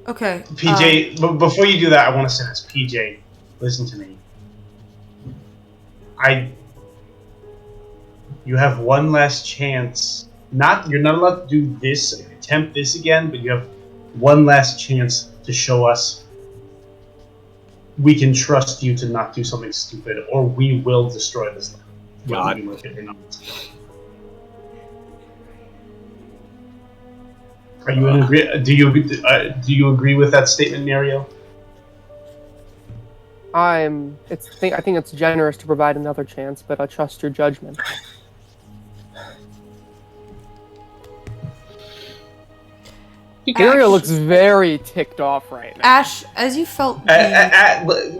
Okay. PJ, but before you do that, I want to say this. PJ, listen to me. You have one last chance. You're not allowed to do this, attempt this again, but you have one last chance to show us we can trust you to not do something stupid, or we will destroy this land. God. Whether you like it or not. Are you in agree? Do you agree with that statement, Mario? I think it's generous to provide another chance, but I trust your judgment. Ariel looks very ticked off right now. Ash, as you felt the...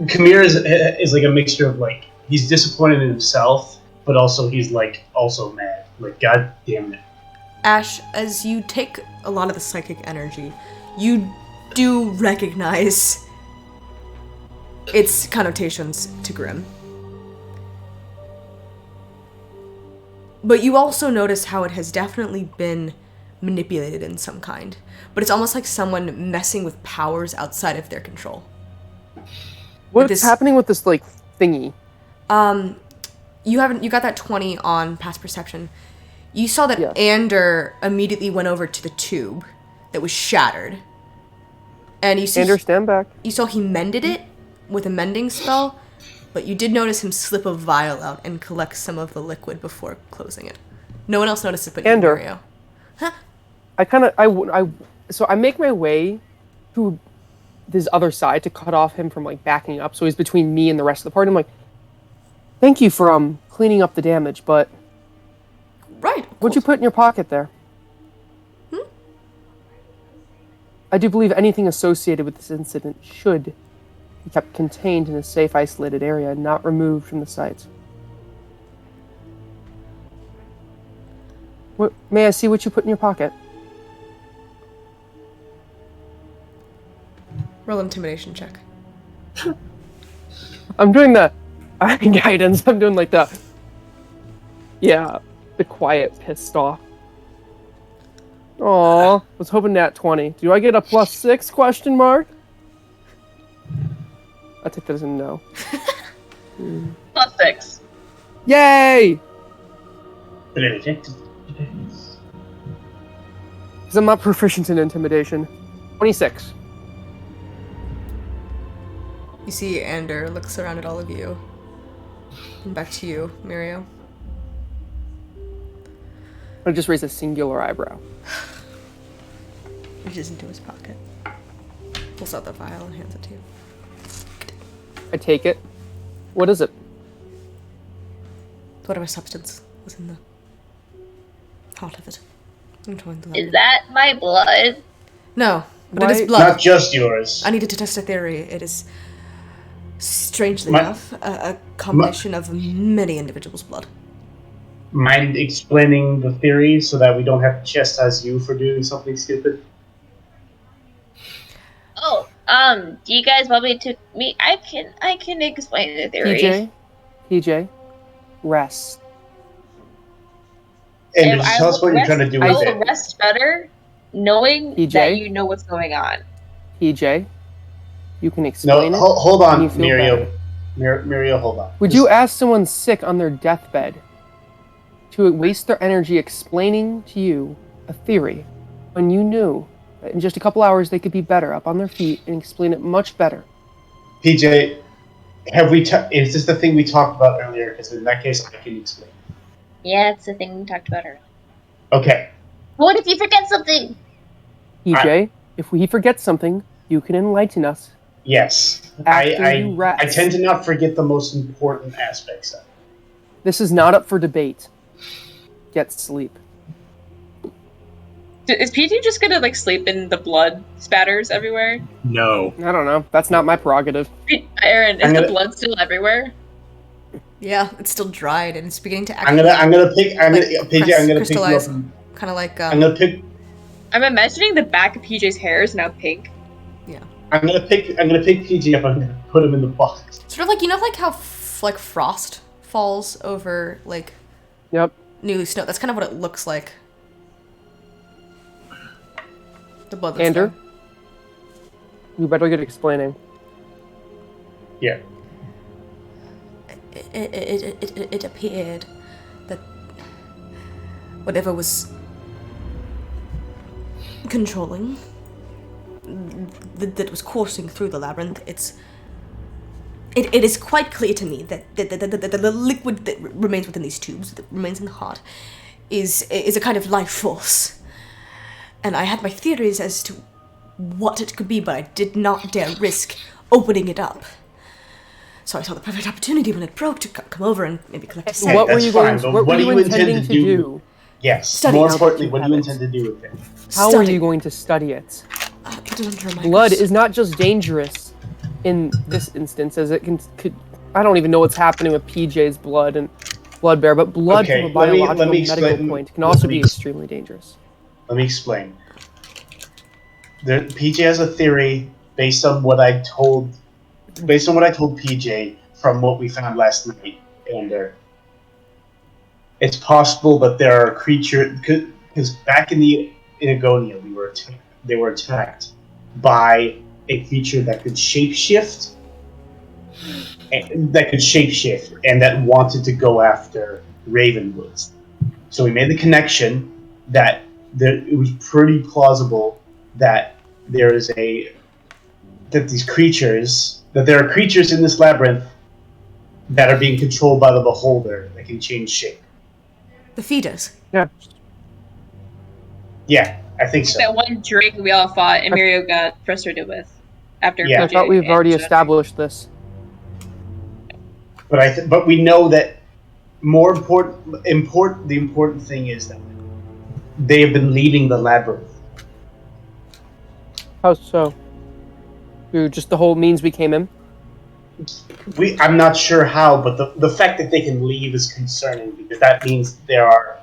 Kamir is like a mixture of like he's disappointed in himself, but also he's like also mad. Like, God damn it. Ash, as you take a lot of the psychic energy, you do recognize its connotations to Grimm. But you also notice how it has definitely been manipulated in some kind. But it's almost like someone messing with powers outside of their control. What's happening with this, like, thingy? You got that 20 on past perception. You saw that Yes. Ander immediately went over to the tube that was shattered. And you see Ander, stand back. you saw he mended it with a mending spell, but you did notice him slip a vial out and collect some of the liquid before closing it. No one else noticed it but you, Ander. Mario. So I make my way to this other side to cut off him from, like, backing up, so he's between me and the rest of the party. I'm like, thank you for cleaning up the damage, but Right. what'd you put in your pocket there? I do believe anything associated with this incident should be kept contained in a safe, isolated area and not removed from the site. May I see what you put in your pocket? Roll intimidation check. I'm doing the guidance. I'm doing like the quiet pissed off. Aw, was hoping nat 20. Do I get a +6 question mark? I take that as a no. +6. Yay! Because Because I'm not proficient in intimidation. 26. You see Ander looks around at all of you. And back to you, Mario. I just raise a singular eyebrow. Reaches into his pocket. Pulls out the vial and hands it to you. I take it. What is it? Whatever substance was in the heart of it. I'm trying to Is that my blood? No, but it Why- is blood. not just yours. I needed to test a theory. It is, strangely My- enough, a combination of many individuals' blood. Mind explaining the theory so that we don't have to chastise you for doing something stupid? Oh, do you guys want me to I can explain the theory. PJ, rest. And If just I tell us what will you're trying to do I with will it. rest better knowing PJ? that you know what's going on. PJ, you can No, explain it. hold when you on, feel Muriel. better. Muriel, hold on. Would you ask someone sick on their deathbed to waste their energy explaining to you a theory when you knew that in just a couple hours they could be better up on their feet and explain it much better? PJ, is this the thing we talked about earlier? Because in that case, I can explain. Yeah, it's the thing we talked about earlier. Okay. What if you forget something? PJ, if we forget something, you can enlighten us. Yes. After you rest. I tend to not forget the most important aspects of it. This is not up for debate. Get sleep. Is PG just gonna like sleep in the blood spatters everywhere? No. I don't know. That's not my prerogative. Aaron, is I'm the gonna- blood still everywhere? Yeah, it's still dried and it's beginning to I'm actually gonna pick. I'm like, gonna PJ. I'm gonna pick you up. crystallize. Kind of like I'm gonna pick. I'm imagining the back of PJ's hair is now pink. I'm gonna pick PJ up. I'm gonna put him in the box. sort of like, you know, like how like frost falls over like Yep. newly snow. That's kind of what it looks like. The blood that's Andrew? there. You better get explaining. Yeah. It appeared that whatever was controlling, that was coursing through the labyrinth, it is quite clear to me that the liquid that remains within these tubes, that remains in the heart, is a kind of life force. And I had my theories as to what it could be, but I did not dare risk opening it up. So I saw the perfect opportunity when it broke to come over and maybe collect a Okay, set. What were that's you fine, going? but What what were do you you intend intending to to do? do? Yes. Study More how importantly, you what do have you it. intend to do with it? How are Study. you going to study it? Put it under a microscope. Blood is not just dangerous in this instance, as it could. I don't even know what's happening with PJ's blood and Blood Bear, but blood Okay, from a let me biological medical explain- point can also let me be extremely dangerous. Let me explain. PJ has a theory based on what I told PJ from what we found last night, and it's possible that there are creatures because back in Agonia they were attacked by a creature that could shapeshift, and that wanted to go after Ravenwoods. So we made the connection that it was pretty plausible that there are creatures in this labyrinth that are being controlled by the Beholder that can change shape. The feeders. Yeah. Yeah, I think so. That one drake we all fought and Mirio got frustrated with after Yeah. I PJ thought we've and already Jeff. established this. But but we know that the important thing is that they have been leaving the labyrinth. How so? Through just the whole means we came in? I'm not sure how, but the fact that they can leave is concerning because that means there are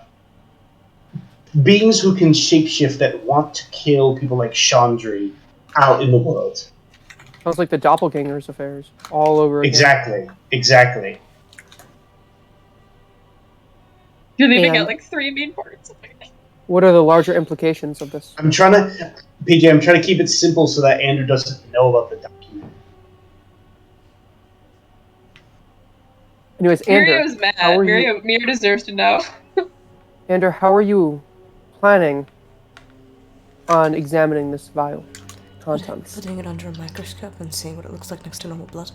beings who can shapeshift that want to kill people like Chandri out in the world. Sounds like the doppelgangers affairs all over again. Exactly. You're leaving And- out like 3 main parts. What are the larger implications of this? I'm trying to keep it simple so that Andrew doesn't know about the document. Anyways, Andrew, Mirio's mad. how are you? Mirio deserves to know. Andrew, how are you planning on examining this vial contents? Putting it under a microscope and seeing what it looks like next to normal blood.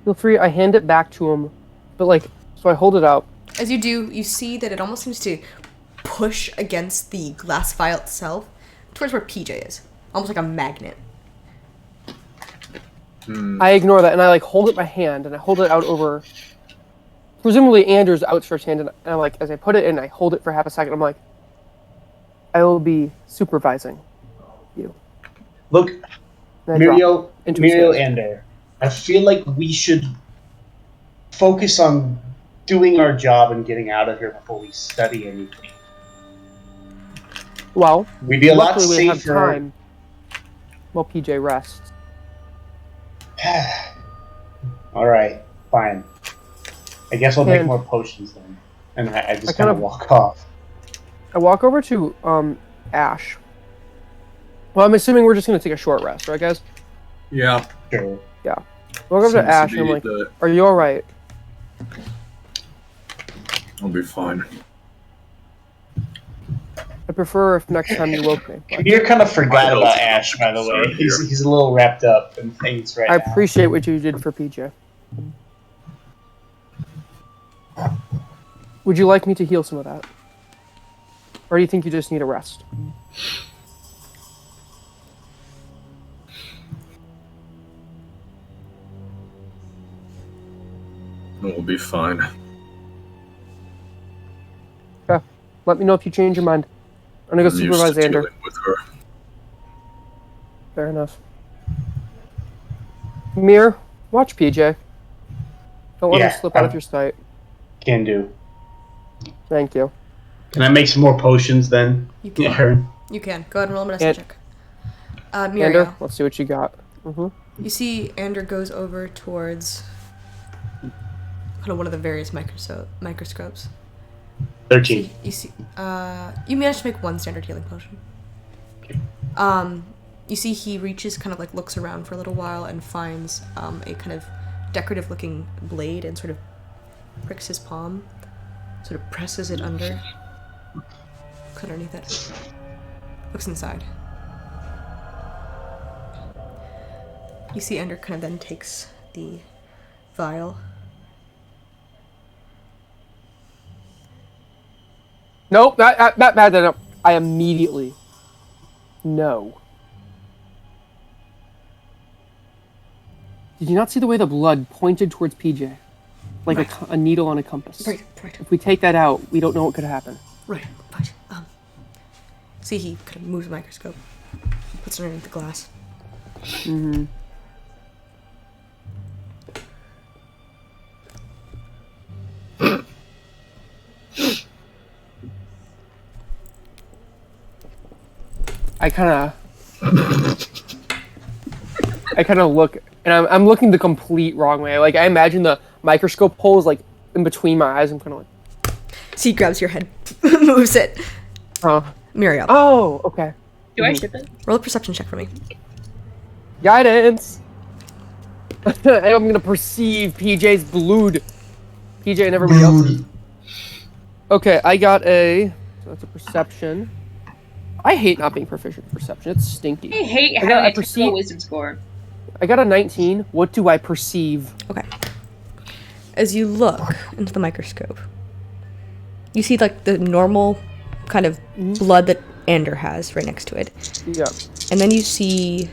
Feel free. I hand it back to him, but so I hold it out. As you do, you see that it almost seems to push against the glass vial itself towards where PJ is. Almost like a magnet. I ignore that and I hold it in my hand and I hold it out over presumably Andrew's outstretched hand and I'm as I put it in, I hold it for half a second. I'm like, I will be supervising you. Look, And I drop Muriel, it into his hand. Ander, I feel like we should focus on doing our job and getting out of here before we study anything. Well, We'd be a lot luckily we have safer. time while PJ rests. All right, fine. I guess I'll make And- more potions then, and I just I kind kind of of- walk off. I walk over to Ash. Well, I'm assuming we're just gonna take a short rest, right, guys? Yeah. Sure. I walk over to Ash and I'm like, "Are you all right?" I'll be fine. I prefer if next time you woke me. but Kabir kind of forgot My about health- Ash, by the way. Sorry, He's a little wrapped up in things right I now. appreciate what you did for PJ. Would you like me to heal some of that? Or do you think you just need a rest? We'll be fine. Let me know if you change your mind. I'm gonna go I'm used supervise to Xander. dealing with her. Fair enough. Mir, watch PJ. Don't let him Yeah, slip out of your sight. Can do. Thank you. Can I make some more potions then? You can. Aaron? You can. Go ahead and roll a medicine And- check. Ander, Muriel, let's see what you got. you see Ander goes over towards kind of one of the various microscopes. 13. You managed to make one standard healing potion. You see he reaches, kind of like looks around for a little while and finds a kind of decorative looking blade and sort of pricks his palm, sort of presses it under, looks underneath it, looks inside. You see Ender kind of then takes the vial. Nope, that I immediately. No. Did you not see the way the blood pointed towards PJ? Like Right. a needle on a compass. Right. If we take that out, we don't know what could happen. Right, but, see, he kind of moves the microscope, puts it underneath the glass. Mm-hmm. I kind of look, and I'm looking the complete wrong way. Like, I imagine the microscope hole is, like, in between my eyes. I'm kind of like... So he grabs your head, moves it. Muriel, Oh, okay. Do I ship it? roll a perception check for me. Guidance! I'm gonna perceive PJ's blood. PJ and everybody else. Okay, I got a... So that's a perception. I hate not being proficient in perception. It's stinky. I hate I having a perceive- typical wisdom score. I got a 19. What do I perceive? Okay. As you look into the microscope, you see, like, the normal kind of blood that Ander has right next to it. Yeah. And then you see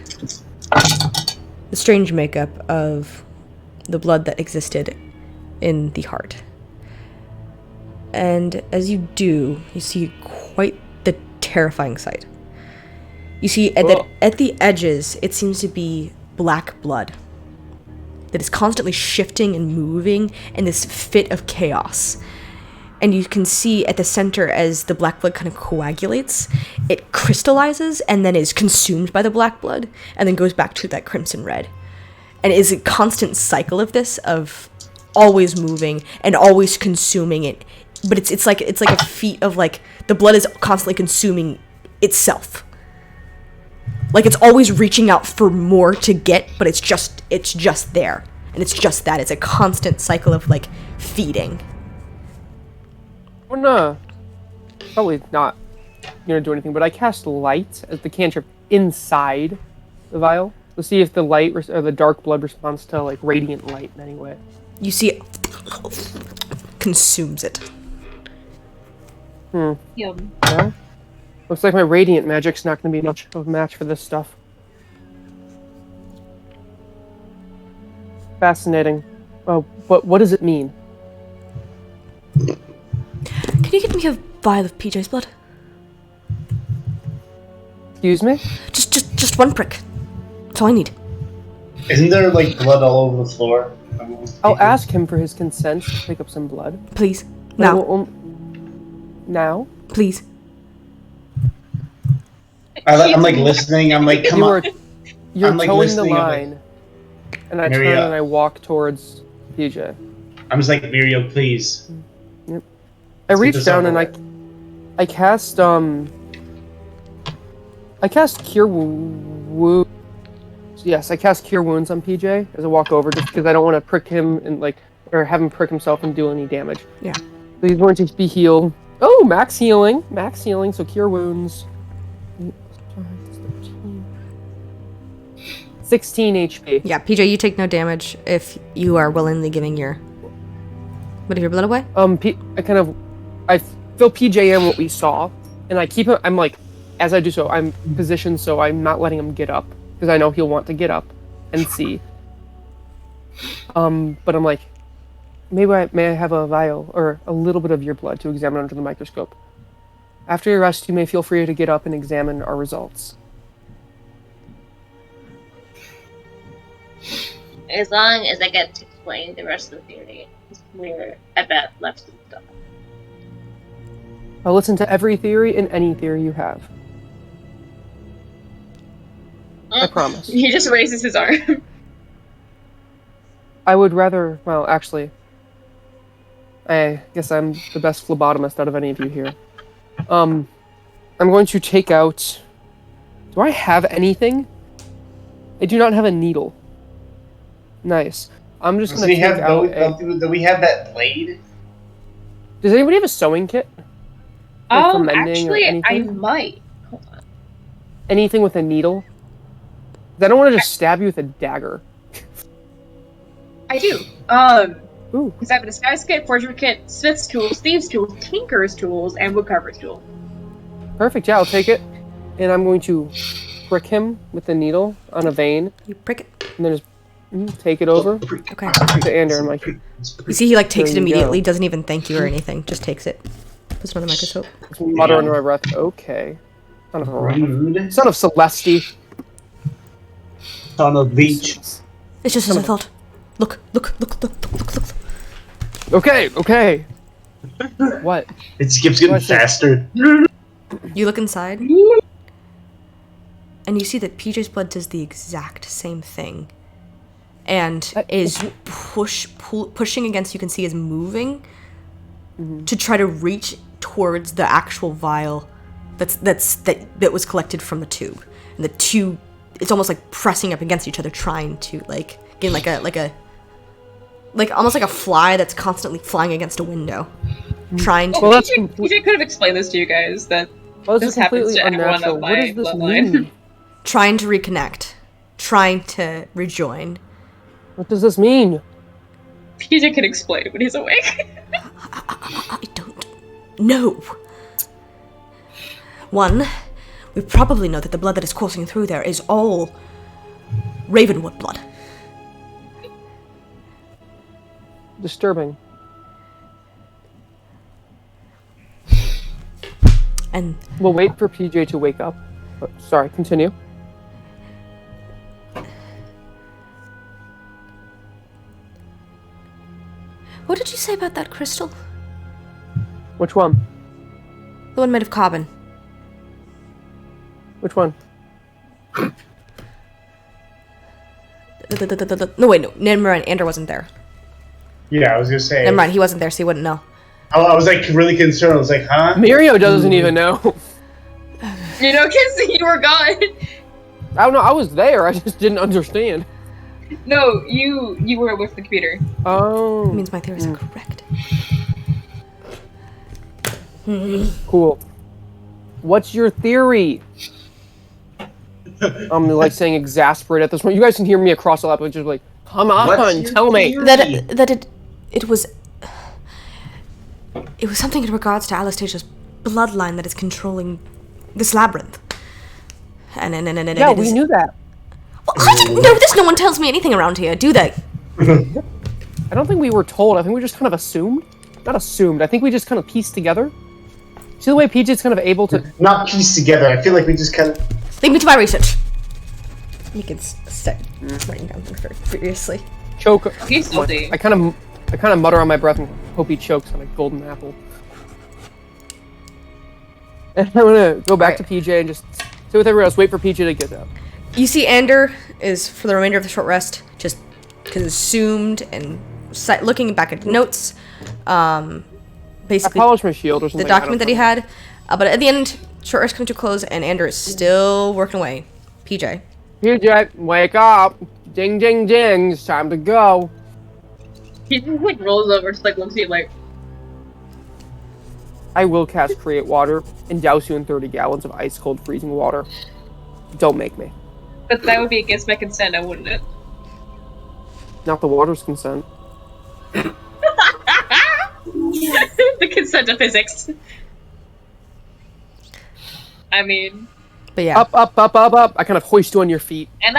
the strange makeup of the blood that existed in the heart. And as you do, you see quite the terrifying sight. You see that at the edges, it seems to be black blood that is constantly shifting and moving in this fit of chaos. And you can see at the center, as the black blood kind of coagulates, it crystallizes and then is consumed by the black blood and then goes back to that crimson red. And it is a constant cycle of this, of always moving and always consuming it. But it's like a feat of, like, the blood is constantly consuming itself. Like, it's always reaching out for more to get, but it's just there. And it's just that. It's a constant cycle of, like, feeding. Well, no. Probably not gonna do anything, but I cast light as the cantrip inside the vial to see if the light or the dark blood responds to, like, radiant light in any way. You see it consumes it. Yum. Yeah. Looks like my radiant magic's not gonna be much of a match for this stuff. Fascinating. Oh, but what does it mean? Can you get me a vial of PJ's blood? Excuse me? Just one prick. That's all I need. Isn't there, like, blood all over the floor? I'll ask him for his consent to pick up some blood. Please. But Now. Now? Please. I'm like listening. I'm like, come You on. are, you're I'm, like, towing the listening, I'm like, line, and I turn Maria. and I walk towards PJ. I'm just like, Muriel, please. I reach this down over and I cast Cure Wounds. Yes, I cast Cure Wounds on PJ as I walk over, just because I don't want to prick him and, like, or have him prick himself and do any damage. Yeah. So he's going to be healed. Oh, max healing, so Cure Wounds. 16 HP. Yeah, PJ, you take no damage if you are willingly giving your blood away. I fill PJ in what we saw, and I keep him. I'm like, as I do so, I'm positioned so I'm not letting him get up because I know he'll want to get up and see. But I'm like, may I have a vial or a little bit of your blood to examine under the microscope? After your rest, you may feel free to get up and examine our results. As long as I get to explain the rest of the theory, we're about left some stuff. I'll listen to every theory and any theory you have. I promise. He just raises his arm. I would rather... Well, actually... I guess I'm the best phlebotomist out of any of you here. I'm going to take out... Do I have anything? I do not have a needle. Nice. I'm just going to take out... Do we have that blade? Does anybody have a sewing kit? Like for mending Actually, or anything? I might. Hold on. Anything with a needle? 'Cause I don't want to just stab you with a dagger. I do. Ooh. Because I have a disguise kit, forgery kit, smith's tools, thieves' tools, tinker's tools, and woodcarver's tool. Perfect, yeah, I'll take it. And I'm going to prick him with the needle on a vein. You prick it. And then just take it over Okay. to Ander and like... You see, he like takes it There you immediately. go. Doesn't even thank you or anything. Just takes it. Puts it on the microscope. Mutter under my breath. Okay. Son of a Rude. Son of Celeste. Son of Leech. It's just as I thought. Look. Okay. What? It keeps getting faster. You look inside, and you see that PJ's blood does the exact same thing, and is pushing against. You can see is moving to try to reach towards the actual vial that was collected from the tube, and the tube. It's almost like pressing up against each other, trying to like get like almost like a fly that's constantly flying against a window, trying to. Well, that's PJ could have explained this to you guys, that this happens completely to everyone unnatural. on What my does this bloodline. mean? Trying to reconnect, trying to rejoin. What does this mean? PJ can explain when he's awake. I don't know. One, we probably know that the blood that is coursing through there is all Ravenwood blood. Disturbing. And We'll wait for PJ to wake up. Oh, sorry, continue. what did you say about that crystal? Which one? The one made of carbon. Which one? No, wait, no. Never mind. Ander wasn't there. Yeah, I was gonna say. Never mind. He wasn't there, so he wouldn't know. I was like really concerned. I was like, huh? Mirio doesn't even know. You know, because you were gone. I don't know. I was there. I just didn't understand. No, you were with the computer. Oh. It means my theories are correct. Cool. What's your theory? I'm like saying exasperated at this point. You guys can hear me across the lap, which is like, come on, tell me. That it was something in regards to Alastasia's bloodline that is controlling this labyrinth. And Yeah, it we is- knew that. Well, I didn't know this. No one tells me anything around here, do they? I don't think we were told. I think we just kind of assumed. Not assumed. I think we just kind of pieced together. See the way PJ's kind of able to... Not pieced together. I feel like we just kind of. Leave me to my research. You can start writing down things very furiously. choke. He's salty. I kind of mutter on my breath and hope he chokes on a golden apple. And I'm gonna go back to PJ and just sit with everyone else. Wait for PJ to get up. You see Ander is, for the remainder of the short rest, just consumed and looking back at notes. Basically, I polished my shield or something. the document that he had. But at the end, short rest coming to a close, and Ander is still working away. PJ. PJ, wake up! Ding, ding, ding! It's time to go. He just like rolls over, just like looks at you like, I will cast Create Water and douse you in 30 gallons of ice cold freezing water. Don't make me. but that would be against my consent, now wouldn't it? Not the water's consent. The consent of physics. I mean, But yeah. Up, up, up, up, up! I kind of hoist you on your feet. and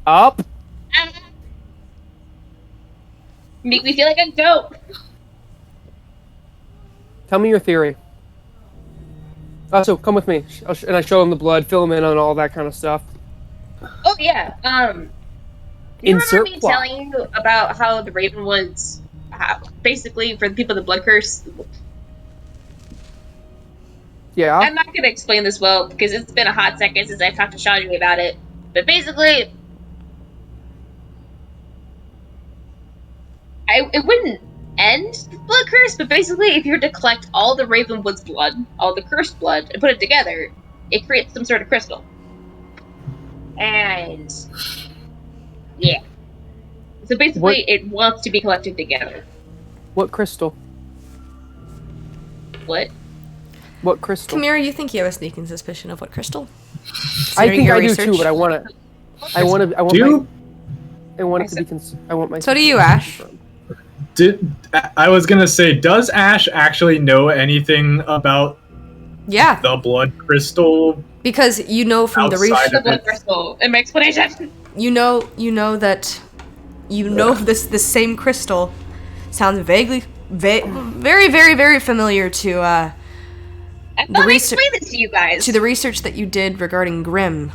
Up! make me feel like a goat. Tell me your theory. So come with me, and I show him the blood, fill him in on all that kind of stuff. Oh yeah. You Insert remember me plot. telling you about how the Ravenwoods, basically for the people of the Blood Curse? Yeah. I'm not gonna explain this well because it's been a hot second since I talked to Chandri about it. But basically, it wouldn't end the Blood Curse, but basically, if you were to collect all the Ravenwood's blood, all the cursed blood, and put it together, it creates some sort of crystal. And yeah. So basically, it wants to be collected together. What crystal? What? What crystal? Kamira, you think you have a sneaking suspicion of what crystal? I think your I do research? too, but I want it. I want it to be. I want my. So do you, Ash. I was gonna say, does Ash actually know anything about Yeah, the blood crystal? because you know from the Outside research, The blood crystal. In my explanation. you know that this same crystal sounds very, very familiar to I thought I research- explained this to you guys. the research that you did regarding Grimm.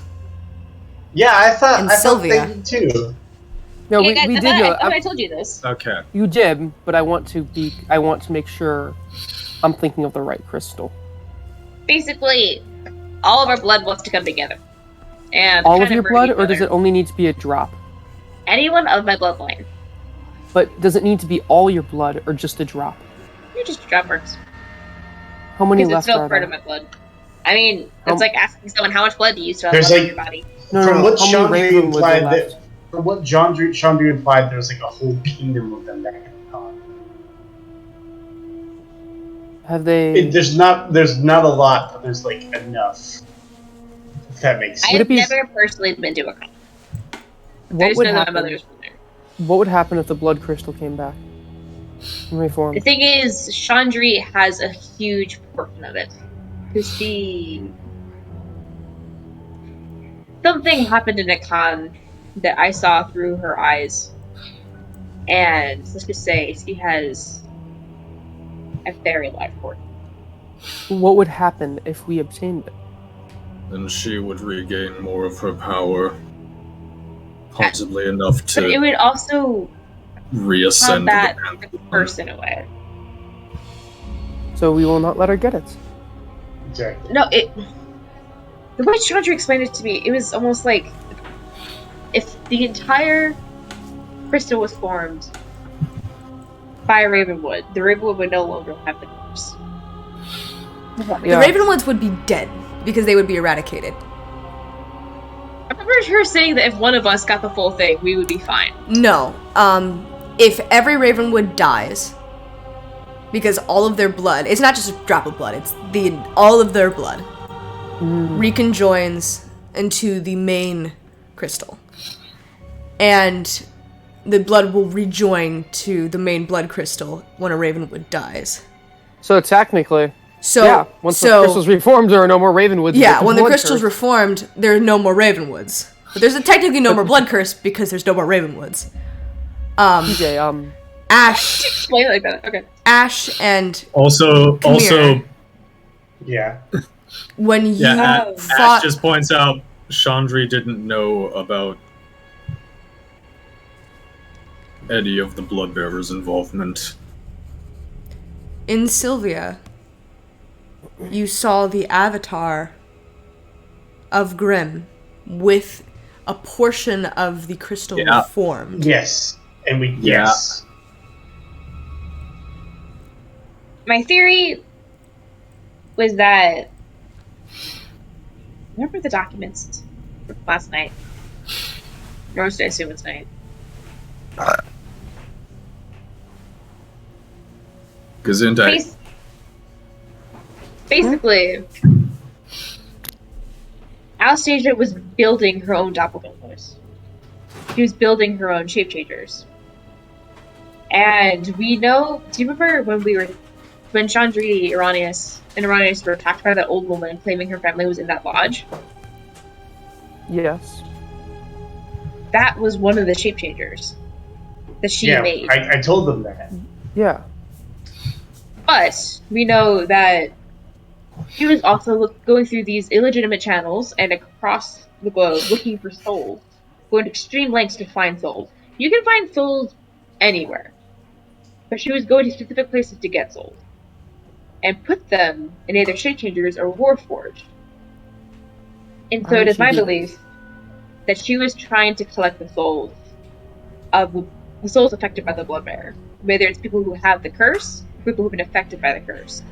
Yeah, I thought And I thought Sylvia. they did too. No, Yeah, we guys, did I know. thought I told you this. Okay. You did, but I want to make sure I'm thinking of the right crystal. Basically, all of our blood wants to come together. And All kind of your merge blood, each or does other. it only need to be a drop? Anyone of my bloodline. But does it need to be all your blood, or just a drop? You're just a drop works. How many Because it's left still are part of there? my blood. I mean, How- it's like asking someone how much blood do you still have There's left in like- your body. No, From what how many Chandri Ravenwoods are implied, left? from what Chandri implied, there was like a whole kingdom of them that can come. Have they? There's not a lot, but there's like enough. If that makes I sense. have be- never personally been to a con. I What just would know that my happen? mother's been there. What would happen if the blood crystal came back in reform? The thing is, Chandri has a huge portion of it. You see, something happened in a con that I saw through her eyes, and let's just say she has a very life force. What would happen if we obtained it? Then she would regain more of her power. Possibly enough But it to would also reascend combat the the Pantheon. person away. So we will not let her get it. Exactly. No, the way Chandra explained it to me, it was almost like if the entire crystal was formed by Ravenwood, the Ravenwood would no longer have the curse. Yeah. The Ravenwoods would be dead because they would be eradicated. I remember her saying that if one of us got the full thing, we would be fine. No. If every Ravenwood dies, because all of their blood, it's not just a drop of blood, it's all of their blood reconjoins into the main crystal. And the blood will rejoin to the main blood crystal when a Ravenwood dies. So technically, So yeah. Once the crystal's reformed, there are no more Ravenwoods. yeah, with when the blood crystal's curse. reformed, there are no more Ravenwoods. But there's technically no more blood curse because there's no more Ravenwoods. TJ, Ash, Explain it like that. Okay. Ash, and Also, Yeah. when you yeah, fought, Ash just points out Chandri didn't know about any of the Bloodbearers' involvement. in Sylvia, you saw the avatar of Grimm with a portion of the crystal Yeah. reformed. Yes. And we Yeah. yes. My theory was that. Remember the documents from last night? Or should I assume it's night? Gesundheit. Basically, Anastasia was building her own doppelgangers. She was building her own shape changers. And we know, do you remember when Chandri, Iranius, and Iranius were attacked by that old woman claiming her family was in that lodge? yes. That was one of the shape changers that she Yeah, made. I told them that. Yeah. But we know that She was also going through these illegitimate channels and across the globe looking for souls, going to extreme lengths to find souls. You can find souls anywhere, but she was going to specific places to get souls and put them in either shape changers or warforged. And so Why it would is she my do belief that she was trying to collect the souls of the souls affected by the blood bearer, whether it's people who have the curse, or people who've been affected by the curse,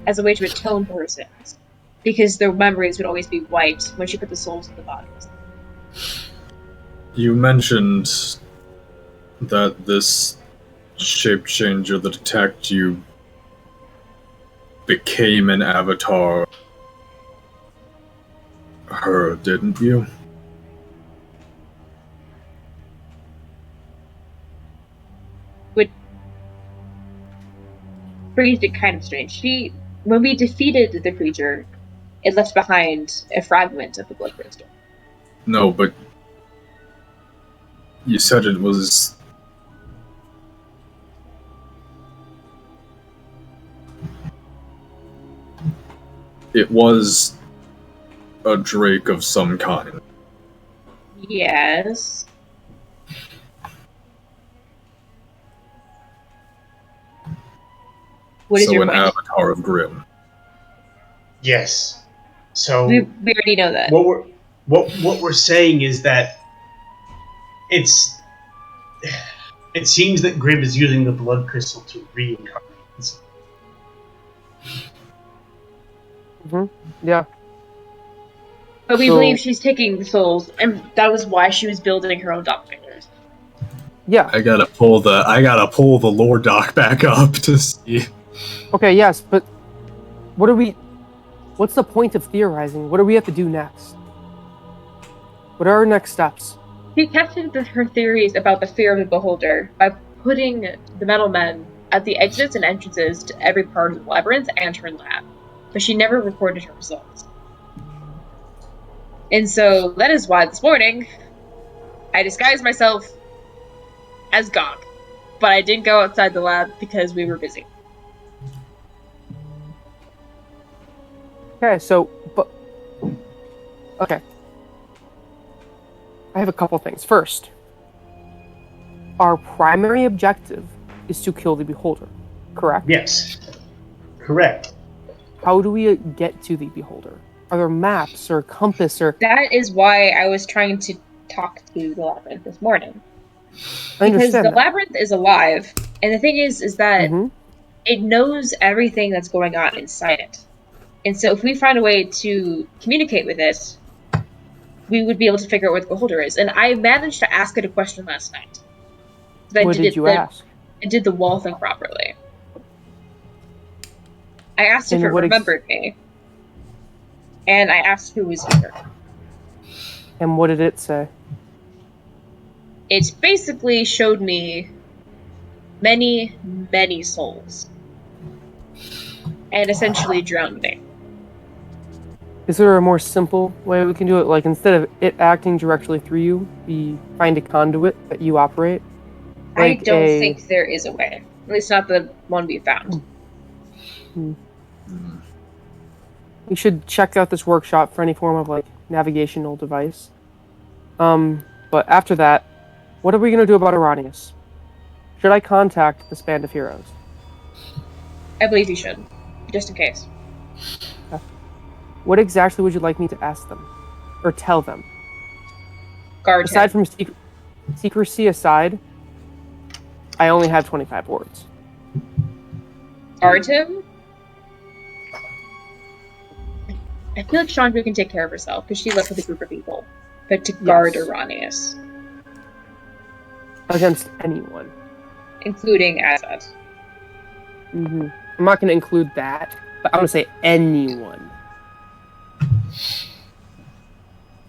as a way to atone for her sins, because their memories would always be wiped when she put the souls in the bodies. You mentioned that this shape changer that attacked you became an avatar her, didn't you? Would phrased it kind of strange. When we defeated the creature, it left behind a fragment of the blood crystal. No, but you said it was... It was a drake of some kind. Yes. What is So your an point? avatar of Grim. Yes. So We already know that. what we're saying is that it seems that Grim is using the blood crystal to reincarnate. Yeah. But we So- believe she's taking the souls, and that was why she was building her own doppelgangers. Yeah. I gotta pull the lore doc back up to see. Okay, yes, but what's the point of theorizing? What do we have to do next? What are our next steps? She tested her theories about the fear of the beholder by putting the metal men at the exits and entrances to every part of the labyrinth and her lab, but she never recorded her results. And so that is why this morning I disguised myself as Gog, but I didn't go outside the lab because we were busy. Okay, okay. I have a couple things. First, our primary objective is to kill the beholder, correct? Yes. Correct. How do we get to the beholder? Are there maps or compass or... That is why I was trying to talk to the labyrinth this morning. I Because understand the that. labyrinth is alive, and the thing is that Mhm. it knows everything that's going on inside it. And so if we find a way to communicate with it, we would be able to figure out where the beholder is. And I managed to ask it a question last night. What did you ask? I did the wall thing properly. I asked if And it remembered me. And I asked who was here. And what did it say? It basically showed me many, many souls. And essentially drowned me. Is there a more simple way we can do it? Like, instead of it acting directly through you, we find a conduit that you operate? I don't think there is a way. At least not the one we found. We should check out this workshop for any form of, like, navigational device. But after that, what are we going to do about Iranius? Should I contact this band of heroes? I believe you should. Just in case. What exactly would you like me to ask them? Or tell them? Guard Aside him. from secrecy aside, I only have 25 words. Guard him? I feel like Chandra can take care of herself, because she left with a group of people. But to guard Iranius. Against anyone. Including Azad. I'm not going to include that, but I'm going to say anyone.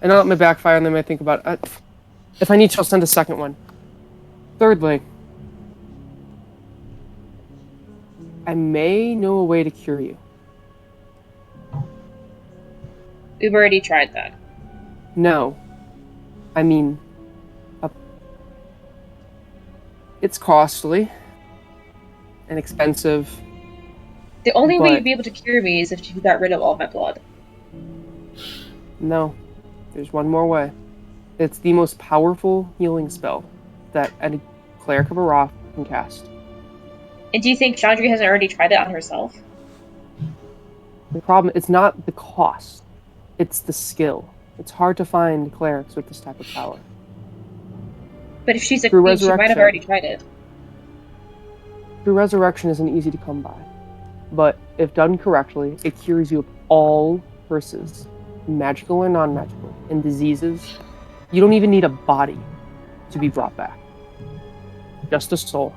And I'll let my backfire and then I think about it. If I need to, I'll send a second one. Thirdly, I may know a way to cure you. We've already tried that. No. I mean, it's costly and expensive The only way But- you'd be able to cure me is if you got rid of all my blood. No, there's one more way. It's the most powerful healing spell that any cleric of Aroth can cast. And do you think Chandri hasn't already tried it on herself? The problem, it's not the cost, it's the skill. It's hard to find clerics with this type of power. But if she's a Through queen, she might have resurrection. already tried it. True resurrection isn't easy to come by, but if done correctly, it cures you of all curses, magical or non-magical, and diseases. You don't even need a body to be brought back. Just a soul.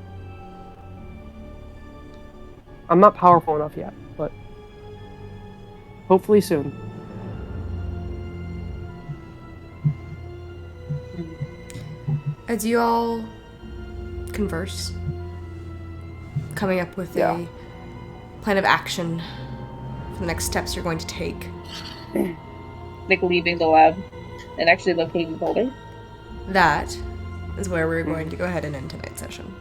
I'm not powerful enough yet, but hopefully soon. As you all converse, coming up with Yeah. a plan of action for the next steps you're going to take. Like leaving the lab and actually locating the boulder. That is where we're going to go ahead and end tonight's session.